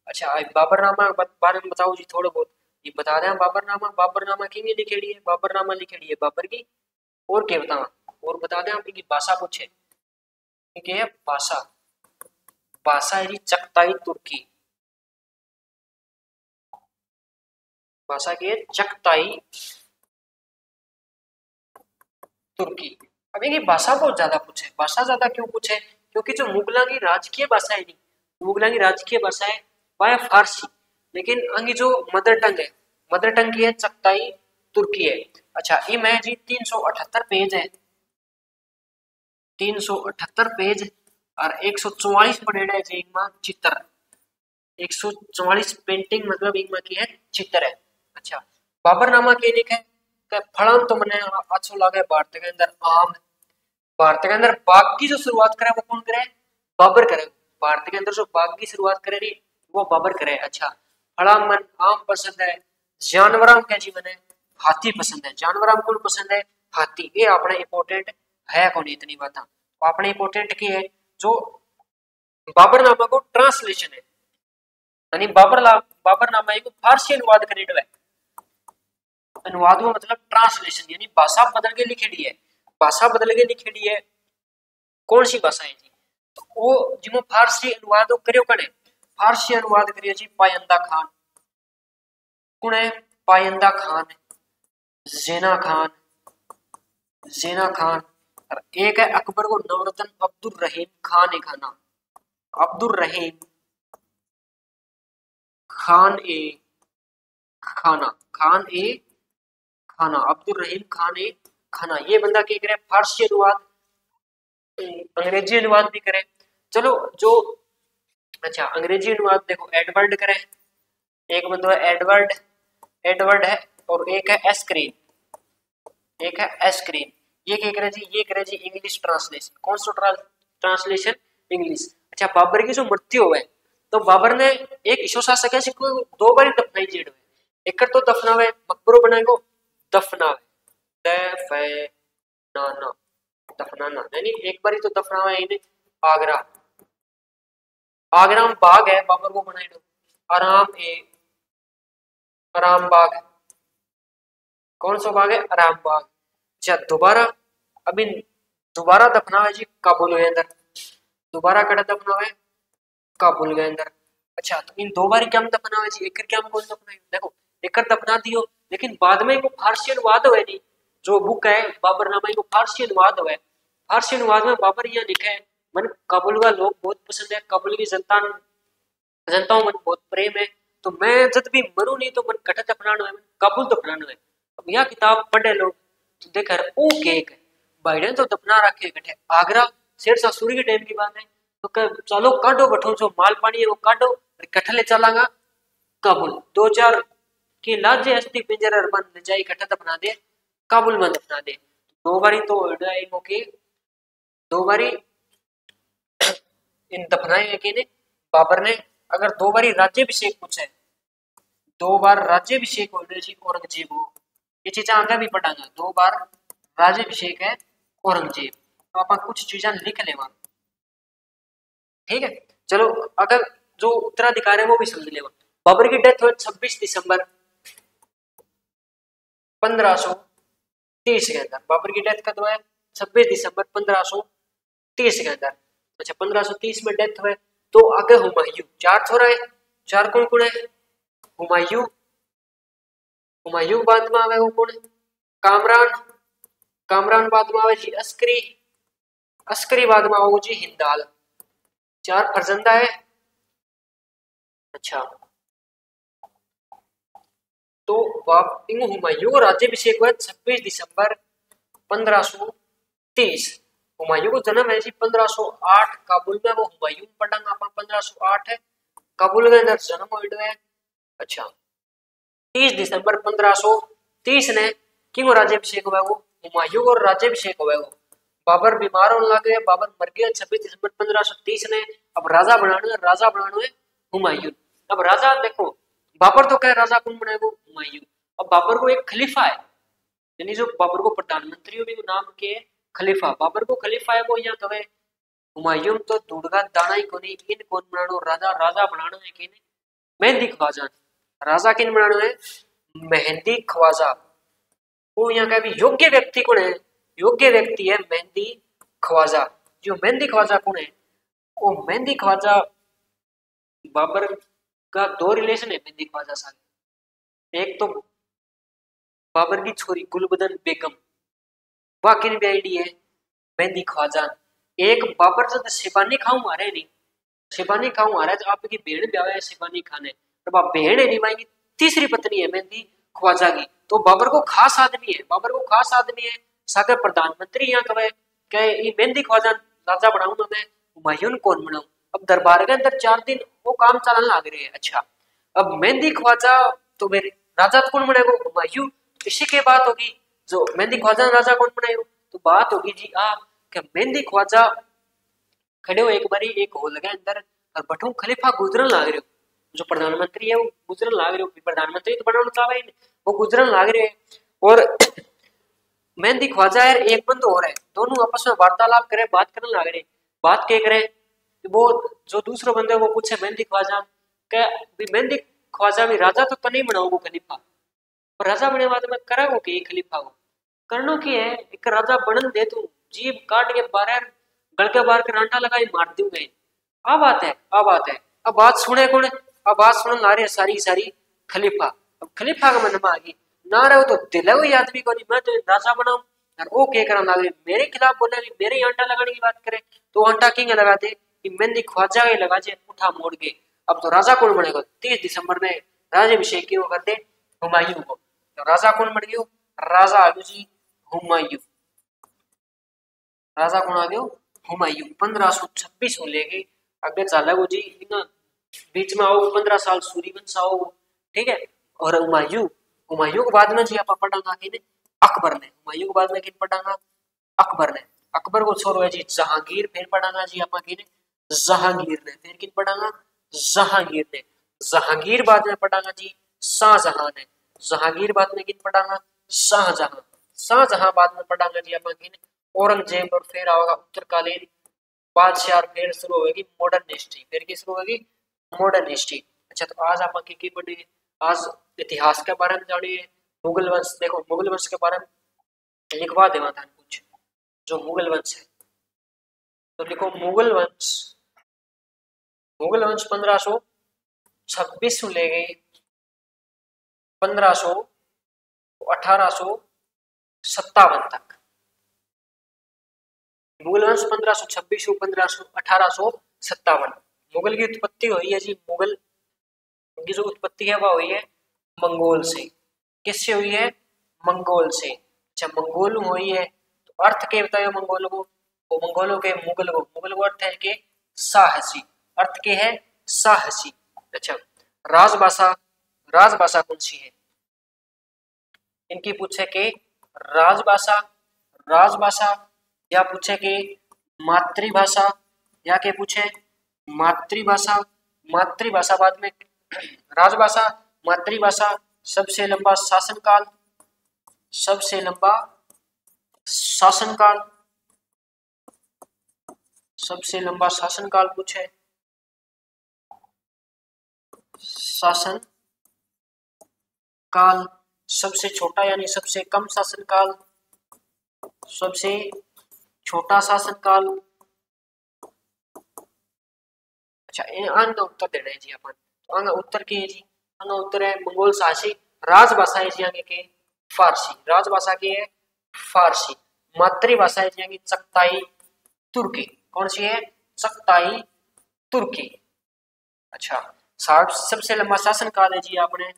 अच्छा बाबरनामा के बारे में बताओ जी थोड़ा बहुत, ये बता दें बाबरनामा, बाबरनामा किंग लिखेड़ी है, बाबरनामा लिखेड़ी है बाबर की, और क्या बताओ, और बता दें आपकी भाषा पूछे, ठीक है भाषा, भाषा है जी चगताई तुर्की, भाषा की है चगताई तुर्की। अब ये भाषा बहुत ज्यादा पूछे, भाषा ज्यादा क्यों पूछे, क्योंकि जो मुगलों की राजकीय भाषा है नहीं, मुगलों की राजकीय भाषा है वह है फारसी, लेकिन अंगी जो मदर टंग है, मदर टंग की है चगताई तुर्की है। अच्छा इमें जी 378 पेज है, 378 पेज और 144 पढ़ेड़ा है जी इनमें चित्र, 144 पेंटिंग मतलब इनमें की है चित्र है। अच्छा बाबरनामा के लिखे फड़ाम तो मने अच्छो लगे भारत के अंदर आम, भारत के अंदर बाघ की जो शुरुआत करे वो कौन करे, बाबर करे, भारत के अंदर जो बाघ की शुरुआत करे रही वो बाबर करे। अच्छा फड़ाम मन आम पसंद है, जानवराम क्या जी मने हाथी पसंद है, जानवराम कौन पसंद है, हाथी। ये अपने इंपोर्टेंट है कौन इतनी बात, तो अपने इंपोर्टेंट की है जो बाबरनामा को ट्रांसलेशन है, यानी बाबरनामा को फारसी अनुवाद करेगा है, अनुवाद में मतलब ट्रांसलेशन, यानी भाषा बदल के लिखेड़ी है, भाषा बदल के लिखेड़ी है, कौन सी भाषा है जी, तो वो जिमो फारसी अनुवाद करियो कने, फारसी अनुवाद करियो जी पायंदा खान, कौन है पायंदा खान, जेना खान, जेना खान, और एक है अकबर को नवरत्न अब्दुल रहीम खान, एक खाना अब्दुल रहीम खान ए खाना, खान ए खाना, अब्दुल रहीम खान ए खाना। ये बंदा क्या करे फारसी अनुवाद, अंग्रेजी अनुवाद भी करे। चलो जो अच्छा अंग्रेजी अनुवाद देखो एडवर्ड करे, एक बंदा है एडवर्ड, एडवर्ड है, और एक है एस्क्रीन, एक है एस्क्रीन। ये क्या करे जी, ये करे जी इंग्लिश ट्रांसलेशन, कौन सा ट्रांसलेशन, इंग्लिश। अच्छा बाबर की जो मृत्यु है तो बाबर ने एक ईशो शासक है को 2 बार दफनाई जेड़ में, एक तो दफनावे मकबरो बनाएगो, दफनावे दफनाना, दफनाना यानी एक बार तो दफनावे इन्हें, आगरा, आगरा में बाग है बाबर को बनाई दो, आराम ए आराम बाग, कौन सा बाग है आराम बाग। अच्छा दोबारा अभी दोबारा दफनावे जी काबुल के अंदर, दोबारा कड़ा दफनावे काबुल के अंदर। अच्छा तो इन 2 बारी क्या दफनावे जी, एक क्या कौन दफनाई देखो, एक दफना दियो, लेकिन बाद में को फारसी अनुवाद हुए नहीं, जो बुक है बाबरनामा को फारसी अनुवाद हुए, फारसी अनुवाद में बाबर यह लिखे है मन काबुल का लोग बहुत पसंद है, काबुल की जनताओं मन बहुत प्रेम है, तो मैं जब भी मरू नहीं तो मन कट दफनाना है, काबुल दफनाना है। अब यह किताब पढ़े लोग तो देखा ओ केक बाइडेन तो दफना रखे कटे आगरा, शेरशाह सूरी के टाइम की बात है, तो चलो काटो बठो जो माल पानी है वो काटो और कठले चलागा काबुल, 2-4 की लाजे अस्थि पिंजर बंद ले जाई कट्ठा दफना दे, काबुल में दफना दे। 2 बारी तो के 2 बारी इन दफनाए कि ने बाबर ने अगर 2 बार राज्यभिषेक पूछे, 2 बार राज्यभिषेक हो जी औरंगजेब को, ये चीजा आगे भी पढ़ांगा। 2 बार राज्यभिषेक है औरंगजेब, तो आप कुछ चीजा लिख लेवा, ठीक है। चलो अगर जो उत्तराधिकारी है वो भी समझ लेवा। बाबर की डेथ हुई 26 दिसंबर 1530 के अंदर। बाबर की डेथ कब हुआ है? 26 दिसंबर 1530 के अंदर। अच्छा 1530 में डेथ हुए, तो आगे हुमायूं, 4 छोरा है, 4 कौन कौन है? हुमायूं, हुमायूं बाद में आवे वो कौन है? कामरान, कामरान बाद में आवे जी अस्करी, अस्करी बाद में आओ जी हिंदाल। 4 फर्जंदा है। अच्छा तो हुमायूं का राज्यभिषेक हुआ 26 दिसंबर 1530। हुमायूं को जन्म है जी 1508 काबुल में, वो हुमायूं पढ़ांगा अपन 1508 है काबुल के अंदर जन्म हुआ है। अच्छा 30 दिसंबर 1530 ने किंग राज्यभिषेक हुआ, वो हुमायूं और राज्यभिषेक हुआ वो। बाबर बीमार होने लगे, बाबर मर गया 26 दिसंबर 1530 ने। अब राजा बनाना है हुमायूं। अब राजा देखो, बाबर तो कह राजा कौन बने? वो हुमायूं। अब बाबर को एक खलीफा है, यानी जो बाबर को प्रधानमंत्री भी नाम के खलीफा, बाबर को खलीफा है वो यहाँ कहे हुमायूं तो दूधगा दाना ही कोनी, इन कौन बनानो राजा, राजा बनाना है कि मेहंदी ख्वाजा, राजा किन बनाना है? मेहंदी ख्वाजा। वो यहाँ का भी योग्य व्यक्ति कौन है? योग्य व्यक्ति है मेहंदी ख्वाजा। जो मेहंदी ख्वाजा कौन है? वो मेहंदी ख्वाजा बाबर का 2 रिलेशन है मेहंदी ख्वाजा साथ। एक तो बाबर की छोरी गुलबदन बेगम, वह किन बेटी है? मेहंदी ख्वाजा। एक बाबर जब शिबानी खाऊ मारे नहीं, शिबानी खाऊ मारे तो आपकी भेड़ ब्याह है शिबानी खाने, तो आप भेड़ है नहीं माएंगी। तीसरी पत्नी है मेहंदी ख्वाजा की, तो बाबर को खास आदमी है, बाबर को खास आदमी है। सागर प्रधानमंत्री यहाँ कहे कि मेहंदी ख्वाजा राजा बनाऊंगा मैं, हुमायूं कौन बनाऊं? अब दरबार के अंदर 4 दिन वो काम चलाने लग रहे हैं। अच्छा अब मेहंदी ख्वाजा तो मेरे राजा कौन बनेगा? हुमायूं। इसी के बात होगी जो मेहंदी ख्वाजा राजा कौन बनाएगा, तो बात होगी जी कि मेहंदी ख्वाजा खड़े हो एक बारी एक हॉल के अंदर और बठू खलीफा गुजरन लाग रहे हो, जो प्रधानमंत्री है वो गुजरन लाग रहे हो, प्रधानमंत्री तो बनाना चाहे ही नहीं, वो गुजरन लाग रहे हैं। और मेहंदी ख्वाजा है एक बंद हो रहा है, दोनों आपस में वार्तालाप करे, बात करने लग रहे। बात क्या करे? वो जो दूसरा बंदा है वो पूछे मेहंदी ख्वाजा क्या मेहंदी ख्वाजा भी राजा तो नहीं बनाओ खलीफा, और राजा बने बाद में करा कि खलीफा को करनो की है, एक राजा बनन दे तू जीभ काट के बाहर गल के बाहर के रांटा लगाई मार दूं गए। आ बात है, आ बात है। अब बात सुने कौन? अब बात सुनने ला रहे सारी सारी खलीफा। अब खलीफा का मन में आ गई ना रहे तो दिले हुई आदमी को नहीं, मैं तो राजा बनाऊं और वो क्या करना लगे मेरे खिलाफ बोले, मेरे ही आंटा लगाने की बात करे, तो आंटा किंग लगा दे कि मेहंदी ख्वाजा ही लगा जे उठा मोड़ के। अब तो राजा कौन बनेगा? 30 दिसंबर में राज्यभिषेक क्यों कर दे? हुमायूं को। तो राजा कौन बन गयो? राजा आ गयो जी हुमायूं। राजा कौन आ गयो? हुमायूं। 1526 को लेके आगे चला वो जी, बीच में आओ 15 साल सूर्यवंश आओ, ठीक है। और हुमायूं, हुमायूं के बाद में जी आप पढ़ांगा कि अकबर ने, हुमायूं के बाद में किन पढ़ांगा? अकबर ने। अकबर को छोरो है जी जहांगीर, फिर पढ़ांगा जी आप जहांगीर ने, फिर किन पढ़ांगा? जहांगीर ने। जहांगीर बाद में पढ़ांगा जी शाहजहां ने, जहांगीर बाद में किन पढ़ांगा? शाहजहां। शाहजहां बाद में पढ़ांगा जी आप औरंगजेब, और फिर आओगा उत्तरकालीन बादशाह, फिर शुरू होगी मॉडर्न हिस्ट्री, फिर की शुरू होगी मॉडर्न हिस्ट्री। अच्छा तो आज आप की पढ़े? आज इतिहास के बारे में जानिए, मुगल वंश। देखो मुगल वंश के बारे में लिखवा देवा था कुछ, जो मुगल वंश है तो लिखो मुगल वंश। मुगल वंश 1526 से ले गए 1857 तक। मुगल वंश 1526 से 1857। मुगल की उत्पत्ति हुई है जी, मुगल की जो उत्पत्ति है वह हुई है मंगोल से। किससे हुई है? मंगोल से। अच्छा मंगोल हुई है तो अर्थ क्या बताया मंगोलों को? वो मंगोलों के मुगल को अर्थ है कि साहसी, अर्थ के है साहसी। अच्छा राजभाषा, राजभाषा कौन सी है इनकी? पूछे कि राजभाषा, राजभाषा, या पूछे कि मातृभाषा, या के पूछे मातृभाषा, मातृभाषा बाद में राजभाषा, मातृभाषा, सबसे लंबा शासनकाल, सबसे लंबा शासनकाल, सबसे लंबा शासनकाल पूछे, शासन काल, सबसे छोटा यानी सबसे कम शासनकाल, सबसे छोटा शासनकाल। अच्छा आंगा उत्तर देना है जी अपन, तो आंगा उत्तर के है जी, आंगा उत्तर है मंगोल शासी। राजभाषा है जी आगे के फारसी, राजभाषा की है फारसी। मातृभाषा है जी आगे चगताई तुर्की, कौन सी है? चगताई तुर्की। अच्छा सबसे लंबा शासनकाल है जी अपने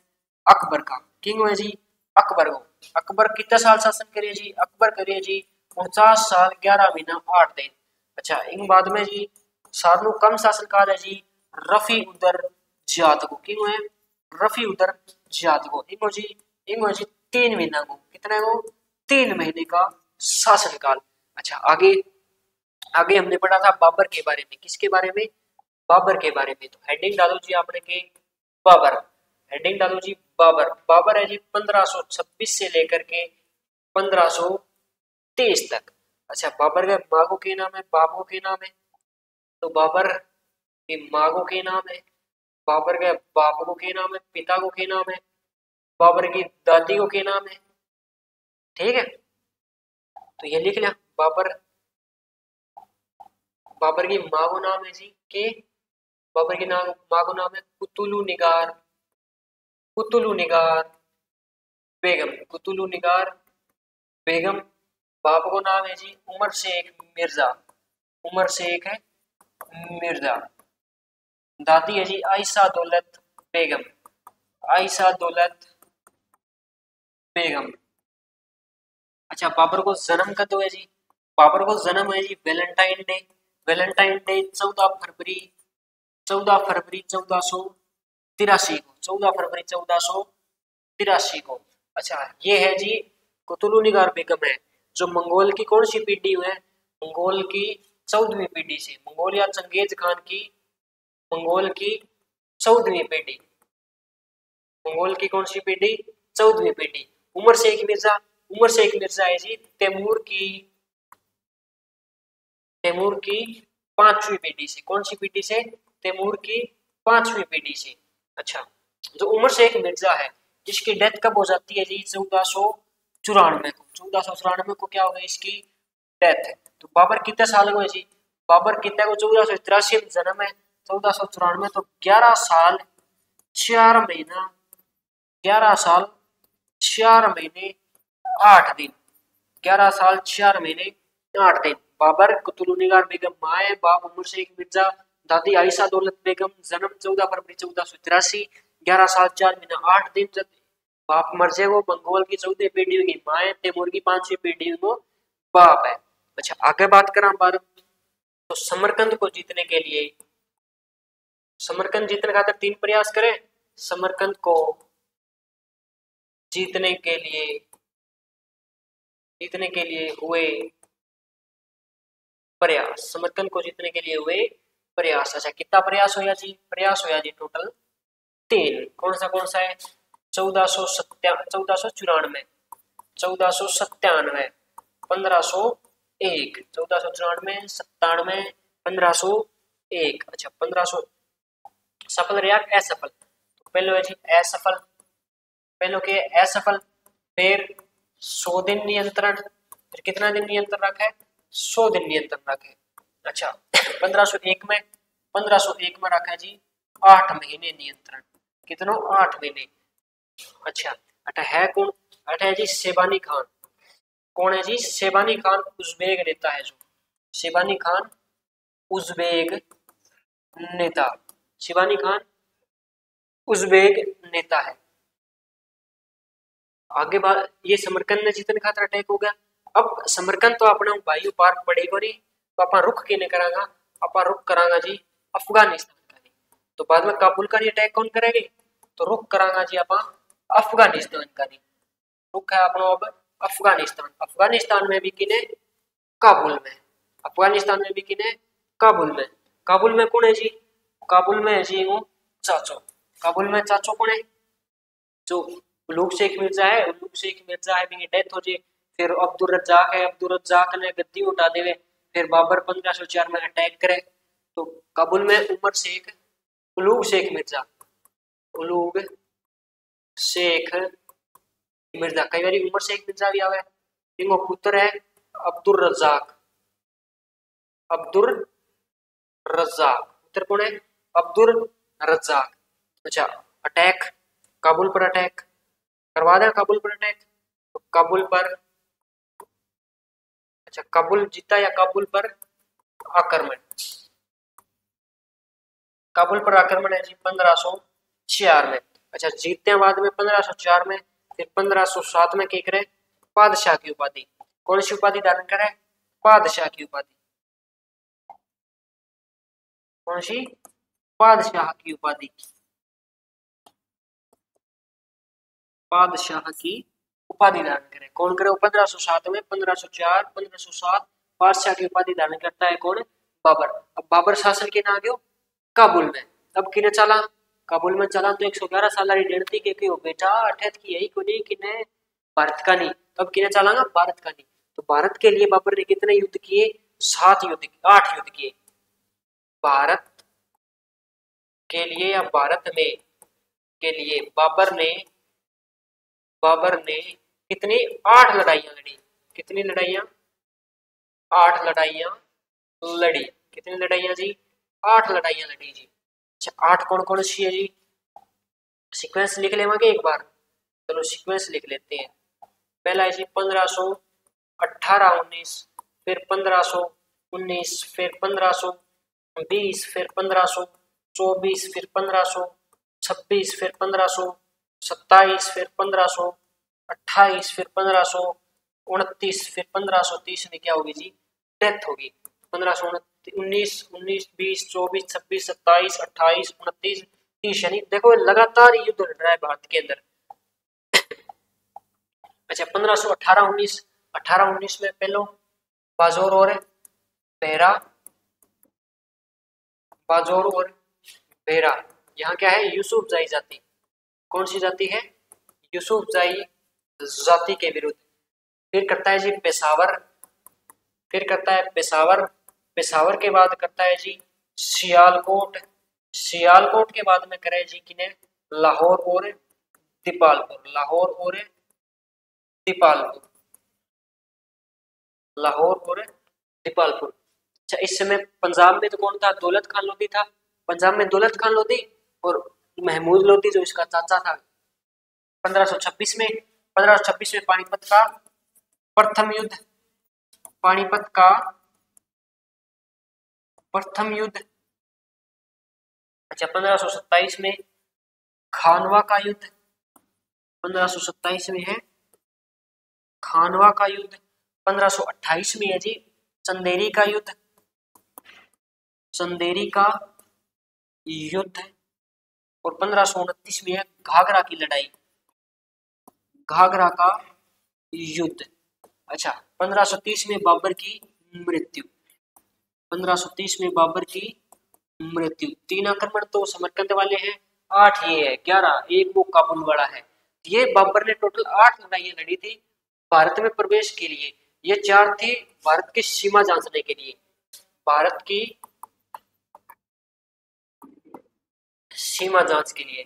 अकबर का, किंग है जी अकबर को। अकबर कितना साल शासन करे जी? अकबर करे जी 49 साल 11 महीना 8 दिन। अच्छा इन बाद में जी सारनु कम शासनकाल है जी रफी उदर जियाद को, किंग है रफी उदर जियाद को। इंगो जी 3 महीना को, कितने को? 3 महीने का शासनकाल। अच्छा आगे आगे हमने पढ़ा था बाबर के बारे में, किसके बारे में? बाबर के बारे में। तो हेडिंग डालो जी आपने के बाबर, हेडिंग डालो जी बाबर। बाबर है जी 1526 से लेकर के 1523 तक। अच्छा बाबर के माँ को क्या नाम है? बाप को क्या नाम है? तो बाबर की माँ को क्या नाम है? बाबर के बाप को क्या नाम है? पिता को क्या नाम है? बाबर की दादी को क्या नाम है? ठीक है, तो ये लिख लिया। बाबर, बाबर की माँ को नाम है जी के, बाबर की नाम माँ को नाम है कुतुलु निगार, कुतुलु निगार बेगम, कुतुलु निगार बेगम। बाप को नाम है जी उमर शेख मिर्जा, उमर शेख है मिर्जा। दादी है जी आयशा दौलत बेगम, आयशा दौलत बेगम। अच्छा बाबर को जन्म कब हुआ जी? बाबर को जन्म है जी वैलेंटाइन डे, वैलेंटाइन डे 14 फरवरी 1483 को, 14 फरवरी 1483 को। अच्छा ये है जी कुतुलु निगार बेगम है, जो मंगोल की कौन सी पीढ़ी है? मंगोल की 14वीं पीढ़ी से, मंगोल या चंगेज खान की मंगोल की 14वीं पीढ़ी, मंगोल की कौन सी पीढ़ी? 14वीं पीढ़ी। उमर शेख मिर्जा, उमर शेख मिर्जा है जी तैमूर की, तैमूर की 5वीं पीढ़ी से, कौन सी पीढ़ी से? तैमूर की 5वीं पीढ़ी से। अच्छा जो उमर शेख मिर्जा है जिसकी डेथ कब हो जाती है जी? 1494 को, 1494 को क्या होगा इसकी डेथ है। तो बाबर कितने साल को है जी? बाबर कितने को? 1483 में जन्म है, 1494 तो 11 साल 4 महीना, 11 साल 4 महीने 8 दिन, 11 साल 4 महीने 8 दिन। बाबर कुतुलु निगार बेगम माँ है, बाप उमर शेख मिर्जा, दादी आयशा दौलत बेगम, जन्म 14 फरवरी 1483, 11 साल 4 महीना 8 दिन। जब बाप मर जाए वो मंगोल की 14वीं पीढ़ी की माँ है, तैमूर की 5वीं पीढ़ी वो बाप है। अच्छा आगे बात करें बार, तो समरकंद को जीतने के लिए, समरकंद जीतने खातिर 3 प्रयास करें। समरकंद को जीतने के लिए, जीतने के लिए हुए प्रयास, समरकंद को जीतने के लिए हुए प्रयास। अच्छा कितना प्रयास होया जी? प्रयास होया जी टोटल 3। कौन सा है? 1494, 1497, 1501, 1494, 97, 1501। अच्छा 1500 सफल रहा असफल? तो पहले है जी असफल, पहले के असफल, फिर 100 दिन नियंत्रण, फिर कितना दिन नियंत्रण रखा है? 100 दिन नियंत्रण रखे। अच्छा 1501 में, 1501 में रखा है जी 8 महीने नियंत्रण, कितनों? 8 महीने। अच्छा अटा है कौन? अटा है जी शेबानी खान। कौन है जी? शेबानी खान उज्बेक नेता है, जो शेबानी खान उज्बेक नेता, शेबानी खान उज्बेक नेता है। आगे बात ये समरकंद ने जीतने खातर अटैक हो गया। अब समरकंद तो अपना वायु पार्क पड़ेगा नहीं, तो आप रुख किने करांगा? आप रुख करांगा जी अफगानिस्तान का नहीं। तो बाद में काबुल का अटैक कौन करेंगे? तो रुख करांगा जी आप अफगानिस्तान का नहीं। रुख है अपना अब अफगानिस्तान, अफगानिस्तान में भी किने? काबुल में, अफगानिस्तान में भी किने? काबुल में। काबुल में कौन है जी? काबुल में है जी वो चाचो। काबुल में चाचो कौन है? जो उलूग शेख मिर्जा है। उलूग शेख मिर्जा है भी डेथ हो जी। फिर अब्दुल रज्जाक है। अब्दुल रज्जाक ने गद्दी उठा देवे। फिर बाबर 1504 में अटैक करे। तो काबुल में उमर शेख, उलूग शेख मिर्जा, उलूग शेख मिर्जा, कई बार उमर शेख मिर्जा भी आवे। इनको पुत्र है अब्दुल रज्जाक। अब्दुल रज्जाक पुत्र कौन है? अब्दुल रज्जाक। अच्छा, अटैक, काबुल पर अटैक करवा दें। काबुल पर अटैक, तो काबुल पर, अच्छा काबुल जीता या काबुल पर आक्रमण? काबुल पर आक्रमण है जी 1504 में। अच्छा, जीतने के बाद में 1504 में, फिर 1507 में क्या करे? पादशाह की उपाधि। कौन सी उपाधि धारण करे? पादशाह की उपाधि। कौन सी? पादशाह की उपाधि। पादशाह की उपाधि धारण करे। कौन करे? 1507 में, 1504, 1507 पादशाह की उपाधि धारण करता है कौन? बाबर। अब बाबर शासन के ना गयो काबुल में। अब किने चला? काबुल में चला तो 111 साल रणनीति के क्यों बेटा अठेत की यही कोनी किने भारत का नहीं। तब किने चलागा? भारत का नहीं। तो भारत के लिए बाबर ने कितने युद्ध किए? 7 युद्ध, 8 युद्ध किए। भारत के लिए या भारत में के लिए बाबर ने कितनी? 8 लड़ाइयां लड़ी। कितनी लड़ाइयां? 8 लड़ाइयां लड़ी। कितनी लड़ाइयां जी? 8 लड़ाइयां लड़ी जी। अच्छा, 8 कौन कौन सी है जी? सीक्वेंस लिख लेंगे एक बार। चलो सीक्वेंस लिख लेते हैं। पहला है जी 1518-19, फिर 1519, फिर 1520, फिर 1524, फिर 1526, फिर 1527, फिर 1528, फिर 1529, फिर 1530 में क्या होगी जी? डेथ होगी। 1519, 19, 20, 24, 26, 27, 28, 29, 30 यानी देखो लगातार युद्ध लड़ रहा है भारत के अंदर। अच्छा, 1518-19, 18-19 में पहलो बाजोर और बेरा, बाजोर और बेरा। यहाँ क्या है? यूसुफ जाई जाति। कौन सी जाति है? यूसुफ जाई जाति के विरुद्ध। फिर करता है जी पेशावर। फिर करता है पेशावर। पेशावर के बाद करता है जी सियालकोट। सियालकोट के बाद में करे जी किने? लाहौर और दीपालपुर। लाहौर और दीपालपुर। लाहौर और दीपालपुर। अच्छा, इस समय पंजाब में तो कौन था? दौलत खान लोधी था। पंजाब में दौलत खान लोधी और महमूद लोधी जो इसका चाचा था। 1526 में, 1526 में पानीपत का प्रथम युद्ध, पानीपत का प्रथम युद्ध। अच्छा, 1527 में खानवा का युद्ध। 1527 में है खानवा का युद्ध। 1528 में है जी चंदेरी का युद्ध। चंदेरी का युद्ध। और 1529 में है घाघरा की लड़ाई। घाघरा का युद्ध। अच्छा, 1530 में बाबर की मृत्यु। 1530 में बाबर की मृत्यु। 3 आक्रमण तो समरकंद वाले हैं, 8 ये है, 11 एक वो काबुल वाला है। ये बाबर ने टोटल 8 लड़ाइयां लड़ी थी भारत में प्रवेश के लिए। ये 4 थी भारत की सीमा जांचने के लिए। भारत की सीमा जांच के लिए,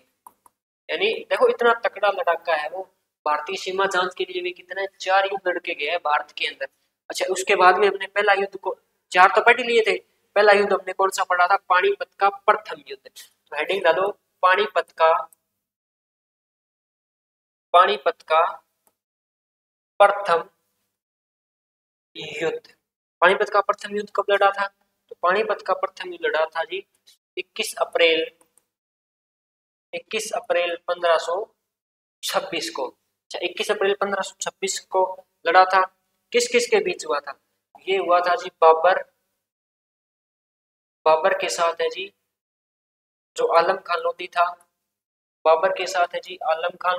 यानी देखो इतना तकड़ा लड़ाका है वो। भारतीय सीमा जांच के लिए भी कितने 4 युद्ध लड़ के गए हैं भारत के अंदर। अच्छा, उसके बाद में हमने पहला युद्ध को 4 तो पढ़ लिए थे। पहला युद्ध हमने कौन सा पढ़ा था? पानीपत का प्रथम युद्ध। तो हेडिंग डालो पानीपत का प्रथम युद्ध। पानीपत का प्रथम युद्ध कब लड़ा था? तो पानीपत का प्रथम युद्ध लड़ा था जी 21 अप्रैल 1526 को। अच्छा, 21 अप्रैल 1526 को लड़ा था। किस किस के बीच हुआ था? ये हुआ था जी बाबर के साथ है जी जो आलम खान लोधी था। बाबर के साथ है जी आलम खान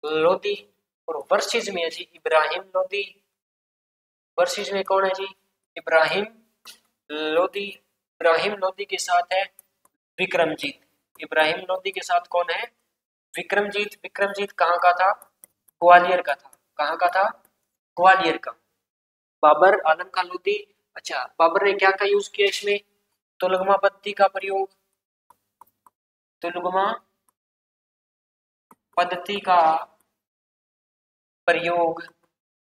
लोधी। और वर्सेस में है जी इब्राहिम लोधी। वर्सेस में कौन है जी? इब्राहिम लोधी, इब्राहिम लोधी के साथ है विक्रमजीत। इब्राहिम लोधी के साथ कौन है? विक्रमजीत। विक्रमजीत कहाँ का था? ग्वालियर का था। कहाँ का था? ग्वालियर का। बाबर आलम खान लोधी। अच्छा, बाबर ने क्या का यूज किया इसमें? तुलगमा पद्धति का प्रयोग। तुलगमा पद्धति का प्रयोग।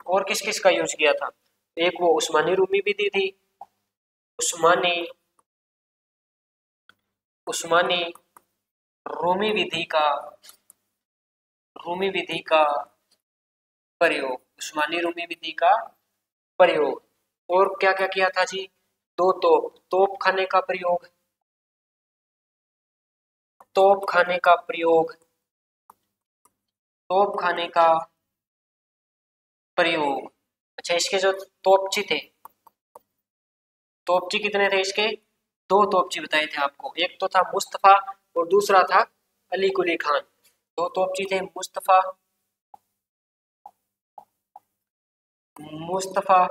और किस किस का यूज किया था? एक वो उस्मानी रूमी विधि थी, उस्मानी उस्मानी रूमी विधि का प्रयोग। उस्मानी रूमी विधि का प्रयोग। और क्या क्या किया था जी? दो तोप खाने का प्रयोग। तोप खाने का प्रयोग। तोप खाने का प्रयोग। अच्छा, इसके जो तोपची थे, तोपची कितने थे इसके? दो तोपची बताए थे आपको। एक तो था मुस्तफा और दूसरा था अली कुली खान। दो तोपची थे, मुस्तफा मुस्तफा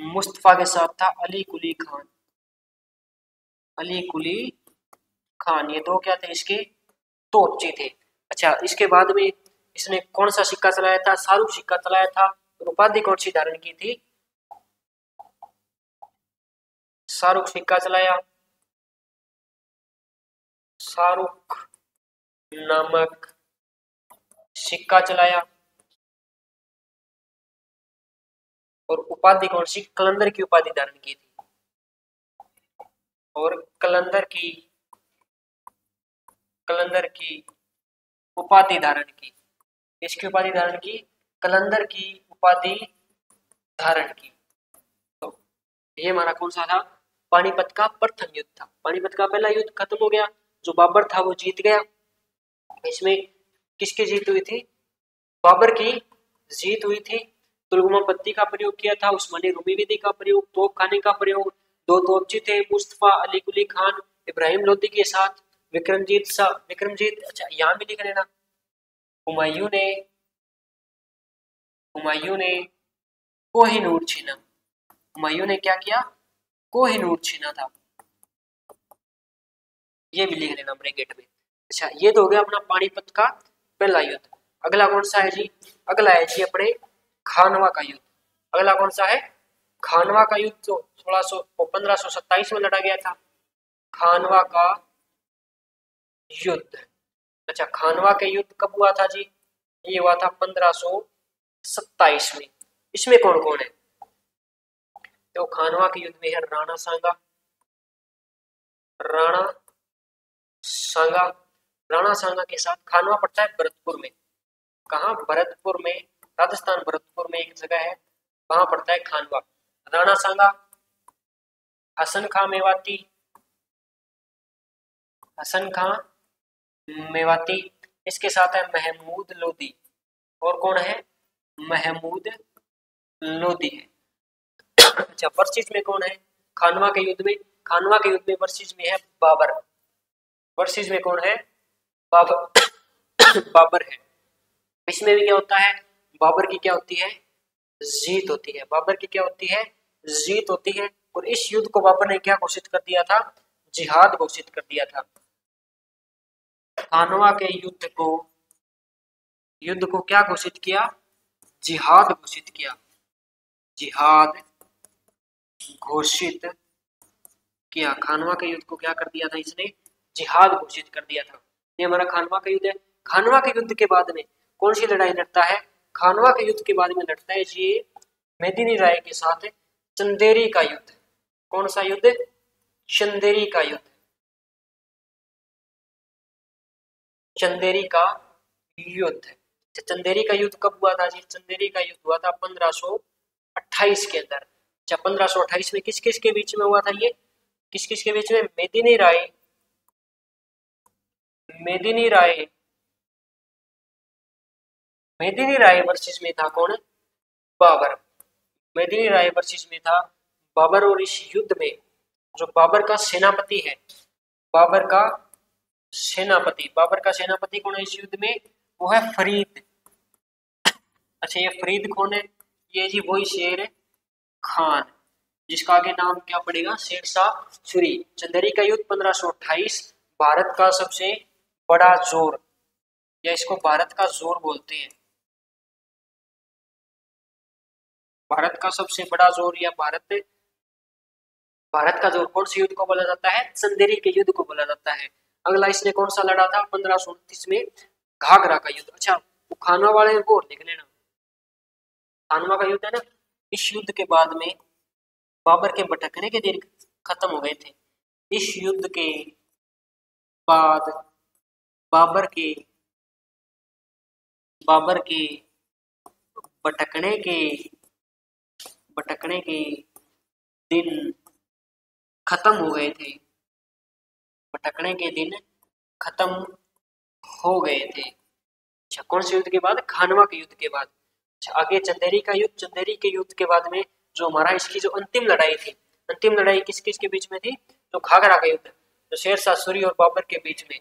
मुस्तफा के साथ था अली कुली खान। अली कुली खान, ये दो क्या थे इसके? तोपची थे। अच्छा, इसके बाद में इसने कौन सा सिक्का चलाया था? शाहरुख सिक्का चलाया था। और उपाधि कौन सी धारण की थी? शाहरुख सिक्का चलाया। शाहरुख नामक सिक्का चलाया। और उपाधि कौन सी? कलंदर की उपाधि धारण की थी। और कलंदर की उपाधि धारण की। इसकी उपाधि धारण की? कलंदर की उपाधि धारण की। तो ये हमारा कौन सा था? पानीपत का प्रथम युद्ध था। पानीपत का पहला युद्ध खत्म हो गया, जो बाबर था वो जीत गया। इसमें किसकी जीत हुई थी? बाबर की जीत हुई थी। तुलगमा पत्ती का प्रयोग किया था, उस्मानी रूमी विधि का प्रयोग, तोप खाने का प्रयोग। दो तोपची थे, मुस्तफा अली कुली खान इब्राहिम लोधी के साथ विक्रमजीत। अच्छा, यहाँ भी लिख लेना। हुमायूं ने हुमायूं ने कोहिनूर छीना। हुमायूं ने क्या किया? कोहिनूर छीना था। ये भी लिख लेना ब्रैकेट में। अच्छा, ये तो हो गया अपना पानीपत का पहला युद्ध। अगला कौन सा है जी? अगला है जी अपने खानवा का युद्ध। अगला कौन सा है? खानवा का युद्ध, जो 1527 में लड़ा गया था। खानवा का युद्ध। अच्छा, खानवा के युद्ध कब हुआ था जी? ये हुआ था 1527 में। इसमें कौन कौन है? तो खानवा के युद्ध में है राणा सांगा। राणा सांगा राणा सांगा के साथ खानवा पड़ता है भरतपुर में। कहाँ? भरतपुर में, राजस्थान भरतपुर में एक जगह है, वहां पड़ता है खानवा। राणा सांगा, हसन खां मेवाती, हसन खां मेवाती। इसके साथ है महमूद लोधी। और कौन है? महमूद लोधी है। अच्छा, वर्सेस में कौन है खानवा के युद्ध में? खानवा के युद्ध में वर्सेस में है बाबर। वर्सेस में कौन है? बाबर बाबर है। इसमें भी क्या होता है? बाबर की क्या होती है? जीत होती है। बाबर की क्या होती है? जीत होती है। और इस युद्ध को बाबर ने क्या घोषित कर दिया था? जिहाद घोषित कर दिया था। खानवा के युद्ध को क्या घोषित किया? जिहाद घोषित किया। जिहाद घोषित किया। खानवा के युद्ध को क्या कर दिया था इसने? जिहाद घोषित कर दिया था। ये हमारा खानवा का युद्ध है। खानवा के युद्ध के बाद में कौन सी लड़ाई लड़ता है? खानवा के युद्ध के बाद में लड़ता है जी मेदिनी राय के साथ चंदेरी का युद्ध। कौन सा युद्ध? चंदेरी का युद्ध। चंदेरी का युद्ध। चंदेरी का युद्ध कब हुआ था जी? चंदेरी का युद्ध हुआ था 1528 के अंदर। अच्छा, 1528 में किस किस के बीच में हुआ था ये? किस किस के बीच में? मेदिनी राय मेदिनी राय वर्सेस में था कौन? बाबर। मेदिनी राय वर्सेस में था बाबर। और इस युद्ध में जो बाबर का सेनापति है, बाबर का बाबर का सेनापति कौन है इस युद्ध में? वो है फरीद। अच्छा, ये फरीद कौन है? ये जी वही शेर खान। जिसका आगे नाम क्या पड़ेगा, शेरशाह सूरी। चंदेरी का युद्ध 1528, भारत का सबसे बड़ा जोर, या इसको भारत का जोर बोलते हैं। भारत का सबसे बड़ा जोर या भारत का जोर कौन से युद्ध को बोला जाता है, चंदेरी के युद्ध को बोला जाता है। अगला इसने कौन सा लड़ा था 1529 में, घाघरा का युद्ध। अच्छा वो खानवा वाले को और देख लेना, खानवा का युद्ध है ना। इस युद्ध के बाद में बाबर के भटकने के दिन खत्म हो गए थे। इस युद्ध के बाद बाबर के भटकने के दिन खत्म हो गए थे। भटकने के दिन खत्म हो गए थे। अच्छा कौन से युद्ध के बाद, खानवा के युद्ध के बाद। अच्छा आगे चंदेरी का युद्ध, चंदेरी के युद्ध के बाद में जो हमारा इसकी जो अंतिम लड़ाई थी, अंतिम लड़ाई किस किस के बीच में थी, तो घाघरा का युद्ध, तो शेरशाह सूरी और बाबर के बीच में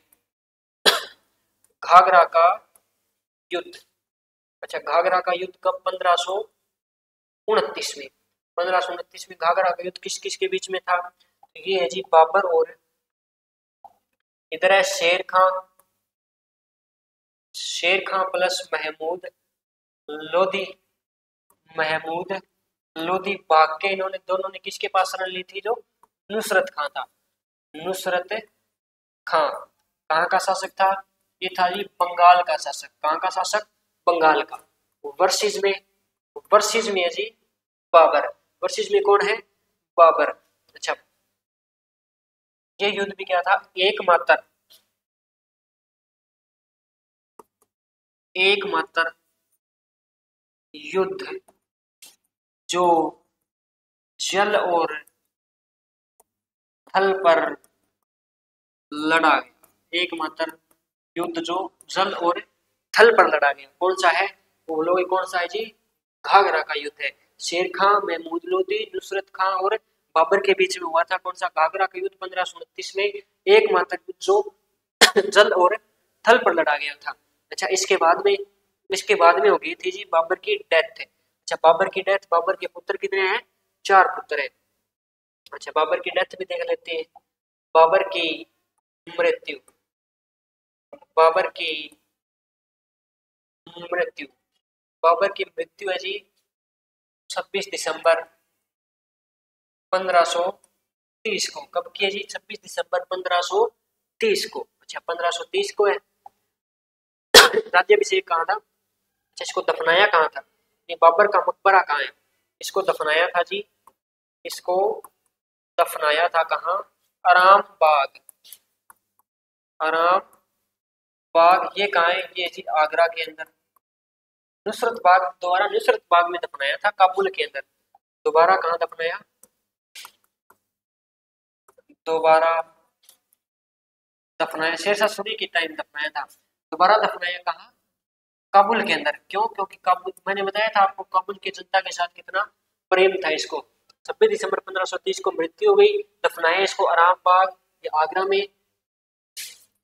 घाघरा का युद्ध। अच्छा घाघरा का युद्ध कब, 1529 में। 1529 में घाघरा का युद्ध किस किस के बीच में था, तो ये है जी बाबर और इधर है शेर खां प्लस महमूद लोधी भाग के इन्होंने दोनों ने किसके पास शरण ली थी, जो नुसरत खां था। नुसरत खां कहाँ का शासक था, ये था जी बंगाल का शासक। कहाँ का शासक, बंगाल का। वर्सेस में है जी बाबर। वर्सेस में कौन है, बाबर। अच्छा ये युद्ध भी क्या था, एकमात्र युद्ध जो जल और थल पर लड़ा गया। एकमात्र युद्ध जो जल और थल पर लड़ा गया, कौन सा है, वो लोग कौन सा है जी, घाघरा का युद्ध है। शेर खां, महमूद लोधी, नुसरत खां और बाबर के बीच में हुआ था कौन सा, घाघरा का युद्ध 1529 में। एकमात्र युद्ध जो जल और थल पर लड़ा गया था। अच्छा इसके बाद में हो गई थी जी बाबर की डेथ। अच्छा बाबर की डेथ, बाबर के पुत्र कितने हैं, 4 पुत्र है। अच्छा बाबर की डेथ भी देख लेते हैं। बाबर की मृत्यु, बाबर की मृत्यु बाबर की मृत्यु है जी 26 दिसंबर 1530 को। कब की है जी, 26 दिसंबर 1530 को। अच्छा 1530 को है। राज्याभिषेक कहाँ था, अच्छा इसको दफनाया कहाँ था, ये बाबर का मकबरा कहाँ है, इसको दफनाया था जी, इसको दफनाया था कहाँ, आराम बाग ये कहाँ है, ये जी आगरा के अंदर। दोबारा नुसरत बाग में दफनाया था, काबुल के अंदर। दोबारा कहाँ दफनाया, दोबारा दफनाया शेरशाह सूरी के टाइम दफनाया था। दोबारा दफनाया कहाँ, काबुल के अंदर। क्यों, क्योंकि काबुल, मैंने बताया था आपको काबुल की जनता के साथ कितना प्रेम था इसको। 26 दिसंबर 1530 को मृत्यु हो गई, दफनाया इसको आराम बाग, ये आगरा में।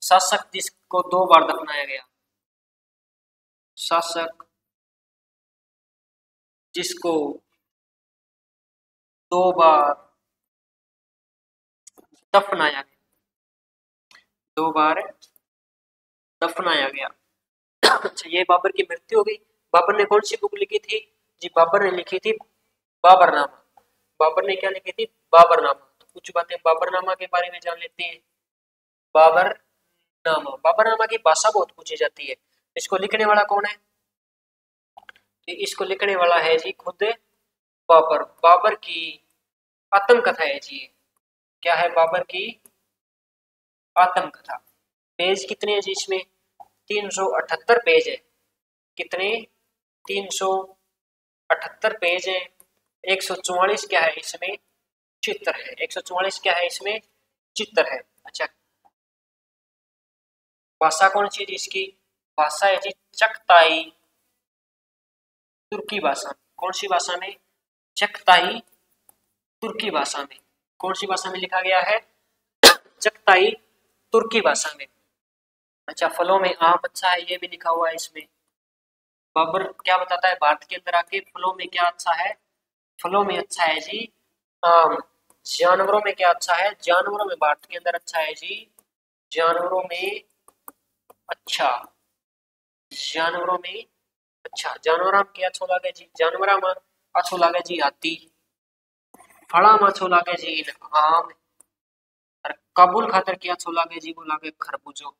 शासक जिसको 2 बार दफनाया गया, शासक जिसको 2 बार दफनाया गया, 2 बार दफनाया गया। अच्छा ये बाबर की मृत्यु हो गई। बाबर ने कौन सी बुक लिखी थी जी, बाबर ने लिखी थी बाबरनामा। बाबर ने क्या लिखी थी, बाबरनामा। तो कुछ बातें बाबरनामा के बारे में जान लेते हैं। बाबरनामा की भाषा बहुत पूछी जाती है। इसको लिखने वाला कौन है, इसको लिखने वाला है जी खुद बाबर। बाबर की आत्मकथा है जी, क्या है, बाबर की आत्मकथा। पेज कितने हैं जी इसमें, 378 पेज है। कितने, 378 पेज है। 144 क्या है इसमें, चित्र है। 144 क्या है इसमें, चित्र है। अच्छा भाषा कौन सी थी इसकी, भाषा है जी चगताई तुर्की भाषा। कौन सी भाषा में, चगताई तुर्की भाषा में। कौन सी भाषा में लिखा गया है, चगताई तुर्की भाषा में। अच्छा फलों में आम अच्छा है, ये भी लिखा हुआ है इसमें। बाबर क्या बताता है, भारत के अंदर आके फलों में क्या अच्छा है, फलों में अच्छा है जी जानवरों में क्या अच्छा है? जानवरों में भारत के अंदर अच्छा है जी, जानवरों में अच्छा, जानवरों में अच्छा, जानवरां में क्या अच्छो लागे जी? जानवरां में अच्छो लागे जी हाथी, फड़ा में अच्छो लागे जी आम, और काबुल खातर क्या अच्छो लागे जी? वो लागे खरबूजो।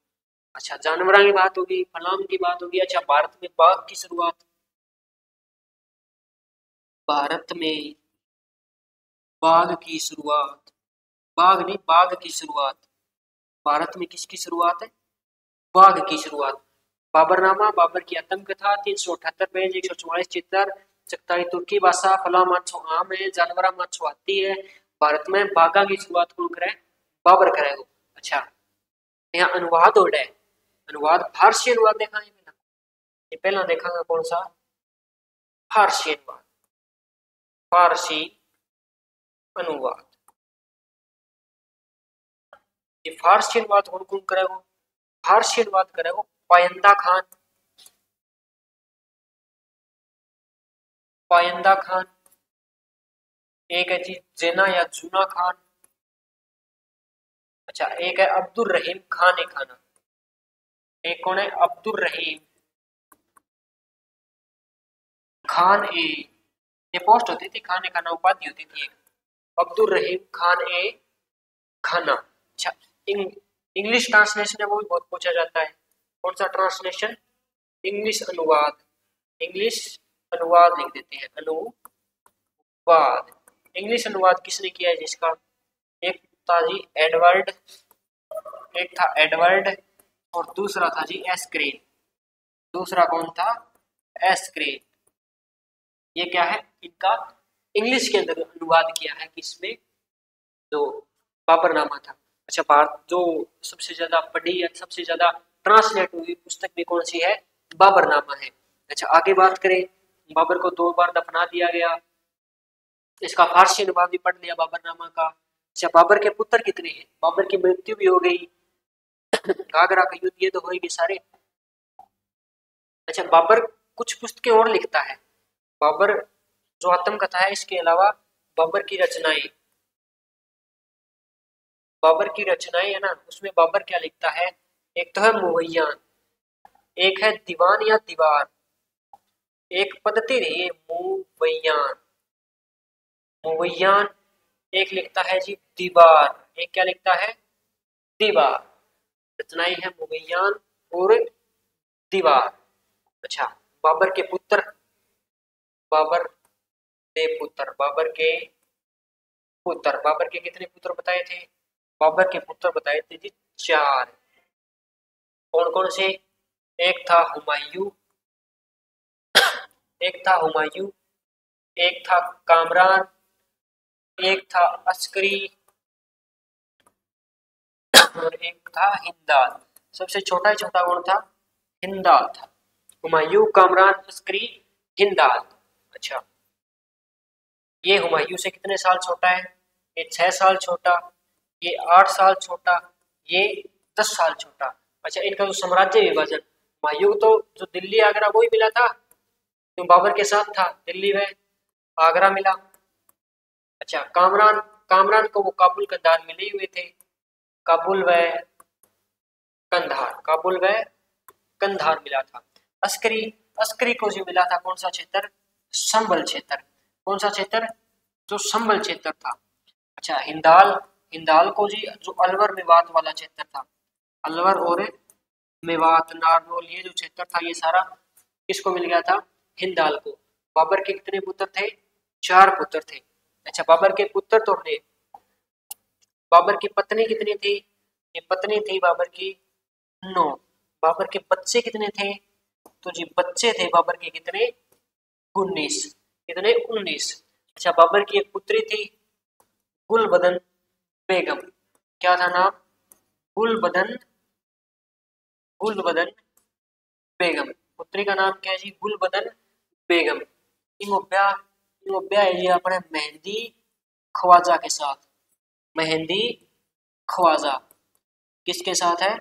अच्छा, जानवरां की बात होगी, फलाम की बात होगी। अच्छा, भारत में बाघ की शुरुआत, भारत में बाघ की शुरुआत, बाघ नहीं बाघ की शुरुआत, भारत में किसकी शुरुआत है? बाघ की शुरुआत। बाबरनामा, बाबर की आत्मकथा, 378 पेज, 144 चित्र, 47 तुर्की भाषा, फला माछो आम है, जानवरा माछो हाथी है। भारत में बाघा की शुरुआत कौन करे? बाबर करेगा। अच्छा, यहाँ अनुवाद हो रहा है, अनुवाद फारसी अनुवाद देखा है पहला, ये पहला देखा कौन सा? फारसी अनुवाद, फारसी अनुवाद। ये फारसी अनुवाद कौन कौन करेगा? फारसी अनुवाद करेगा पायंदा खान, पायंदा खान। एक है जी जेना या जूना खान। अच्छा, एक है अब्दुल रहीम खान ए खाना, एक कौन है? अब्दुल रहीम खान ए, ये पोस्ट होती थी, खान ए खाना उपाधि होती थी एक, अब्दुल रहीम खान ए खाना। अच्छा, इंग्लिश ट्रांसलेशन है वो भी बहुत पूछा जाता है, कौन सा ट्रांसलेशन? इंग्लिश अनुवाद, इंग्लिश अनुवाद लिख देते हैं, अनुवाद। इंग्लिश अनुवाद किसने किया है जिसका? एक था जी एडवर्ड, एक था एडवर्ड, और दूसरा था जी एस्क्रेन। दूसरा कौन था? एस्क्रेन। ये क्या है? इनका इंग्लिश के अंदर अनुवाद किया है किसमें? जो बाबरनामा था। अच्छा, भारत जो सबसे ज्यादा पढ़ी या सबसे ज्यादा ट्रांसलेट हुई पुस्तक भी कौन सी है? बाबरनामा है। अच्छा, आगे बात करें, बाबर को 2 बार दफना दिया गया, इसका फारसी अनुवाद भी पढ़ लिया बाबरनामा का। अच्छा, बाबर के पुत्र कितने हैं? बाबर की मृत्यु भी हो गई, घाघरा का युद्ध, ये तो होएगी सारे। अच्छा, बाबर कुछ पुस्तकें और लिखता है, बाबर जो आत्मकथा है इसके अलावा बाबर की रचनाएं, बाबर की रचनाएं है ना, उसमें बाबर क्या लिखता है? एक तो है मुवैयान, एक है दीवान या दीवार, एक पद्धति रही है मुवैयान, मुवैयान। एक लिखता है जी दीवार, एक क्या लिखता है? दीवार। रचनाएं है मुवैयान और दीवार। अच्छा, बाबर के पुत्र, बाबर के पुत्र, बाबर के पुत्र, बाबर के कितने पुत्र बताए थे? बाबर के पुत्र बताए थे जी 4। कौन कौन से? एक था हुमायूं, एक था हुमायूं, एक था कामरान, एक था अस्करी, और एक था हिंदाल। सबसे छोटा छोटा कौन था? हिंदाल था। हुमायूं, कामरान, अस्करी, हिंदाल। अच्छा, ये हुमायूं से कितने साल छोटा है? ये 6 साल छोटा, ये 8 साल छोटा, ये 10 साल छोटा। अच्छा, इनका जो साम्राज्य विभाजन, हुमायूं तो जो दिल्ली आगरा वो ही मिला था, तो बाबर के साथ था, दिल्ली में आगरा मिला। अच्छा, कामरान, कामरान को वो काबुल कंधार मिले हुए थे, काबुल व कंधार, काबुल व कंधार मिला था। अस्करी, अस्करी को जो मिला था कौन सा क्षेत्र? संभल क्षेत्र। कौन सा क्षेत्र? जो संभल क्षेत्र था। अच्छा, हिंदाल, हिंदाल को जी जो अलवर मेवात वाला क्षेत्र था, अलवर और मेवात नारनौल ये जो क्षेत्र था, ये सारा किसको मिल गया था? हिंदाल को। बाबर के कितने पुत्र थे? 4 पुत्र थे। अच्छा, बाबर के पुत्र तो थे, बाबर की पत्नी कितनी थी? ये पत्नी थी बाबर की 9। बाबर के बच्चे कितने थे? तो जी बच्चे थे बाबर के कितने? 19। कितने? 19। अच्छा, बाबर की एक पुत्री थी गुलबदन बेगम, क्या था नाम? गुलबदन, गुलबदन बेगम। पुत्री का नाम क्या है जी? गुलबदन बेगम। इनको ब्याह, इनको ब्याह है जी अपने मेहंदी ख्वाजा के साथ, मेहंदी ख्वाजा। किसके साथ है?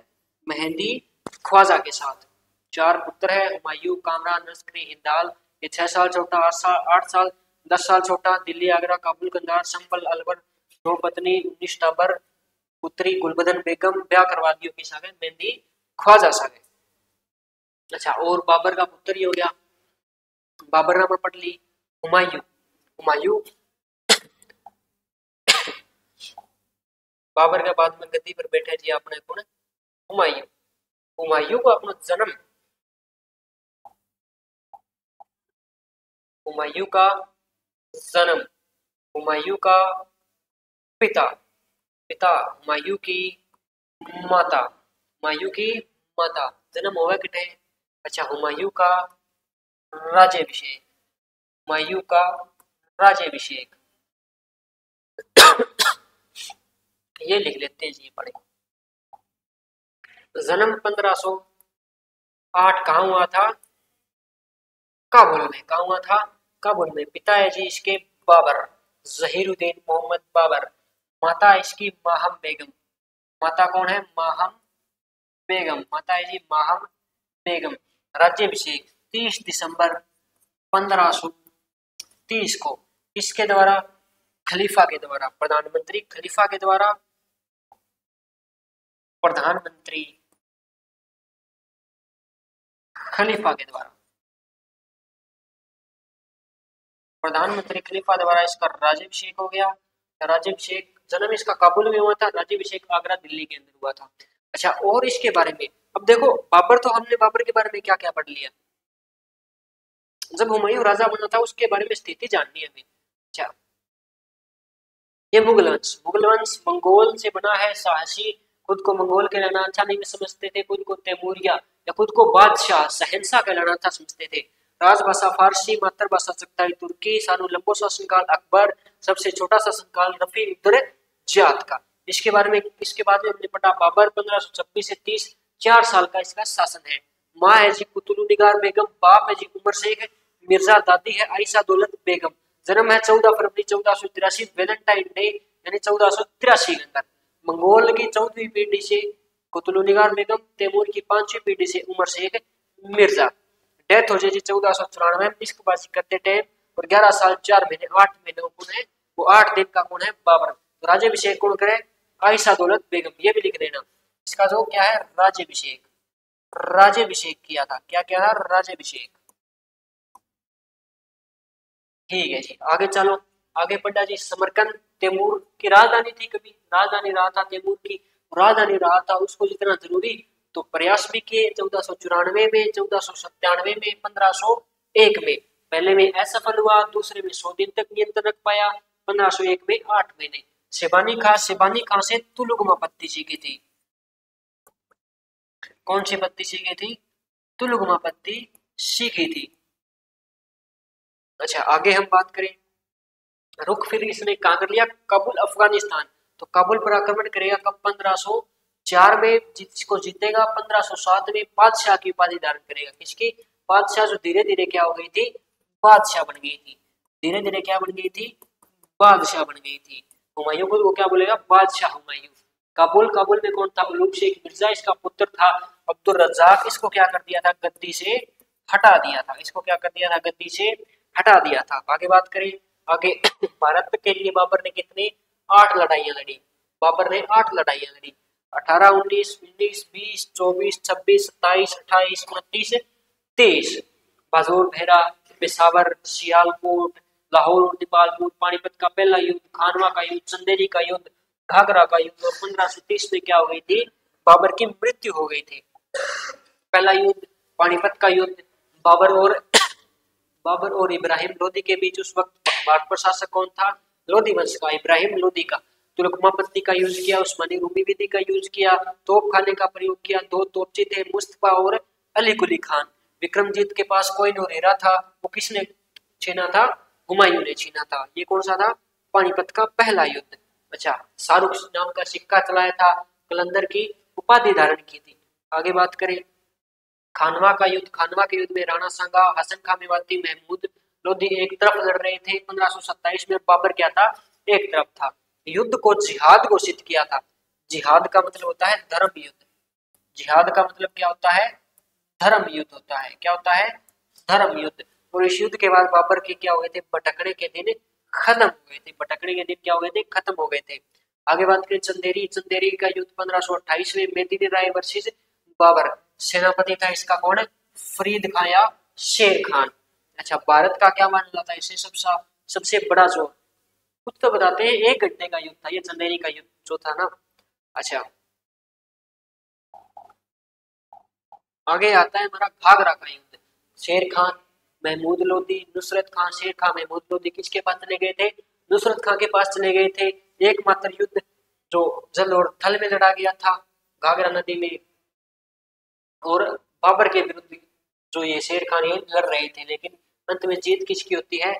मेहंदी ख्वाजा के साथ। 4 पुत्र है, हुमायूं, कामरान, अस्करी, हिंदाल। ये 6 साल छोटा, 8 साल, 8 साल 10 साल छोटा, दिल्ली, आगरा, काबुल, कंधार, संभल, अलवर, दो पत्नी, 19 नवंबर, पुत्री गुलबदन बेगम, ब्याह करवा दियो की सागे, मेहंदी ख्वाजा सागे। अच्छा, और बाबर का पुत्र ही हो गया, बाबर नाम पढ़ ली, हुमायूं, हुमायूं बाबर के बाद में गद्दी पर बैठे जी अपने कौन, हुमायूं। हुमायूं को अपना जन्म, हुमायूं का जन्म, हुमायूं का पिता, पिता हुमायूं की माता, हुमायूं की माता जन्म हुआ किटे, अच्छा हुमायूं का राज्याभिषेक, हुमायूं का राज्याभिषेक ये लिख लेते हैं जी, पढ़े। जन्म 1508 कहाँ हुआ था, काबुल में। कहाँ हुआ था, काबुल में। पिता है जी इसके बाबर, जहीरुद्दीन मोहम्मद बाबर। माता है इसकी माहम बेगम, माता कौन है, माहम बेगम, माता है जी माहम बेगम। राज्याभिषेक 30 दिसंबर 1530 को, किसके द्वारा, खलीफा के द्वारा, प्रधानमंत्री खलीफा के द्वारा, प्रधानमंत्री खलीफा के द्वारा, प्रधानमंत्री खलीफा द्वारा इसका राज्याभिषेक हो गया। राज्याभिषेक, जन्म इसका काबुल में हुआ था, राज्याभिषेक आगरा दिल्ली के अंदर हुआ था। अच्छा, और इसके बारे में अब देखो, बाबर तो हमने बाबर के बारे में क्या क्या पढ़ लिया, जब हुमायूं राजा बना था उसके बारे में स्थिति जाननी है हमें। अच्छा, ये मुगल वंश, मुगल वंश मंगोल से बना है, साहसी, खुद को मंगोल कहलाना अच्छा नहीं समझते थे, खुद को तैमूरिया या खुद को बादशाह शहंशाह कहलाना अच्छा समझते थे। राजभाषा फारसी, मातृभाषा चगताई तुर्की, सानु लंबो शासनकाल अकबर, सबसे छोटा शासनकाल रफी उद्दर जियाद का। इसके बारे में, इसके बाद में हमने पढ़ा बाबर 1526 से 30, 4 साल का इसका शासन है। माँ है जी कुतुलुनिगार बेगम, बाप है जी उमर शेख मिर्जा, दादी है आयशा दौलत बेगम। जन्म है 14 फरवरी 1483, वैलेंटाइन डे यानी 1483 के अंदर। मंगोल की 14वीं पीढ़ी से कुतुलुनिगार बेगम, तैमूर की 5वीं पीढ़ी से उमर शेख मिर्जा। डेथ हो जाए जी 1494 में इश्कबाजी करते टाइम, और 11 साल 4 महीने 8 महीने कौन है, वो 8 दिन का कौन है, बाबर। तो राज्याभिषेक कौन करे, आयशा दौलत बेगम, ये भी लिख देना। इसका जो क्या है, राज्याभिषेक, राज्याभिषेक किया था, क्या क्या था, राज्याभिषेक। ठीक है जी, आगे चलो, आगे पढ़ा जी, समरकंद तैमूर की राजधानी थी, कभी राजधानी रहा था तैमूर की, राजधानी रहा था, उसको जितना जरूरी तो प्रयास भी किए। 1494 में, 1497 में, 1501 में। पहले में असफल हुआ, दूसरे में 100 दिन तक नियंत्रण रख पाया, 1501 में 8 महीने। शिबानी खां से तुलुगमा पत्ती सीखी थी, कौन सी पत्ती सीखी थी, तुलुगमा पत्ती सीखी थी। अच्छा, आगे हम बात करें, रुख फिर इसने कहां कर लिया, काबुल अफगानिस्तान। तो काबुल पर आक्रमण करेगा कब, 1504 में, जिसको जीतेगा 1507 में बादशाह की उपाधि धारण करेगा। किसकी, बादशाह, जो धीरे धीरे क्या हो गई थी, बादशाह बन गई थी, धीरे धीरे क्या बन गई थी, बादशाह बन गई थी। हुमायूं को वो क्या बोलेगा, बादशाह हुमायूं। काबुल, काबुल में कौन था, उलूग शेख मिर्जा, इसका पुत्र था अब्दुल रज्जाक। इसको क्या कर दिया था, गद्दी से हटा दिया था, इसको क्या कर दिया था, गद्दी से हटा दिया था। आगे बात करें, आगे भारत के लिए बाबर ने कितनी, 8 लड़ाइयां लड़ी, बाबर ने 8 लड़ाइयां लड़ी। 18, 19, 19, 20, 24, 26, 27, 28, 29, 23। बाजोर, भेरा, पेशावर, सियालकोट, लाहौर, दीपालपुर, पानीपत का पहला युद्ध, खानवा का युद्ध, चंदेरी का युद्ध, घाघरा का युद्ध, और 1530 में क्या हो गई थी, बाबर की मृत्यु हो गई थी। पहला युद्ध पानीपत का युद्ध, बाबर और इब्राहिम लोदी के बीच। उस वक्त भारत पर शासक कौन था, लोदी वंश का इब्राहिम लोदी का। तुर्कमा पत्नी का यूज किया, उस्मानी रूमी विधि का यूज किया, तोप खाने का प्रयोग किया। 2 तोपची थे, मुस्तफा और अली कुली खान। विक्रमजीत के पास कोई और हीरा था, वो किसने छीना था, हुमायूं ने छीना था। ये कौन सा था, पानीपत का पहला युद्ध। अच्छा, शाहरुख नाम का सिक्का चलाया था, कलंदर की उपाधि धारण की थी। आगे बात करें, खानवा का युद्ध, खानवा के युद्ध में राणा सांगा, हसन खां मेवाती, महमूद लोधी एक तरफ लड़ रहे थे। 1527 में बाबर क्या था, एक तरफ था। युद्ध को जिहाद घोषित किया था। जिहाद का मतलब होता है धर्म युद्ध, जिहाद का मतलब क्या होता है, धर्म युद्ध होता है। क्या होता है, धर्म युद्ध। और इस युद्ध के बाद बाबर के क्या हो गए थे, भटकने के दिन खत्म हो गए थे। भटकने के दिन क्या हो गए थे, खत्म हो गए थे। आगे बात करें चंदेरी। चंदेरी का युद्ध 1528 में मेदिनी राय वर्सेस बाबर। सेनापति था इसका कौन है, फरीद खान या शेर खान। अच्छा, भारत का क्या माना जाता है इसे सबसे बड़ा जो, कुछ तो बताते हैं, 1 घंटे का युद्ध था ये चंदेरी का युद्ध जो था ना। अच्छा, आगे आता है हमारा घाघरा का युद्ध। शेर खान महमूद लोदी, नुसरत खान। शेर खान महमूद लोदी किसके पास चले गए थे, नुसरत खान के पास चले गए थे। एकमात्र युद्ध जो जल और थल में लड़ा गया था घाघरा नदी में, और बाबर के विरुद्ध जो ये शेर खान ये लड़ रहे थे, लेकिन अंत में जीत किसकी होती है,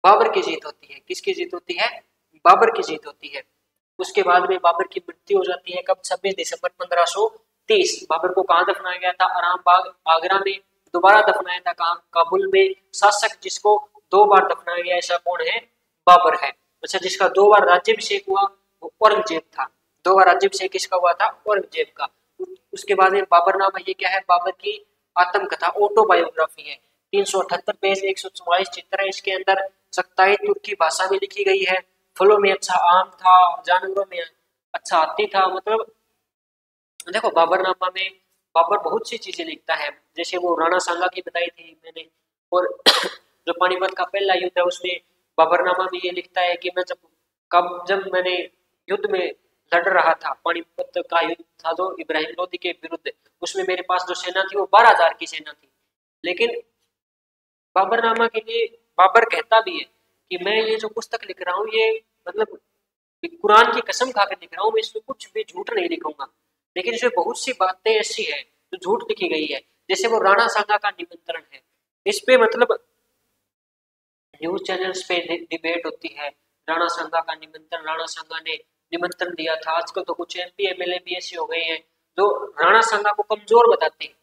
बाबर की जीत होती है। किसकी जीत होती है, बाबर की जीत होती है। उसके बाद में बाबर की मृत्यु हो जाती है कब, 26 दिसंबर 1530। बाबर को कहाँ दफनाया गया था, आराम बाग आगरा में। दोबारा दफनाया था कहाँ, काबुल में। शासक जिसको 2 बार दफनाया गया ऐसा कौन है, बाबर है। अच्छा, जिसका 2 बार राज्याभिषेक हुआ वो औरंगजेब था। 2 बार राज्याभिषेक किसका हुआ था, औरंगजेब का। उसके बाद में बाबरनामा, ये क्या है, बाबर की आत्मकथा, ऑटोबायोग्राफी है। 378 पेज, 144 चित्र है इसके अंदर। सख्ताई तुर्की भाषा में लिखी गई है। फलों में अच्छा आम था, जानवरों में अच्छा हाथी था। मतलब देखो, बाबरनामा में बाबर बहुत सी चीजें लिखता है, जैसे वो राणा सांगा की बताई थी मैंने, और जो पानीपत का पहला युद्ध है उसमें बाबरनामा में ये लिखता है कि मैं जब मैंने युद्ध में लड़ रहा था, पानीपत का युद्ध था जो इब्राहिम लोदी के विरुद्ध, उसमें मेरे पास जो सेना थी वो 12,000 की सेना थी। लेकिन बाबरनामा के लिए बाबर कहता भी है कि मैं ये जो पुस्तक लिख रहा हूँ ये मतलब कुरान की कसम खाकर लिख रहा हूँ, मैं इसमें कुछ भी झूठ नहीं लिखूंगा। लेकिन इसमें बहुत सी बातें ऐसी है जो झूठ लिखी गई है। जैसे वो राणा सांगा का निमंत्रण है, इस पे मतलब न्यूज चैनल्स पे डिबेट होती है। राणा सांगा का निमंत्रण, राणा सांगा ने निमंत्रण दिया था। आजकल तो कुछ MP MLA भी ऐसे हो गए हैं जो राणा सांगा को कमजोर बताते हैं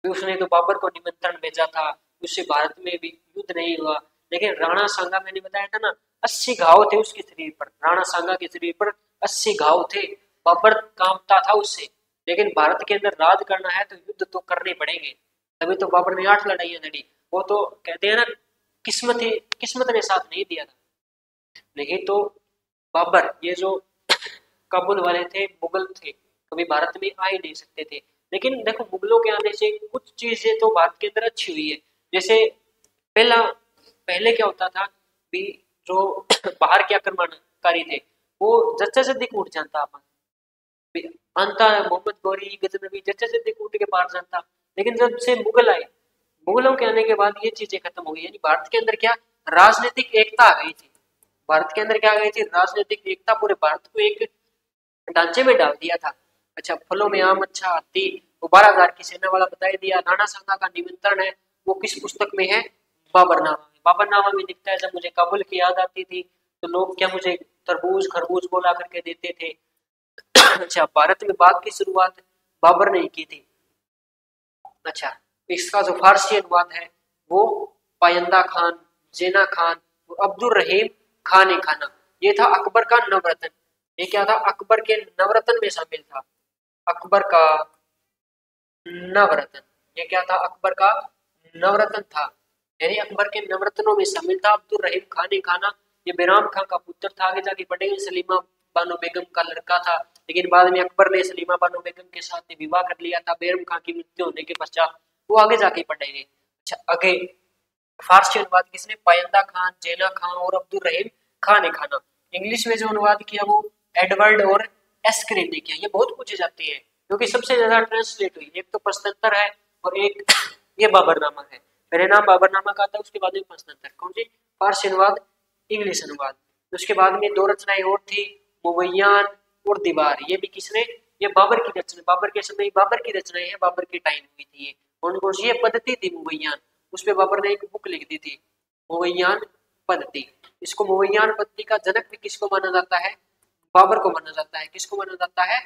कि उसने तो बाबर को निमंत्रण भेजा था, उससे भारत में भी युद्ध नहीं हुआ। लेकिन राणा सांगा, मैंने बताया था ना, 80 घाव थे उसके शरीर पर, राणा सांगा के शरीर पर 80 घाव थे। बाबर कांपता था उससे। लेकिन भारत के अंदर राज करना है तो युद्ध तो करने पड़ेंगे, तभी तो बाबर ने 8 लड़ाइयां लड़ी। वो तो कहते हैं ना, किस्मत ने साथ नहीं दिया था। नहीं तो बाबर, ये जो काबुल वाले थे, मुगल थे, कभी भारत में आ ही नहीं सकते थे। लेकिन देखो, मुगलों के आने से कुछ चीजें तो भारत के अंदर अच्छी हुई है। जैसे पहले क्या होता था कि जो बाहर के आक्रमणकारी थे वो जच्चा जद्दी उठ जाता, अपन अंता मोहम्मद गौरी गजनबी जच्चा जद्दी उठ के मार जाता। लेकिन जब से मुगल आए, मुगलों के आने के बाद ये चीजें खत्म हो गई। यानी भारत के अंदर क्या, राजनीतिक एकता आ गई थी। भारत के अंदर क्या आ गई थी, राजनीतिक एकता। पूरे भारत को एक ढांचे में डाल दिया था। अच्छा, फलों में आम अच्छा हाथी, वो 12,000 की सेना वाला बताई दिया। राणा सांगा का निमंत्रण है, वो किस पुस्तक में है, बाबरनामा में। बाबरनामा में लिखता है, जब मुझे काबुल की याद आती थी तो लोग क्या मुझे तरबूज खरबूज बोला करके देते थे। अच्छा, भारत में बाग की शुरुआत बाबर ने की थी। अच्छा, इसका जो फारसी अनुवाद है वो पायंदा खान, जेना खान, अब्दुल रहीम खान ए खाना, ये था अकबर का नवरत्न। ये क्या था, अकबर के नवरत्न में शामिल था। अकबर का नवरत्न, ये क्या था, अकबर का नवरत्न था। यानी अकबर के नवरत्नों में शामिल था अब्दुल रहीम खान ए खाना। ये बैराम खान का पुत्र था। आगे जाके पढ़ेंगे, सलीमा बानो बेगम का लड़का था। लेकिन बाद में अकबर ने सलीमा बानो बेगम के साथ विवाह कर लिया था बैरम खान की मृत्यु होने के पश्चात, वो आगे जाके पढ़ेंगे। अच्छा, आगे फारसी अनुवाद किसने, पायंदा खान, जेना खान और अब्दुल रहीम खान ए खाना। इंग्लिश में जो अनुवाद किया वो एडवर्ड और एस्क्रिन ने किया। ये बहुत पूछे जाते हैं क्योंकि सबसे ज्यादा ट्रांसलेट हुई, एक तो प्रश्नोत्तर है और एक ये बाबरनामा है। पहले नाम बाबरनामा का था, उसके बाद में प्रश्नोत्तर। कौन सी, फारसी अनुवाद, इंग्लिश अनुवाद। उसके बाद में 2 रचनाएं और थी, मुबैयान और दीवार। ये भी किसने, ये बाबर की रचना, बाबर के समय बाबर की रचनाएं हैं, बाबर के टाइम हुई थी ये। कौन कौन सी, ये पद्धति थी मुबैयान, उस पे बाबर ने एक बुक लिख दी थी, मुबैयान पद्धति। इसको मुबैयान पद्धति का जनक भी किसको माना जाता है, बाबर को माना जाता है। किसको माना जाता है,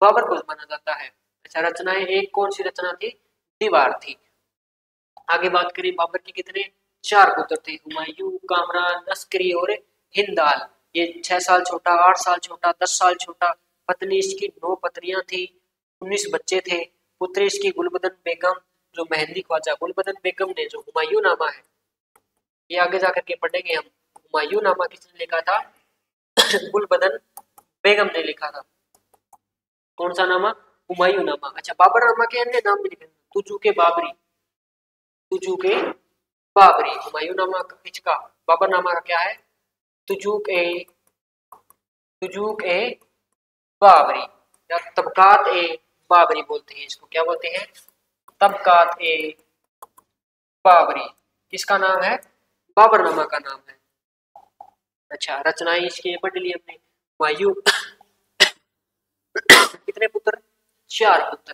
बाबर को माना जाता है। अच्छा, रचनाएं, एक कौन सी रचना थी, दीवार थी। आगे बात करें, बाबर के कितने, 4 पुत्र थे, हुमायूं, कामरान, अस्करी और हिंदाल। ये 6 साल छोटा, 8 साल छोटा, 10 साल छोटा। पत्नी इसकी 9 पत्नियां थी, 19 बच्चे थे। पुत्र इसकी गुलबदन बेगम, जो मेहंदी ख्वाजा गुलबदन बेगम ने जो हुमायूं नामा है, ये आगे जाकर के पढ़ेंगे हम। हुमायूं नामा किसने लिखा था? गुलबदन बेगम ने लिखा था। कौन सा नामा? हुमायूं नामा। अच्छा, बाबर नामा के अन्य नाम भी लिखे, तुजू के बाबरी, तुजू के बाबरी। हुमायूं नामा किसका? बाबर नामा का क्या है? तुजूक ए, तुजूक ए बाबरी या तबकात ए बाबरी बोलते हैं इसको। क्या बोलते हैं? तबकात ए बाबरी। किसका नाम है? बाबर नामा का नाम है। अच्छा, रचनाएं इसकी पढ़ ली हमने। हुमायूं कितने पुत्र? 4 पुत्र।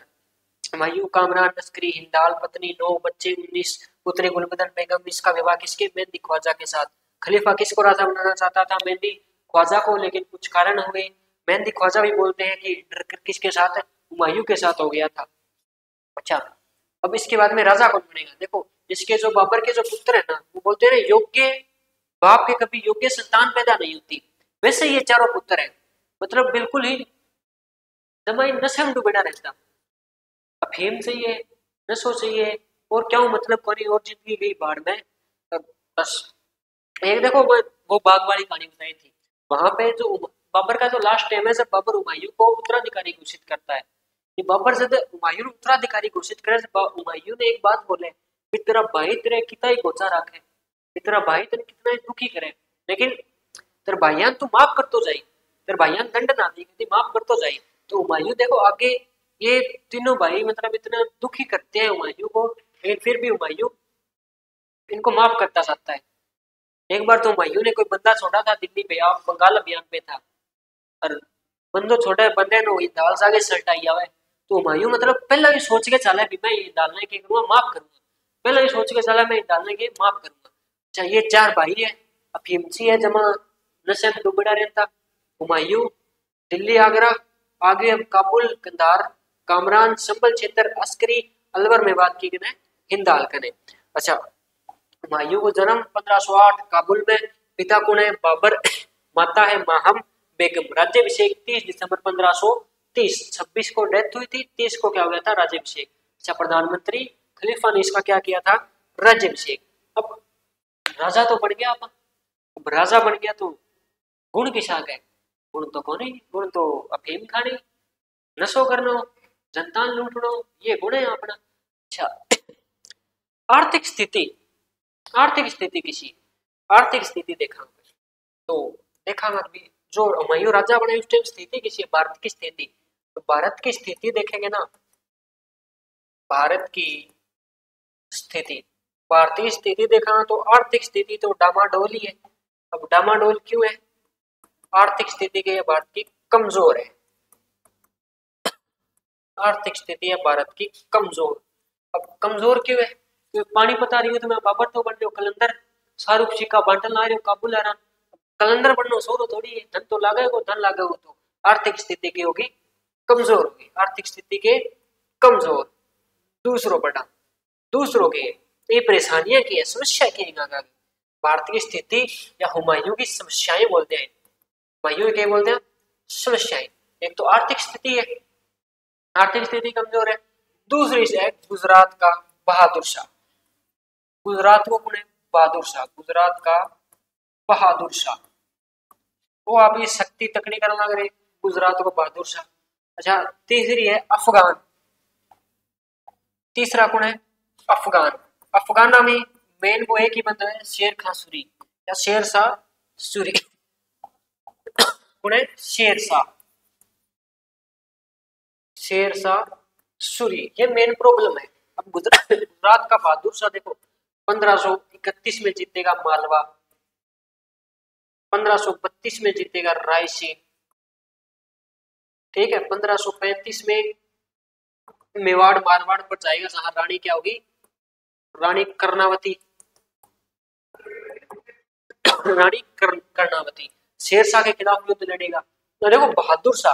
हुमायूं, कामरान, नस्करी, हिंदाल, पत्नी, 9 बच्चे, 19 पुत्री। गुलबदन बेगम, इसका विवाह किसके? मेहंदी ख्वाजा के साथ। खलीफा किसको राजा बनाना चाहता था? मेहंदी ख्वाजा को, लेकिन कुछ कारण हुए मेहंदी ख्वाजा भी बोलते हैं कि डर किसके साथ? हुमायूं के साथ हो गया था। अच्छा, अब इसके बाद में राजा कौन बनेगा? देखो, इसके जो बाबर के जो पुत्र है ना, वो बोलते हैं योग्य बाप के कभी योग्य संतान पैदा नहीं होती। वैसे ये चारों पुत्र है, मतलब बिल्कुल ही जमाई नशे में डूबेड़ा रहता। अफीम चाहिए, नशो चाहिए, और क्या मतलब करी, और जिंदगी गई बाढ़ में। बस एक देखो वो बाग वाली कहानी बताई थी, वहां पे जो बाबर का जो लास्ट टाइम है, जब बाबर हुमायूं को उत्तराधिकारी घोषित करता है, ये बाबर जब हुमायूं उत्तराधिकारी घोषित करे, हुमायूं ने एक बात बोले कि तेरा भाई तेरे कितना ही गोचा रखे, तेरा भाई तेरे कितना ही दुखी करे, लेकिन तेरे भाईयान तू माफ कर तो जाई, तेरे भाईयान दंड ना दी, माफ कर तो जाई। तो हुमायूं देखो आगे ये तीनों भाई मतलब इतना दुखी करते हैं हुमायूं को, लेकिन फिर भी हुमायूं इनको माफ करता सकता है। एक बार तो हुमायूं ने कोई बंदा छोड़ा था दिल्ली पे, आप बंगाल अभियान पे था, और बंदो छोटे बंदे ने दाल सागे सल्टाई आवे, तो हुमायूं मतलब पहला भी सोच के चला कि मैं ये डालने के करूंगा, माफ करूंगा, पहला भी सोच के चला मैं डालने के माफ करूंगा। अच्छा, ये 4 भाई है, अफीमची है, जमा नशे में डूबड़ा रहता। हुमायूं दिल्ली, आगरा, आगे अब काबुल, कंधार, कामरान, संभल क्षेत्र, अस्करी, अलवर में बात की गई हिंदाल कने। अच्छा, हुमायूं को जन्म 1508 काबुल में, पिता कौन है? बाबर, माता है माहम बेगम। राज्याभिषेक 30 दिसंबर 1530, 26 को डेथ हुई थी, 30 को क्या हो गया था? राज्याभिषेक। अच्छा, प्रधानमंत्री खलीफा ने इसका क्या किया था? राज्याभिषेक। अब राजा तो बन गया अपन, अब राजा बन गया तो गुण किसा है? गुण तो कौन ही, गुण तो अफीम खानी, नशो करना, जनता लूटना, ये गुण है अपना। अच्छा, आर्थिक स्थिति, आर्थिक स्थिति किसी, आर्थिक स्थिति देखा तो देखा अभी जो हुमायूं राजा बने उस टाइम स्थिति किसी, भारत की स्थिति, तो भारत की स्थिति देखेंगे ना, भारत की स्थिति, भारतीय स्थिति देखा तो आर्थिक स्थिति तो डामाडोल ही है। अब डामाडोल क्यों है? आर्थिक स्थिति के भारत की कमजोर है, आर्थिक स्थिति है भारत की कमजोर। अब कमजोर क्यों है? क्योंकि पानीपत आ रही हो तो मैं बाबर तो बन रही हूँ, कलंदर शाहरुख जी का बांटन आ रही हूँ, काबुल आ रहा, कलंदर बनना सोरो थोड़ी है, धन तो लागेगा, धन लागेगा तो आर्थिक स्थिति की होगी कमजोर होगी, आर्थिक स्थिति के कमजोर। दूसरों बड़ा, दूसरों के ये परेशानियां की है, समस्या की है, भारतीय स्थिति या हुमायूं की समस्याएं बोलते हैं, हुमायूं क्या बोलते हैं? समस्याएं। एक तो आर्थिक स्थिति है, आर्थिक स्थिति कमजोर है। दूसरी से गुजरात का बहादुर शाह, गुजरात को कौन है? बहादुर शाह, गुजरात का बहादुर शाह, वो आप ये शक्ति तक नहीं करना लग रहे, गुजरात को बहादुर शाह। अच्छा, तीसरी है अफगान, तीसरा कौन है? अफगान। अफगाना में मेन वो एक ही बंदा है, शेर खां सूरी या शेर शाह सूरी। कौन है? शेर शाह, शेर शाह सूरी, ये मेन प्रॉब्लम है। अब गुजरात का बहादुर शाह देखो 1531 में जीतेगा मालवा, 1532 में जीतेगा रायसेन, ठीक है, 1535 में मेवाड़ मारवाड़ पर जाएगा, जहां रानी क्या होगी? रानी कर्णावती, रानी कर्णावती। शेरशाह के खिलाफ युद्ध लड़ेगा। तो देखो बहादुर शाह,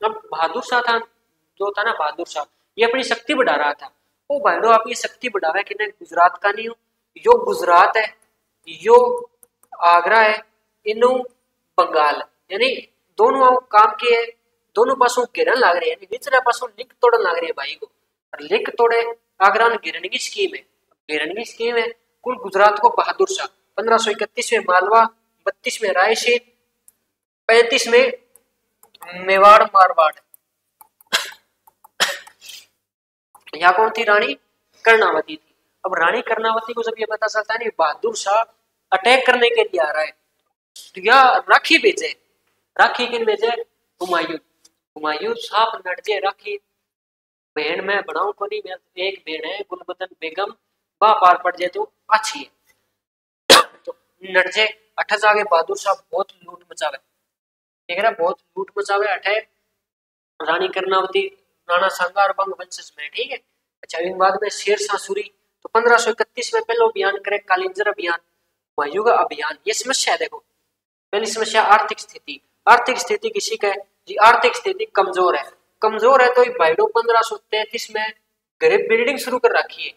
अब बहादुर शाह था जो था ना, बहादुर शाह ये अपनी शक्ति बढ़ा रहा था। वो भाईडो आप ये शक्ति बढ़ावा कि नहीं, गुजरात का नहीं हो, यो गुजरात है, यो आगरा है, इनो बंगाल, यानी दोनों काम के है, दोनों पासों घेरन लाग रहे हैं, निचला पासों लिंक तोड़न लाग रहे हैं भाई को। लिख तोड़े आगरा घेरने की स्कीम है। घेरने की स्कीम है कुल गुजरात को बहादुर शाह, 1531 में मालवा, 32 में रायसेन, 35 में मेवाड़ मारवाड़। यहाँ कौन थी? रानी कर्णावती थी। अब रानी कर्णावती को जब ये पता चलता है नहीं बहादुर शाह अटैक करने के लिए आ रहा है, तो या राखी भेजे। राखी किन भेजे? हुमायूं। हुमायूं साहब नटजे राखी बहन में बनाऊ को नहीं, एक बहन है गुलबदन बेगम, बा पार पड़ जाए तो अच्छी है। तो नटजे अठ जागे बहादुर साहब बहुत लूट मचावे, ठीक है ना, बहुत लूट मचावे अठे रानी कर्णावती राणा सांगा और बंग वंशज में, ठीक है। अच्छा इन बाद में शेरशाह सूरी, तो 1531 में पहला अभियान करे कालिंजर अभियान, हुमायूं का अभियान। ये समस्या है, देखो पहली समस्या आर्थिक स्थिति। आर्थिक स्थिति किसी का है जी? आर्थिक स्थिति कमजोर है। कमजोर है तो भाईडो 1533 में गरीब बिल्डिंग शुरू कर रखी है।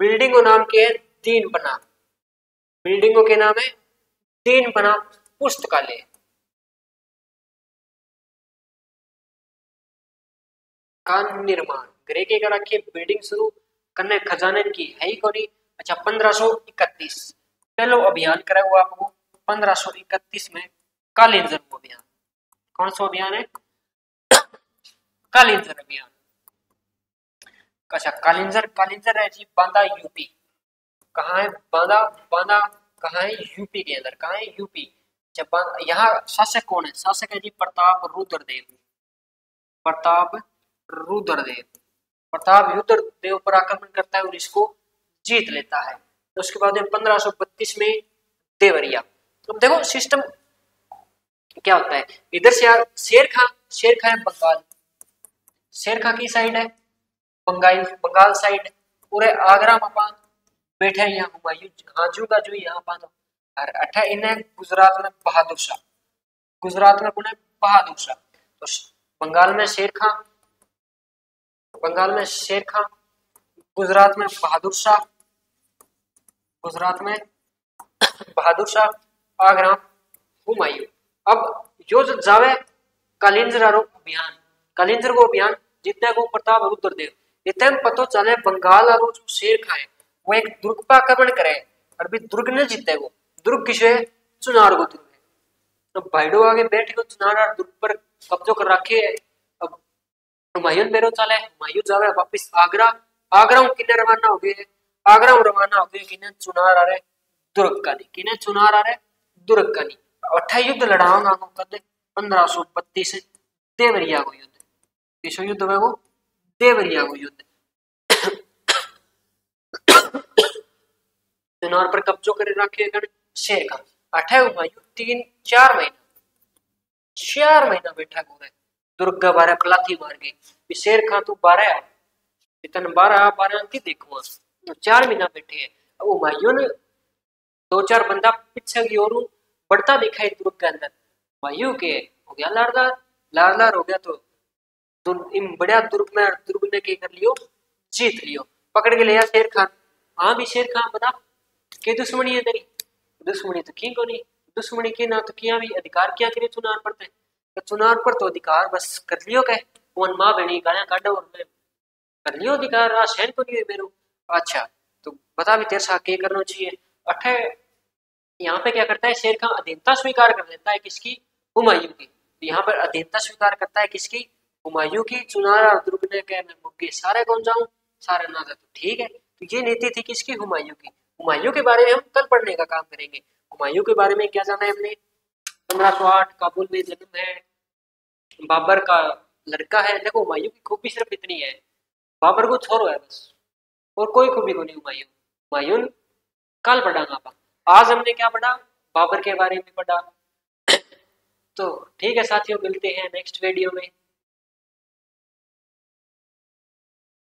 बिल्डिंग का नाम क्या है? दीन बना। बिल्डिंगों के नाम है दीन बना पुस्तकालय। का निर्माण गृह के रखिए बिल्डिंग शुरू करने खजाने की है ही कोनी। अच्छा 1531 पहलो अभियान करा हुआ आपको 1531 में कालिंजर अभियान। कौन सा अभियान है? कालिंजर अभियान। अच्छा कालिंजर, कालिंजर है जी बांदा यूपी। कहाँ है बांदा? बांदा कहाँ है? यूपी के अंदर। कहाँ है? यूपी। जब यहाँ शासक कौन है? शासक है जी प्रताप रुद्रदेव। प्रताप रुद्रदेव। प्रताप रुद्रदेव पर आक्रमण करता है और इसको जीत लेता है। तो उसके बाद 1532 में देवरिया। तो देखो सिस्टम क्या होता है। इधर से यार शेर खां, शेर खां है बंगाल, शेर खां की साइड है बंगाल, बंगाल साइड पूरे आगरा में बैठे हैं। यहाँ हुमायूं हाजू का जो यहाँ पा तो अठा इन्हें गुजरात में बहादुर शाह, गुजरात में कौन है? बहादुर शाह। तो बंगाल में शेर खां, बंगाल में शेर खां, गुजरात में बहादुर शाह, गुजरात में बहादुर शाह, आगरा हुमायूं। अब जो जावे कालिंजर अभियान, कालिंजर को अभियान जितने को प्रताप रुद्रदेव इतने पतो चले बंगाल और जो शेर खां है वो एक दुर्ग पर आक्रमण करे और भी दुर्ग ने जीते वो दुर्ग किसे? चुनार को दुर्ग है। तो भाईडो आगे बैठ के चुनार और दुर्ग पर कब्जो कर रखे है। अब हुमायूं बेरो चले, हुमायूं जावे वापिस आगरा, आगरा किन्ने रवाना हो गए? आगरा रवाना हो गए किन्ने? चुनार आ रहे दुर्ग का नहीं, किन्ने? चुनार आ रहे दुर्ग का नहीं। अठा युद्ध लड़ाऊंगा कद 1532 देवरिया को युद्ध। विश्व युद्ध में वो देवरिया को युद्ध। चुनार पर कब्जो करे रखे शेर खां। अठा हुमायूं 3-4 महीना, 4 महीना बैठा गोरे दुर्ग बारे पलाथी मार गई। शेर खां तू 12 इतन 12 की देखो 4 महीना बैठे है। अब हुमायूं ने 2-4 बंदा पीछे की ओर बढ़ता दिखाई दुर्ग के अंदर। हुमायूं के हो गया लारदार, लारदार हो गया तो इन बढ़िया दुर्ग में, दुर्ग ने क्या कर लियो? जीत लियो, पकड़ के लिया शेर खान। हाँ भी शेर खान बता के दुश्मनी है तेरी? दुश्मनी तो की को नहीं, दुश्मनी की ना तो किया भी अधिकार क्या करे चुनार पर ते? तो चुनार पर तो अधिकार बस कर लियो के कौन माँ बहनी गाया काटो और मैं कर लियो अधिकार आ सहन को नहीं मेरो। अच्छा तो बता भी तेरे साथ क्या करना चाहिए? अठे यहाँ पे क्या करता है शेर खान? अधीनता स्वीकार कर लेता है किसकी? हुमायूं की। यहाँ पर अधीनता स्वीकार करता है किसकी? हुमायूं की। चुनार और दुर्ग ने कहा मैं मुक्के सारे कौन जाऊं, सारे ना जाते, ठीक है। तो ये नीति थी किसकी? हुमायूं की। हुमायूं के बारे में हम कल पढ़ने का काम करेंगे। हुमायूं के बारे में क्या जाना है हमने? 1508 काबुल में जन्म है, बाबर का लड़का है। देखो हुमायूं की खूबी सिर्फ इतनी है, बाबर को छोड़ो है बस, और कोई खूबी को नहीं। हुमायूं, हुमायूं कल पढ़ांगा अपन। आज हमने क्या पढ़ा? बाबर के बारे में पढ़ा। तो ठीक है साथियों, मिलते हैं नेक्स्ट वीडियो में।